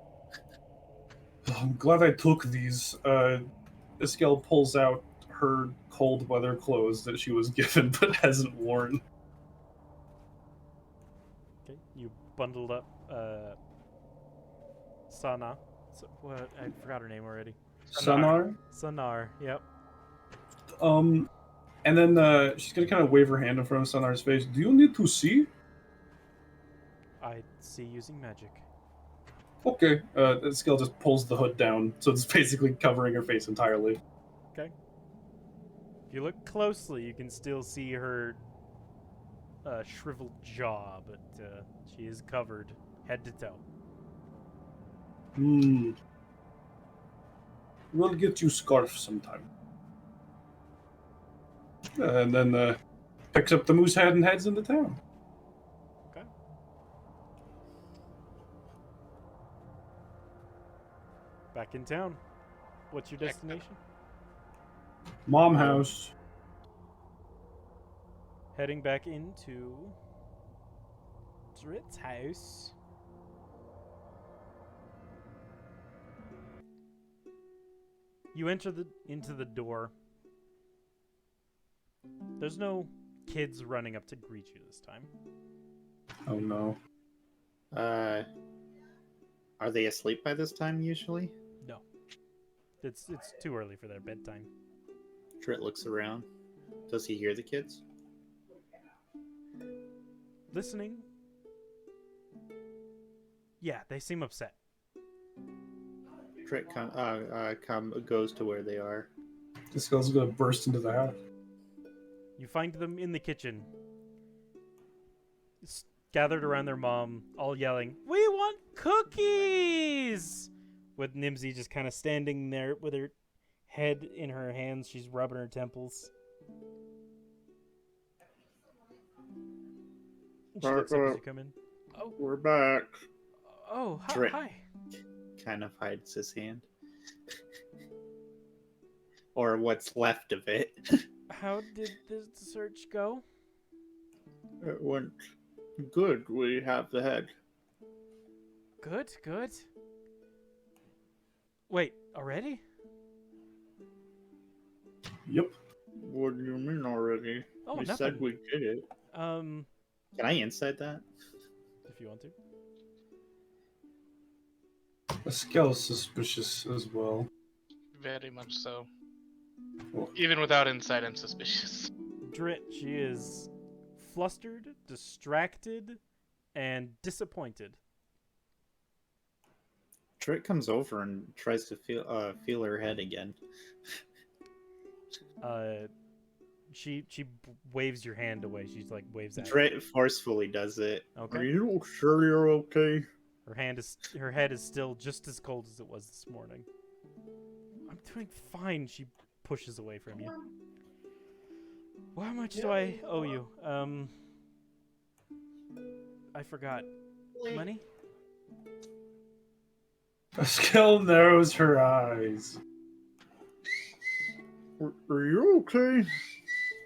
I'm glad I took these. Eskel pulls out her cold weather clothes that she was given but hasn't worn. Okay, you bundled up Sana. What? I forgot her name already. Sanar? Sanar. Yep. And then she's gonna kind of wave her hand in front of Sanar's face. Do you need to see? I see using magic. Okay. Eskel just pulls the hood down, so it's basically covering her face entirely. Okay. If you look closely, you can still see her shriveled jaw, but she is covered head to toe. We'll get you scarf sometime. And then picks up the moose head and heads into town. Okay. Back in town. What's your destination? Mom house. Heading back into Drit's house. You enter into the door. There's no kids running up to greet you this time. Oh no. Are they asleep by this time usually? No. It's too early for their bedtime. Drit looks around. Does he hear the kids? Listening. Yeah, they seem upset. Drit goes to where they are. Eskel's gonna burst into the house. You find them in the kitchen, gathered around their mom, all yelling, "We want cookies!" With Nimsy just kind of standing there with her head in her hands. She's rubbing her temples. She looks up as you come in. Oh, We're back. oh, Drit. hi. Kind of hides his hand. Or what's left of it. How did the search go? It went good. We have the head. Good, good. Wait, already? Yep. What do you mean already? Oh, we nothing. said we did it. Can I inside that? If you want to. Eskel's suspicious as well. Very much so. Well, Even without insight, I'm suspicious. Drit, she is flustered, distracted, and disappointed. Trick comes over and tries to feel her head again. She waves your hand away. She's like waves at you. Drit forcefully does it. Okay. Are you sure you're okay? Her head is still just as cold as it was this morning. I'm doing fine. She pushes away from you. How much do I owe you? I forgot. Money? Skill narrows her eyes. Are you okay?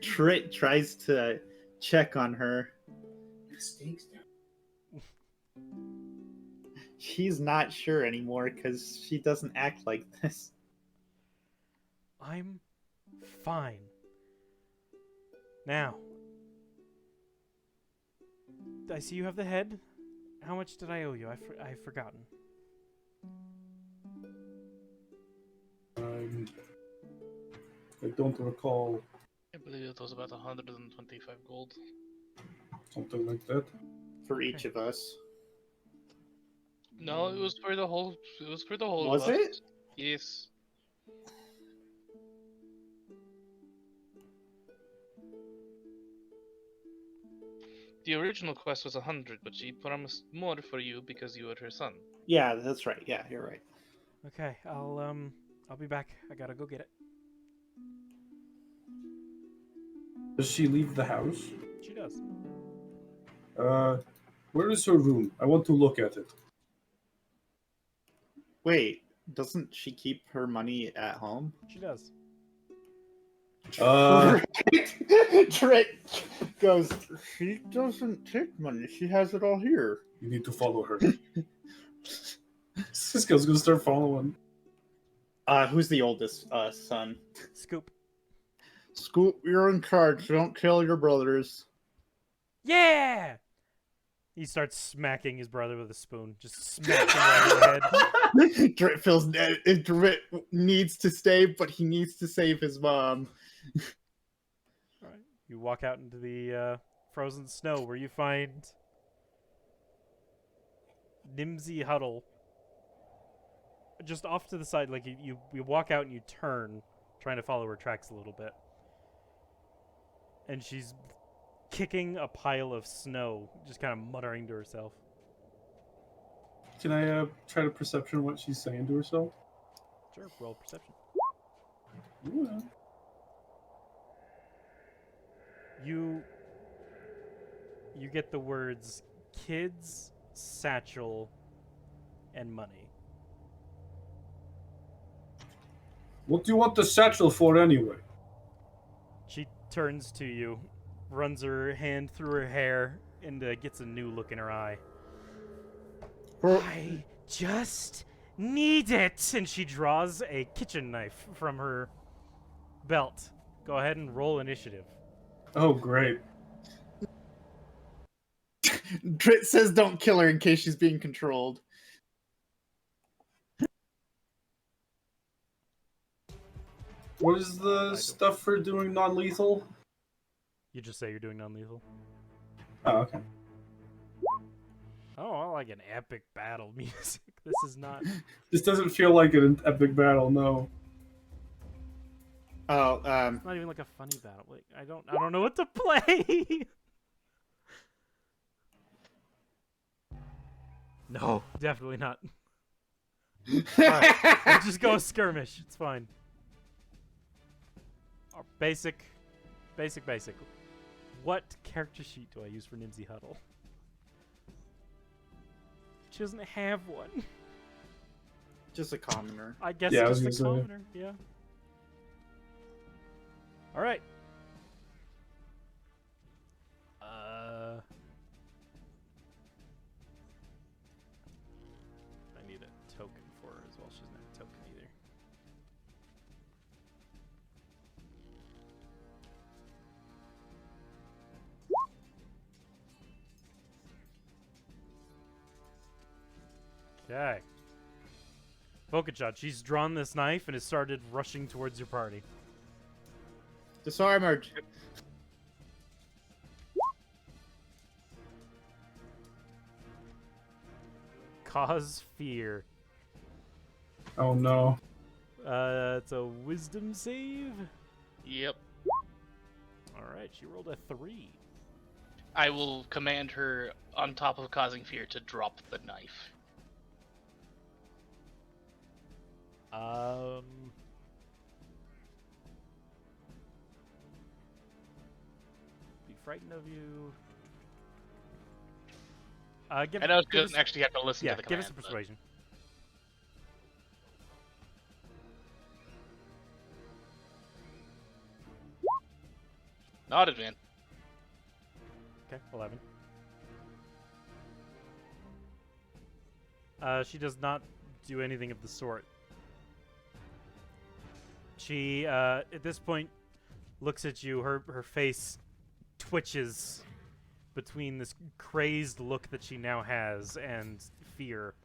Trit tries to check on her. She's not sure anymore because she doesn't act like this. I'm fine. Now, I see you have the head. How much did I owe you? I've forgotten. I don't recall. I believe it was about 125 gold. Something like that. For each of us. No, it was for the whole. It was for the whole. Was of us. it? Yes. The original quest was 100, but she promised more for you because you were her son. Yeah, that's right. Yeah, you're right. Okay, I'll be back. I gotta go get it. Does she leave the house? She does. Where is her room? I want to look at it. Wait, doesn't she keep her money at home? She does. Trick goes, she doesn't take money. She has it all here. You need to follow her. Cisco's gonna start following. Who's the oldest son? Scoop. Scoop, you're in charge. Don't kill your brothers. Yeah! He starts smacking his brother with a spoon. Just smacks him right in the head. Drit feels Drit needs to stay, but he needs to save his mom. Alright. You walk out into the frozen snow where you find Nimsy Huddle. Just off to the side, like you walk out and you turn, trying to follow her tracks a little bit. And she's kicking a pile of snow, just kind of muttering to herself. Can I try to perception what she's saying to herself? Sure, roll perception. Yeah. You get the words kids, satchel, and money. What do you want the satchel for anyway? She turns to you, runs her hand through her hair, and gets a new look in her eye. I just need it! And she draws a kitchen knife from her belt. Go ahead and roll initiative. Oh, great. Drit says don't kill her in case she's being controlled. What is the stuff for doing non-lethal? You just say you're doing non-lethal. Oh, okay. Oh, I like an epic battle music. This is not... This doesn't feel like an epic battle, no. Oh, It's not even like a funny battle. Like, I don't know what to play. No, definitely not. Alright, we'll just go skirmish. It's fine. Basic. What character sheet do I use for Nimsy Huddle? She doesn't have one. Just a commoner. I guess Yeah, I just was a gonna say. commoner. Yeah. All right. I need a token for her as well. She doesn't have a token either. Okay. Vokachad, she's drawn this knife and has started rushing towards your party. Disarmored. Cause fear. Oh no. It's a wisdom save. Yep. Alright, she rolled a 3. I will command her, on top of causing fear, to drop the knife. Be frightened of you. Give, I know it give doesn't us, actually have to listen yeah, to the give command. us a but- persuasion. Not advanced. Okay, 11. She does not do anything of the sort. She, at this point, looks at you. Her face twitches between this crazed look that she now has and fear.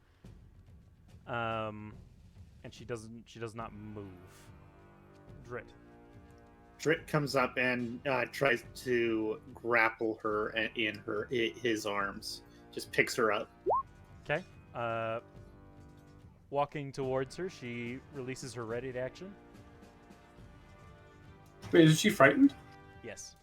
And she does not move. Drit. Drit comes up and tries to grapple her in his arms. Just picks her up. Okay. Walking towards her, she releases her ready to action. Wait, is she frightened? Yes.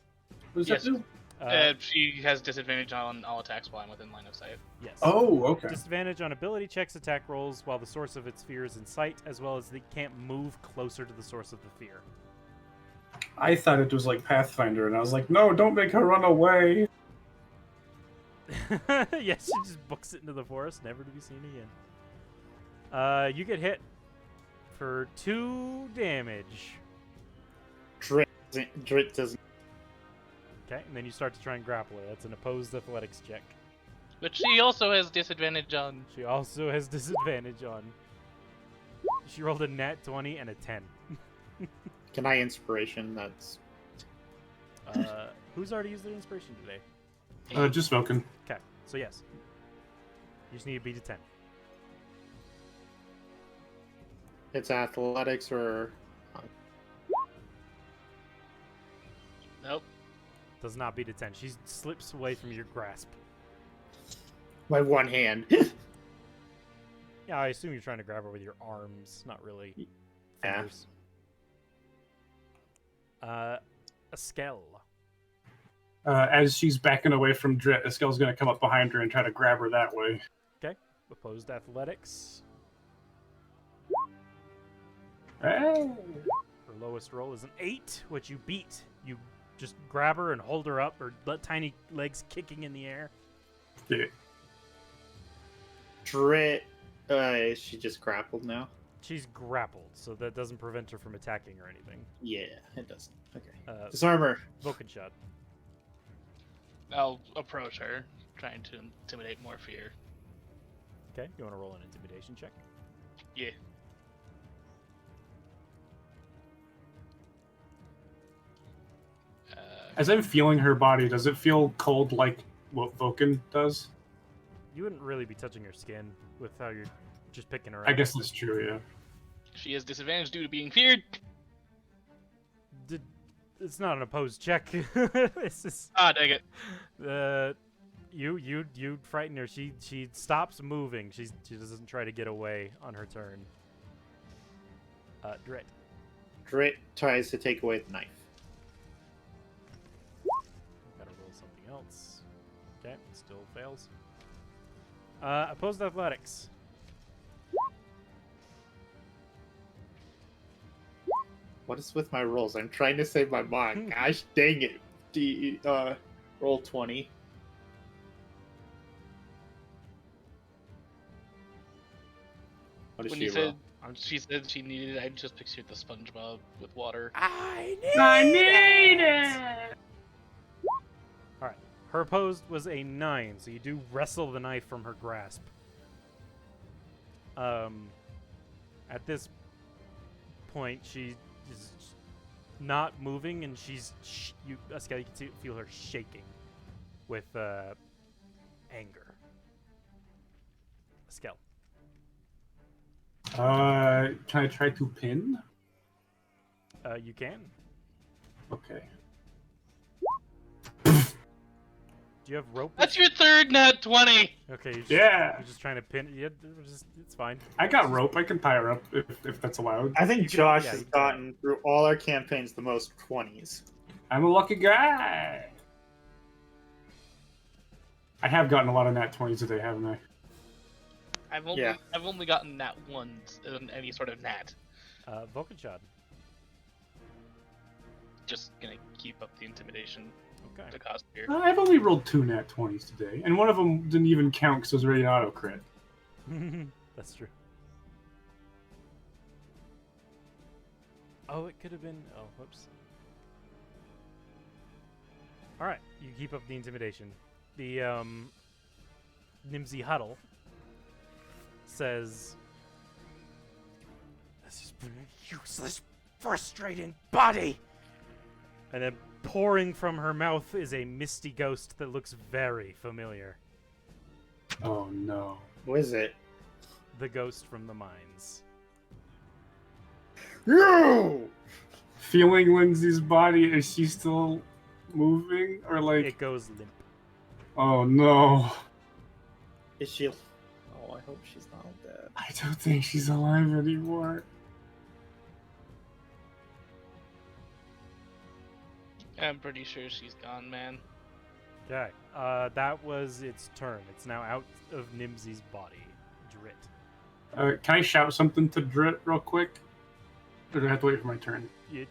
What does Yes. that do? She has disadvantage on all attacks while I'm within line of sight. Yes. Oh, okay. Disadvantage on ability checks, attack rolls, while the source of its fear is in sight, as well as they can't move closer to the source of the fear. I thought it was like Pathfinder, and I was like, no, don't make her run away. Yes, she just books it into the forest, never to be seen again. You get hit for 2 damage. Drit doesn't. Okay, and then you start to try and grapple her. That's an opposed athletics check. But she also has disadvantage on. She also has disadvantage on. She rolled a nat 20 and a 10. Can I inspiration? That's. Who's already used their inspiration today? Just Vulcan. Okay, so yes. You just need to beat a 10. It's athletics or. Nope. Does not beat a 10. She slips away from your grasp. My one hand. Yeah, I assume you're trying to grab her with your arms, not really Yeah. fingers. A Skell. As she's backing away from Drit, Eskel's going to come up behind her and try to grab her that way. Opposed athletics. Hey. Her lowest roll is an 8, which you beat. You just grab her and hold her up, her tiny legs kicking in the air. Yeah. Drit. Is she just grappled now? She's grappled, so that doesn't prevent her from attacking or anything. Yeah, it doesn't. Okay. Disarm Disarmor. Vulcan shot. I'll approach her, trying to intimidate more fear. Okay, you want to roll an intimidation check? Yeah. As I'm feeling her body, does it feel cold like what Vulcan does? You wouldn't really be touching her skin with how you're just picking her up. I guess that's true, yeah. She has disadvantage due to being feared. It's not an opposed check. It's just Ah, dang it. you frighten her. She stops moving. She doesn't try to get away on her turn. Drit. Drit tries to take away the knife. Gotta roll something else. Okay, still fails. Opposed athletics. What is with my rolls? I'm trying to save my mind. Gosh dang it. Roll 20. What does When she you roll? said she said she needed it, I just pictured the SpongeBob with water. I need it! Alright. Her opposed was a 9, so you do wrestle the knife from her grasp. At this point, she is not moving, and she's you can feel her shaking with anger. Skell. Can I try to pin? You can. Okay. Do you have rope? That's your third nat 20. Okay. Yeah. You're just trying to pin. Yeah, it's fine. I got rope. I can tie her up if that's allowed. I think You can- Josh yeah, has you can. gotten through all our campaigns the most 20s. I'm a lucky guy. I have gotten a lot of nat 20s today, haven't I? I've only gotten nat ones in any sort of nat. Vulcan shot. Just gonna keep up the intimidation. Okay. The cost here. I've only rolled 2 nat 20s today, and one of them didn't even count because it was already an auto crit. That's true. Oh, it could have been. Oh, whoops. All right, you keep up the intimidation. The Nimsy Huddle says, "This has been a useless, frustrating body." And then pouring from her mouth is a misty ghost that looks very familiar. Oh no. What is it? The ghost from the mines. No! Feeling Lindsay's body, is she still moving? Or like, It goes limp. oh no. Is she? Oh, I hope she's not dead. I don't think she's alive anymore. I'm pretty sure she's gone, man. Okay, that was its turn. It's now out of Nimsy's body. Drit. Can I shout something to Drit real quick? Or do I have to wait for my turn? You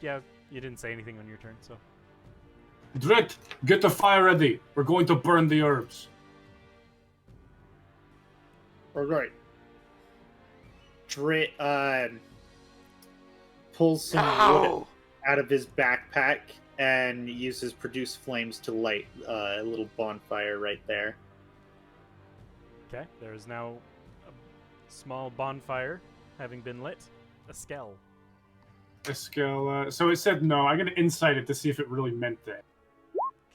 didn't say anything on your turn, so. Drit, get the fire ready. We're going to burn the herbs. Alright. Drit pulls some wood out of his backpack and uses produce flames to light a little bonfire right there. Okay, there is now a small bonfire having been lit. A skell. A skill, so it said no. I'm going to insight it to see if it really meant that.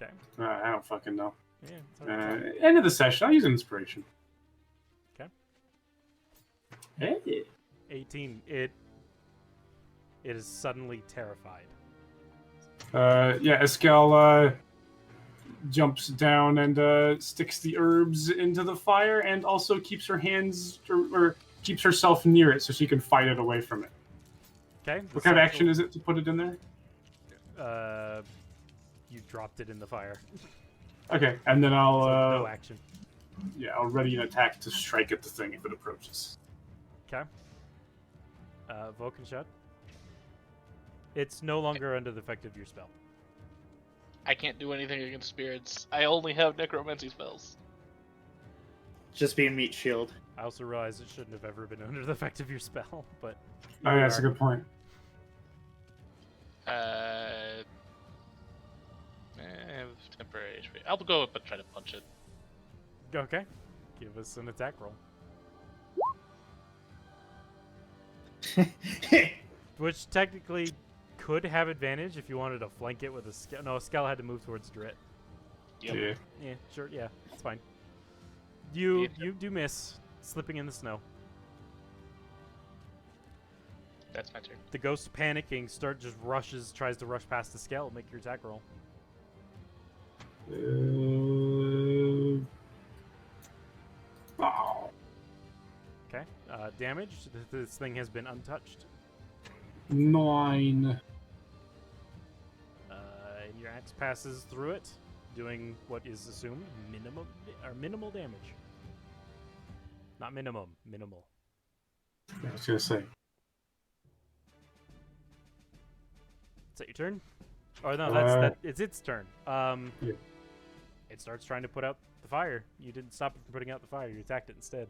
Okay. I don't fucking know. Yeah, it's hard to tell. End of the session. I'll use an inspiration. Okay. Hey. 18. It is suddenly terrified. Eskel jumps down and sticks the herbs into the fire, and also keeps her hands or keeps herself near it so she can fight it away from it. Okay. What kind of action is it to put it in there? You dropped it in the fire. Okay, and then I'll So no action. I'll ready an attack to strike at the thing if it approaches. Okay. Vulcan shot. It's no longer under the effect of your spell. I can't do anything against spirits. I only have necromancy spells. Just being meat shield. I also realize it shouldn't have ever been under the effect of your spell, but. Oh, yeah, that's a good point. I have temporary HP. I'll go up and try to punch it. Okay. Give us an attack roll. Which technically could have advantage if you wanted to flank it with a Skell. No, a Skell had to move towards Drit. Yep. Yeah. Yeah, sure, yeah, it's fine. You Yeah. do miss, slipping in the snow. That's my turn. The ghost panicking tries to rush past the Skell. Make your attack roll. Oh. Okay. Damage. This thing has been untouched. 9. And your axe passes through it, doing what is assumed minimal damage. Not minimum, minimal. I was gonna say. Is that your turn? Or no, it's its turn. Yeah. It starts trying to put out the fire. You didn't stop it from putting out the fire. You attacked it instead.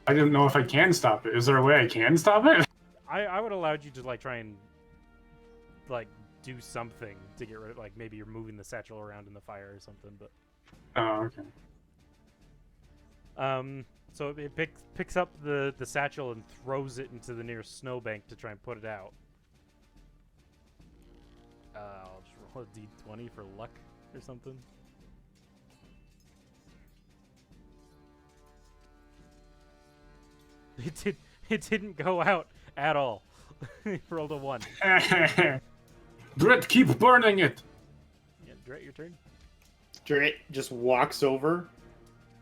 I didn't know if I can stop it. Is there a way I can stop it? I would allowed you to like try and like do something to get rid of, like maybe you're moving the satchel around in the fire or something, but Oh, okay. so it picks up the satchel and throws it into the nearest snowbank to try and put it out. I'll just roll a d20 for luck or something. It didn't go out at all. He rolled a 1. Drit, keep burning it. Yeah, Dret, your turn. Drit just walks over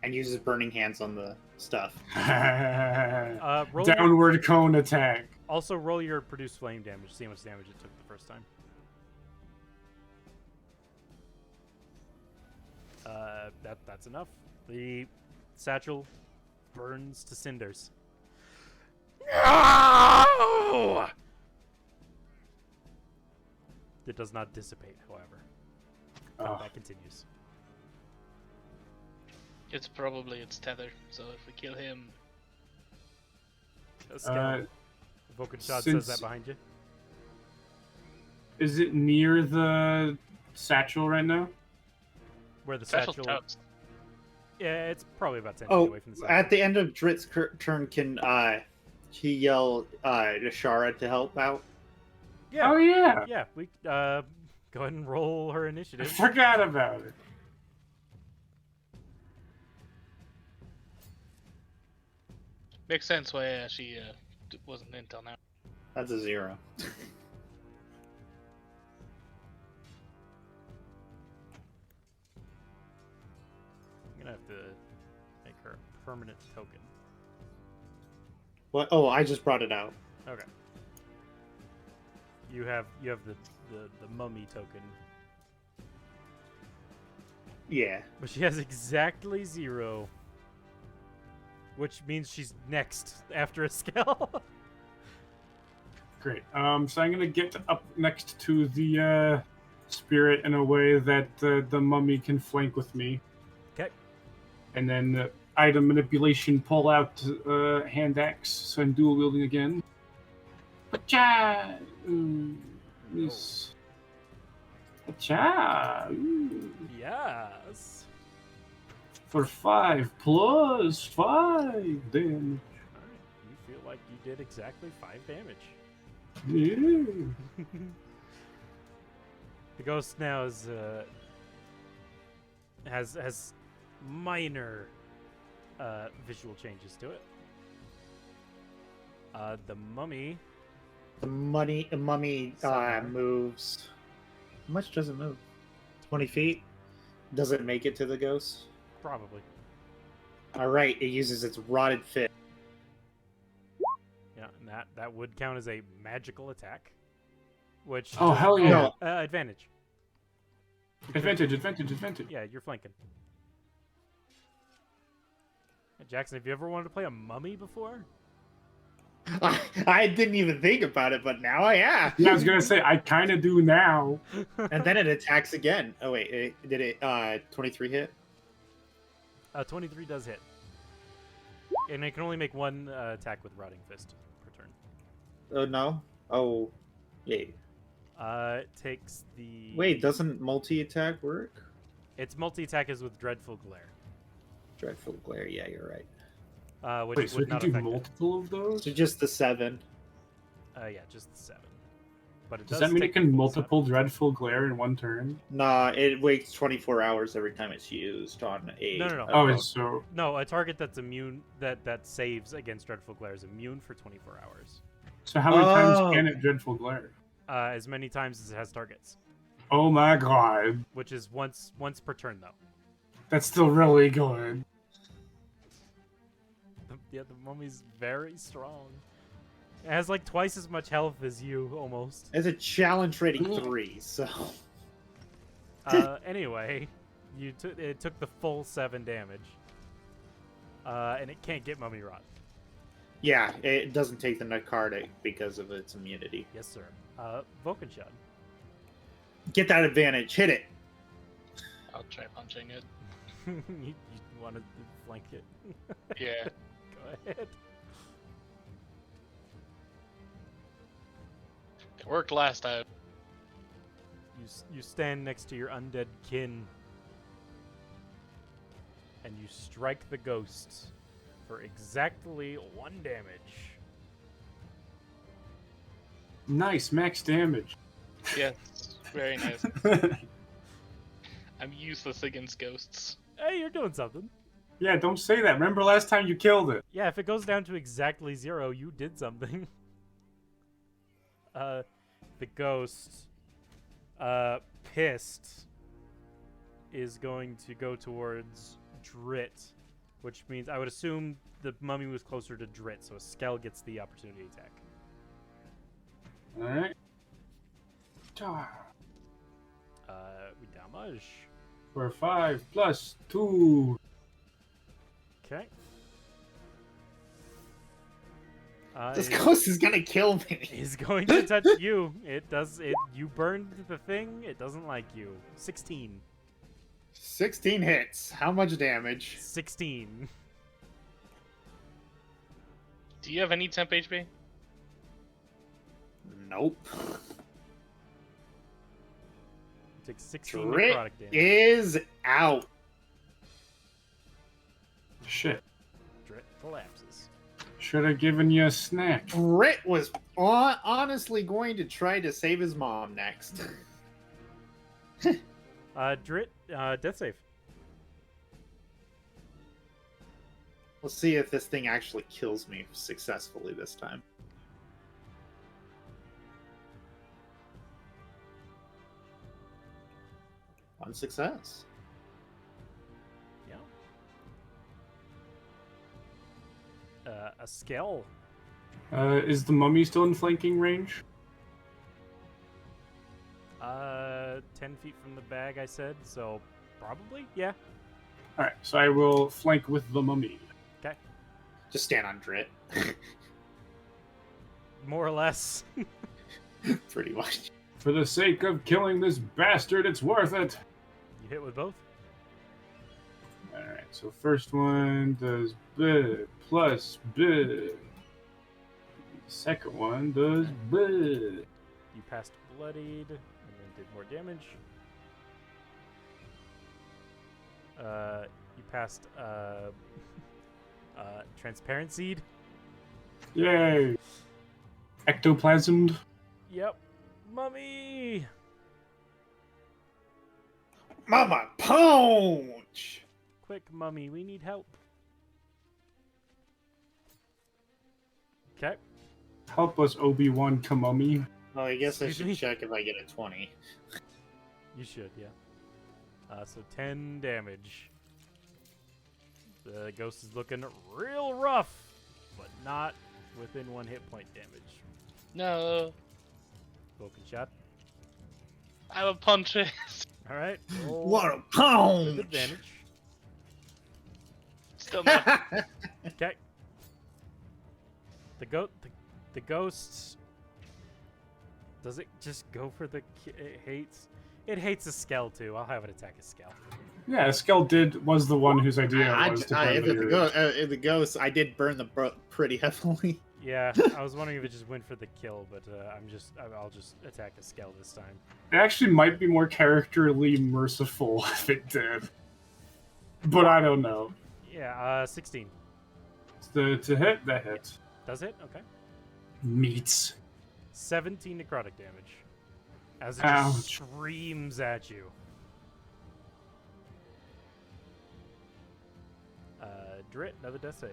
and uses burning hands on the stuff. Roll Downward cone attack. Also, roll your produce flame damage. See how much damage it took the first time. That's enough. The satchel burns to cinders. No! It does not dissipate, however. That continues. It's probably its tether, so if we kill him... Vokenshad says that behind you. Is it near the satchel right now? Where the Satchel satchel... toast. Yeah, it's probably about 10 feet Oh, away from the satchel. at the end of Drit's turn, can he yell Ashara to help out? Yeah. Oh yeah. Yeah, we go ahead and roll her I initiative. forgot about it. Makes sense why she wasn't in until now. That's a 0. I'm gonna have to make her a permanent token. What? Oh, I just brought it out. Okay. You have the mummy token, Yeah. but she has exactly 0, which means she's next after a skill. Great. So I'm gonna get up next to the spirit in a way that the mummy can flank with me. Okay. And then item manipulation, pull out hand axe, so I'm dual wielding again. Pacha! Miss. Pacha! Yes. For 5 plus 5 damage. Alright, you feel like you did exactly 5 damage. Yeah. The ghost now is has minor visual changes to it. The mummy The mummy Somewhere. moves. How much does it move? 20 feet? Does it make it to the ghost? probably. Alright, it uses its rotted fist. Yeah, and that would count as a magical attack. Which Oh, hell yeah. No. Advantage. Advantage. Yeah, you're flanking. Jackson, have you ever wanted to play a mummy before? I didn't even think about it, but now I am. Yeah, I was gonna say, I kind of do now. And then it attacks again. Oh wait, did it 23 hit? 23 does hit. And it can only make one attack with Rotting Fist per turn. Oh no. Oh, yeah. It takes the... Wait, doesn't multi-attack work? Its multi-attack is with Dreadful Glare. Dreadful glare. Yeah, you're right. Which Wait, so would we can not do affect it. multiple of those? So just the 7. Yeah, just the 7. But it Does does that mean take it can the full multiple dreadful glare in one turn? Nah, it waits 24 hours every time it's used on a. No. Oh, a- so 7. No, a target that's immune that saves against Dreadful Glare is immune for 24 hours. so how many times Oh. can it dreadful glare? As many times as it has targets, Oh my god, which is once per turn though. that's still really good. The mummy's very strong. It has like twice as much health as you, almost. It's a challenge rating 3, so. Anyway, it took the full 7 damage. And it can't get mummy rot. Yeah, it doesn't take the necrotic because of its immunity. Yes, sir. Vokenshad. Get that advantage. Hit it. I'll try punching it. you want to flank it? Yeah. Go ahead. It worked last time. You stand next to your undead kin, and you strike the ghost for exactly 1 damage. Nice, max damage. Yes. Very nice. I'm useless against ghosts. Hey, you're doing something. Yeah, don't say that. Remember last time you killed it? Yeah, if it goes down to exactly 0, you did something. The ghost, pissed, is going to go towards Drit, which means I would assume the mummy was closer to Drit, so a Skell gets the opportunity attack. Alright. We damage. For 5 plus 2. Okay. This ghost is gonna kill me. Is going to touch you. It does. It. You burned the thing. It doesn't like you. 16. 16 hits. How much damage? 16. Do you have any temp HP? Nope. Take 16 Drit necrotic damage. is out. Shit. Drit collapses. Should have given you a snack. Drit was honestly going to try to save his mom next. Drit, death save. We'll see if this thing actually kills me successfully this time. One success. A Skell. Is the mummy still in flanking range? 10 feet from the bag, I said, so probably, yeah. Alright, so I will flank with the mummy. Okay. Just stand on Drit. More or less. Pretty much. For the sake of killing this bastard, it's worth it. You hit with both? Alright, so first one does B plus B. Second one does B. You passed bloodied, and then did more damage. You passed, transparent seed. Yay! Ectoplasmed. Yep. Mummy! Mama punch! Quick, mummy, we need help. Okay. Help us, Obi-Wan Kamummy. Well, I guess I Excuse should me? check if I get a 20. You should, yeah. So 10 damage. The ghost is looking real rough, but not within 1 hit point damage. No. Spoken shot. I will punch it. Alright. What a With punch! advantage. Still not. Okay. The ghost. Does it just go for the? It hates a Skell too. I'll have it attack a Skell. Yeah, Skell was the one whose idea it was to burn The ghost, I did burn the pretty heavily. Yeah, I was wondering if it just went for the kill, but I'll just attack a Skell this time. It actually might be more characterly merciful if it did. But I don't know. Yeah, 16. To hit, that hit. Does it? Okay. Meats. 17 necrotic damage. As it Ouch. just screams at you. Drit, another death save.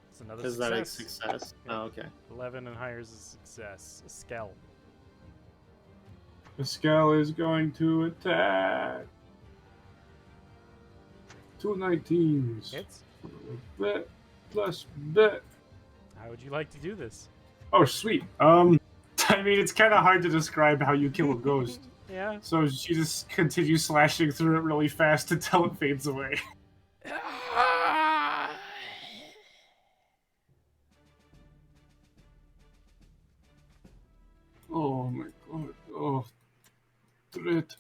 It's another Is success. that a success? Yeah. Oh, okay. 11 and higher is a success. A Skell. The Skell is going to attack. 2 19s. Hits? Bit plus bit. How would you like to do this? Oh, sweet. I mean, it's kind of hard to describe how you kill a ghost. Yeah. So she just continues slashing through it really fast until it fades away. Oh my god. Oh. Drit.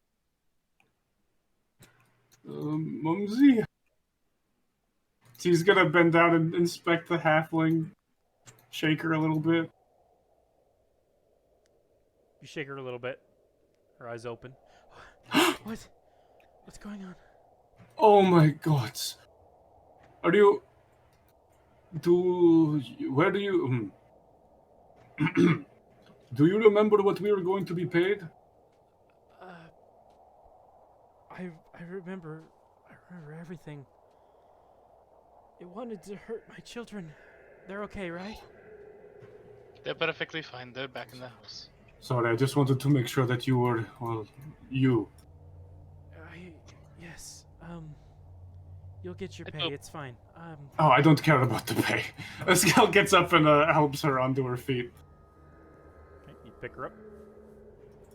Mumsy? She's gonna bend down and inspect the halfling. Shake her a little bit. You shake her a little bit. Her eyes open. What? What's going on? Oh my god. Are you... Where do you... Do you remember what we were going to be paid? I remember everything. It wanted to hurt my children. They're okay, right? They're perfectly fine. They're back in the house. Sorry, I just wanted to make sure that you were, well, you. Yes. You'll get your I pay. hope- It's fine. Oh, I don't care about the pay. Eskel gets up and helps her onto her feet. Okay, you pick her up.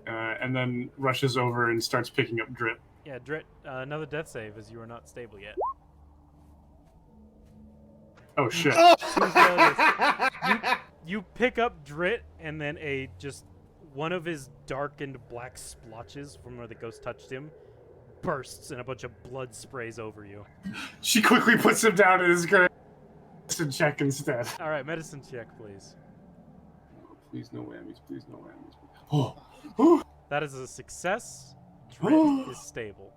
And then rushes over and starts picking up Drip. Yeah, Drit, another death save as you are not stable yet. Oh, shit. You pick up Drit, and then one of his darkened black splotches from where the ghost touched him bursts, and a bunch of blood sprays over you. She quickly puts him down and is going to medicine check instead. All right, medicine check, please. Please, no whammies. Please, no whammies. Oh. That is a success. Drit is stable.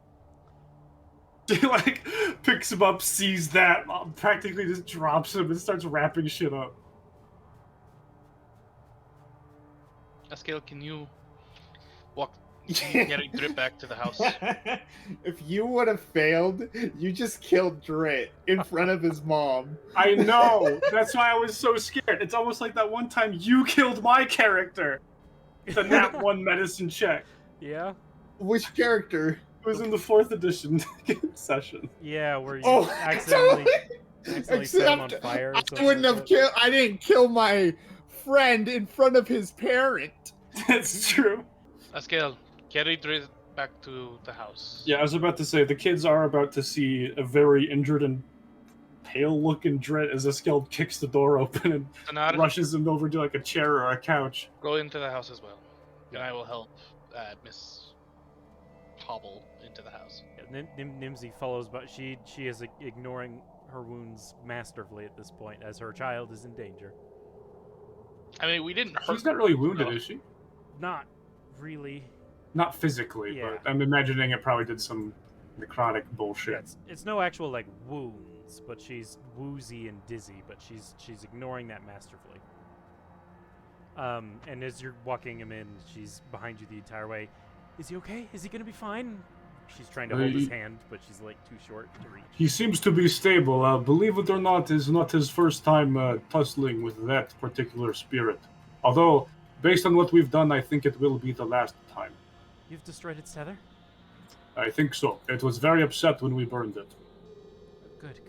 She, like, picks him up, sees that, practically just drops him and starts wrapping shit up. Eskel, can you get a Drip back to the house? If you would have failed, you just killed Drit in front of his mom. I know! That's why I was so scared. It's almost like that one time you killed my character. The nat 1 medicine check. Yeah? Which character? It was in the 4th edition session. Yeah, where you Oh, accidentally set him on except fire or I something wouldn't like have that. killed. I didn't kill my friend in front of his parent. That's true. Eskel, carry Drip back to the house. Yeah, I was about to say, the kids are about to see a very injured and pale-looking Dret as Eskel kicks the door open and Tanar, rushes him over to, like, a chair or a couch. go into the house as well. And I will help Miss Hobble into the house. Yeah, Nimsy follows, but she is ignoring her wounds masterfully at this point, as her child is in danger. I mean, we didn't hurt She's not really wounded, her. is she? Not really. Not physically, Yeah. but I'm imagining it probably did some necrotic bullshit. Yeah, it's no actual like wounds, but she's woozy and dizzy, but she's ignoring that masterfully. And as you're walking him in, she's behind you the entire way. Is he okay? Is he gonna be fine? She's trying to hold his hand, but she's like too short to reach. He seems to be stable. Believe it or not, is not his first time tussling with that particular spirit. Although, based on what we've done, I think it will be the last time. You've destroyed its tether? I think so. It was very upset when we burned it. Good.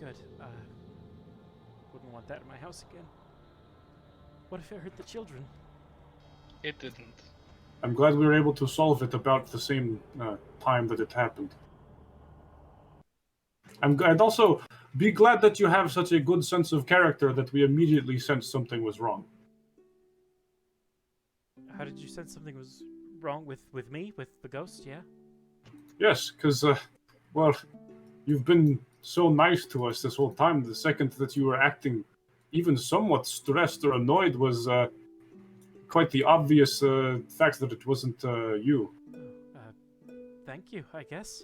Wouldn't want that in my house again. What if it hurt the children? It didn't. I'm glad we were able to solve it about the same time that it happened. I'd also be glad that you have such a good sense of character that we immediately sensed something was wrong. How did you sense something was wrong with me, with the ghost? Yeah. Yes, because, well, you've been so nice to us this whole time. The second that you were acting even somewhat stressed or annoyed was quite the obvious fact that it wasn't you. Thank you, I guess.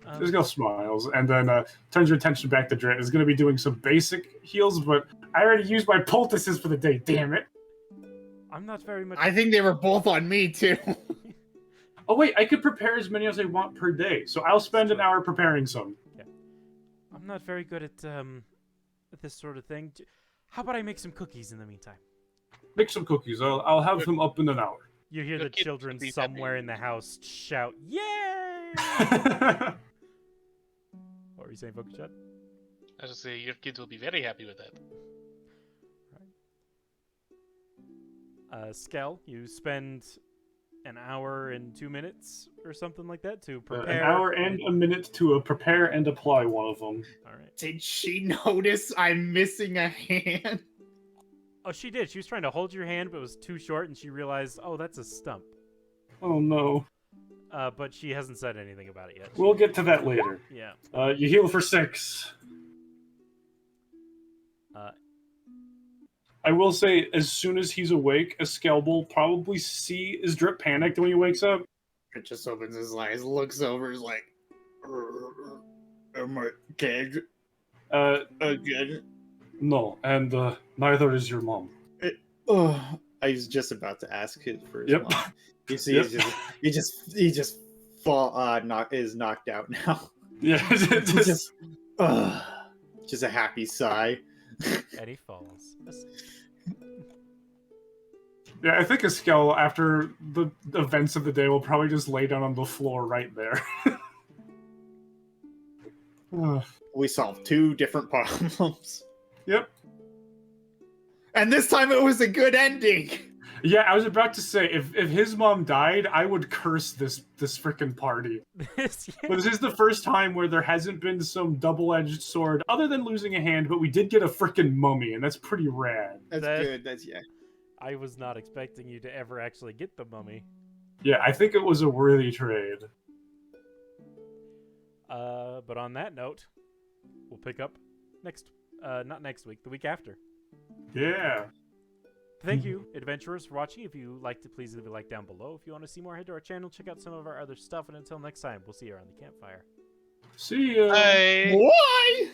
Isgal smiles and then turns your attention back to Drit. Is going to be doing some basic heals, but I already used my poultices for the day, damn it. I'm not very much... I think they were both on me too. Oh wait, I could prepare as many as I want per day, so I'll spend an hour preparing some. Yeah. I'm not very good at this sort of thing. How about I make some cookies in the meantime? Make some cookies. I'll have them up in an hour. You hear Your the kids children would be somewhere happy. in the house shout, "Yay!" What were you saying, Focus Chat? I should say your kids will be very happy with that. Skell, you spend an hour and 2 minutes or something like that to An prepare. hour and a minute to prepare and apply one of them. All right. Did she notice I'm missing a hand? Oh, she did. She was trying to hold your hand, but it was too short, and she realized, oh, that's a stump. Oh no. But she hasn't said anything about it yet. We'll get to that later. Yeah. You heal for 6. I will say, as soon as he's awake, Eskel will probably see his Drip panicked when he wakes up. It just opens his eyes, looks over, is like, am I dead again? No, and neither is your mom. Oh, I was just about to ask it for his Yep. mom. You see, Yep. he just is knocked out now. Yeah, just a happy sigh. And he falls. yeah. I think Eskel, after the events of the day, will probably just lay down on the floor right there. We solved 2 different problems. Yep. And this time it was a good ending. Yeah, I was about to say, if his mom died, I would curse this freaking party. But this is the first time where there hasn't been some double-edged sword, other than losing a hand, but we did get a freaking mummy, and that's pretty rad. That's good. That's I was not expecting you to ever actually get the mummy. Yeah, I think it was a worthy trade. But on that note, we'll pick up not next week, the week after. Yeah. Thank you, adventurers, for watching. If you liked it, please leave a like down below. If you want to see more, head to our channel, check out some of our other stuff, and until next time, we'll see you around the campfire. See ya. Bye. Why?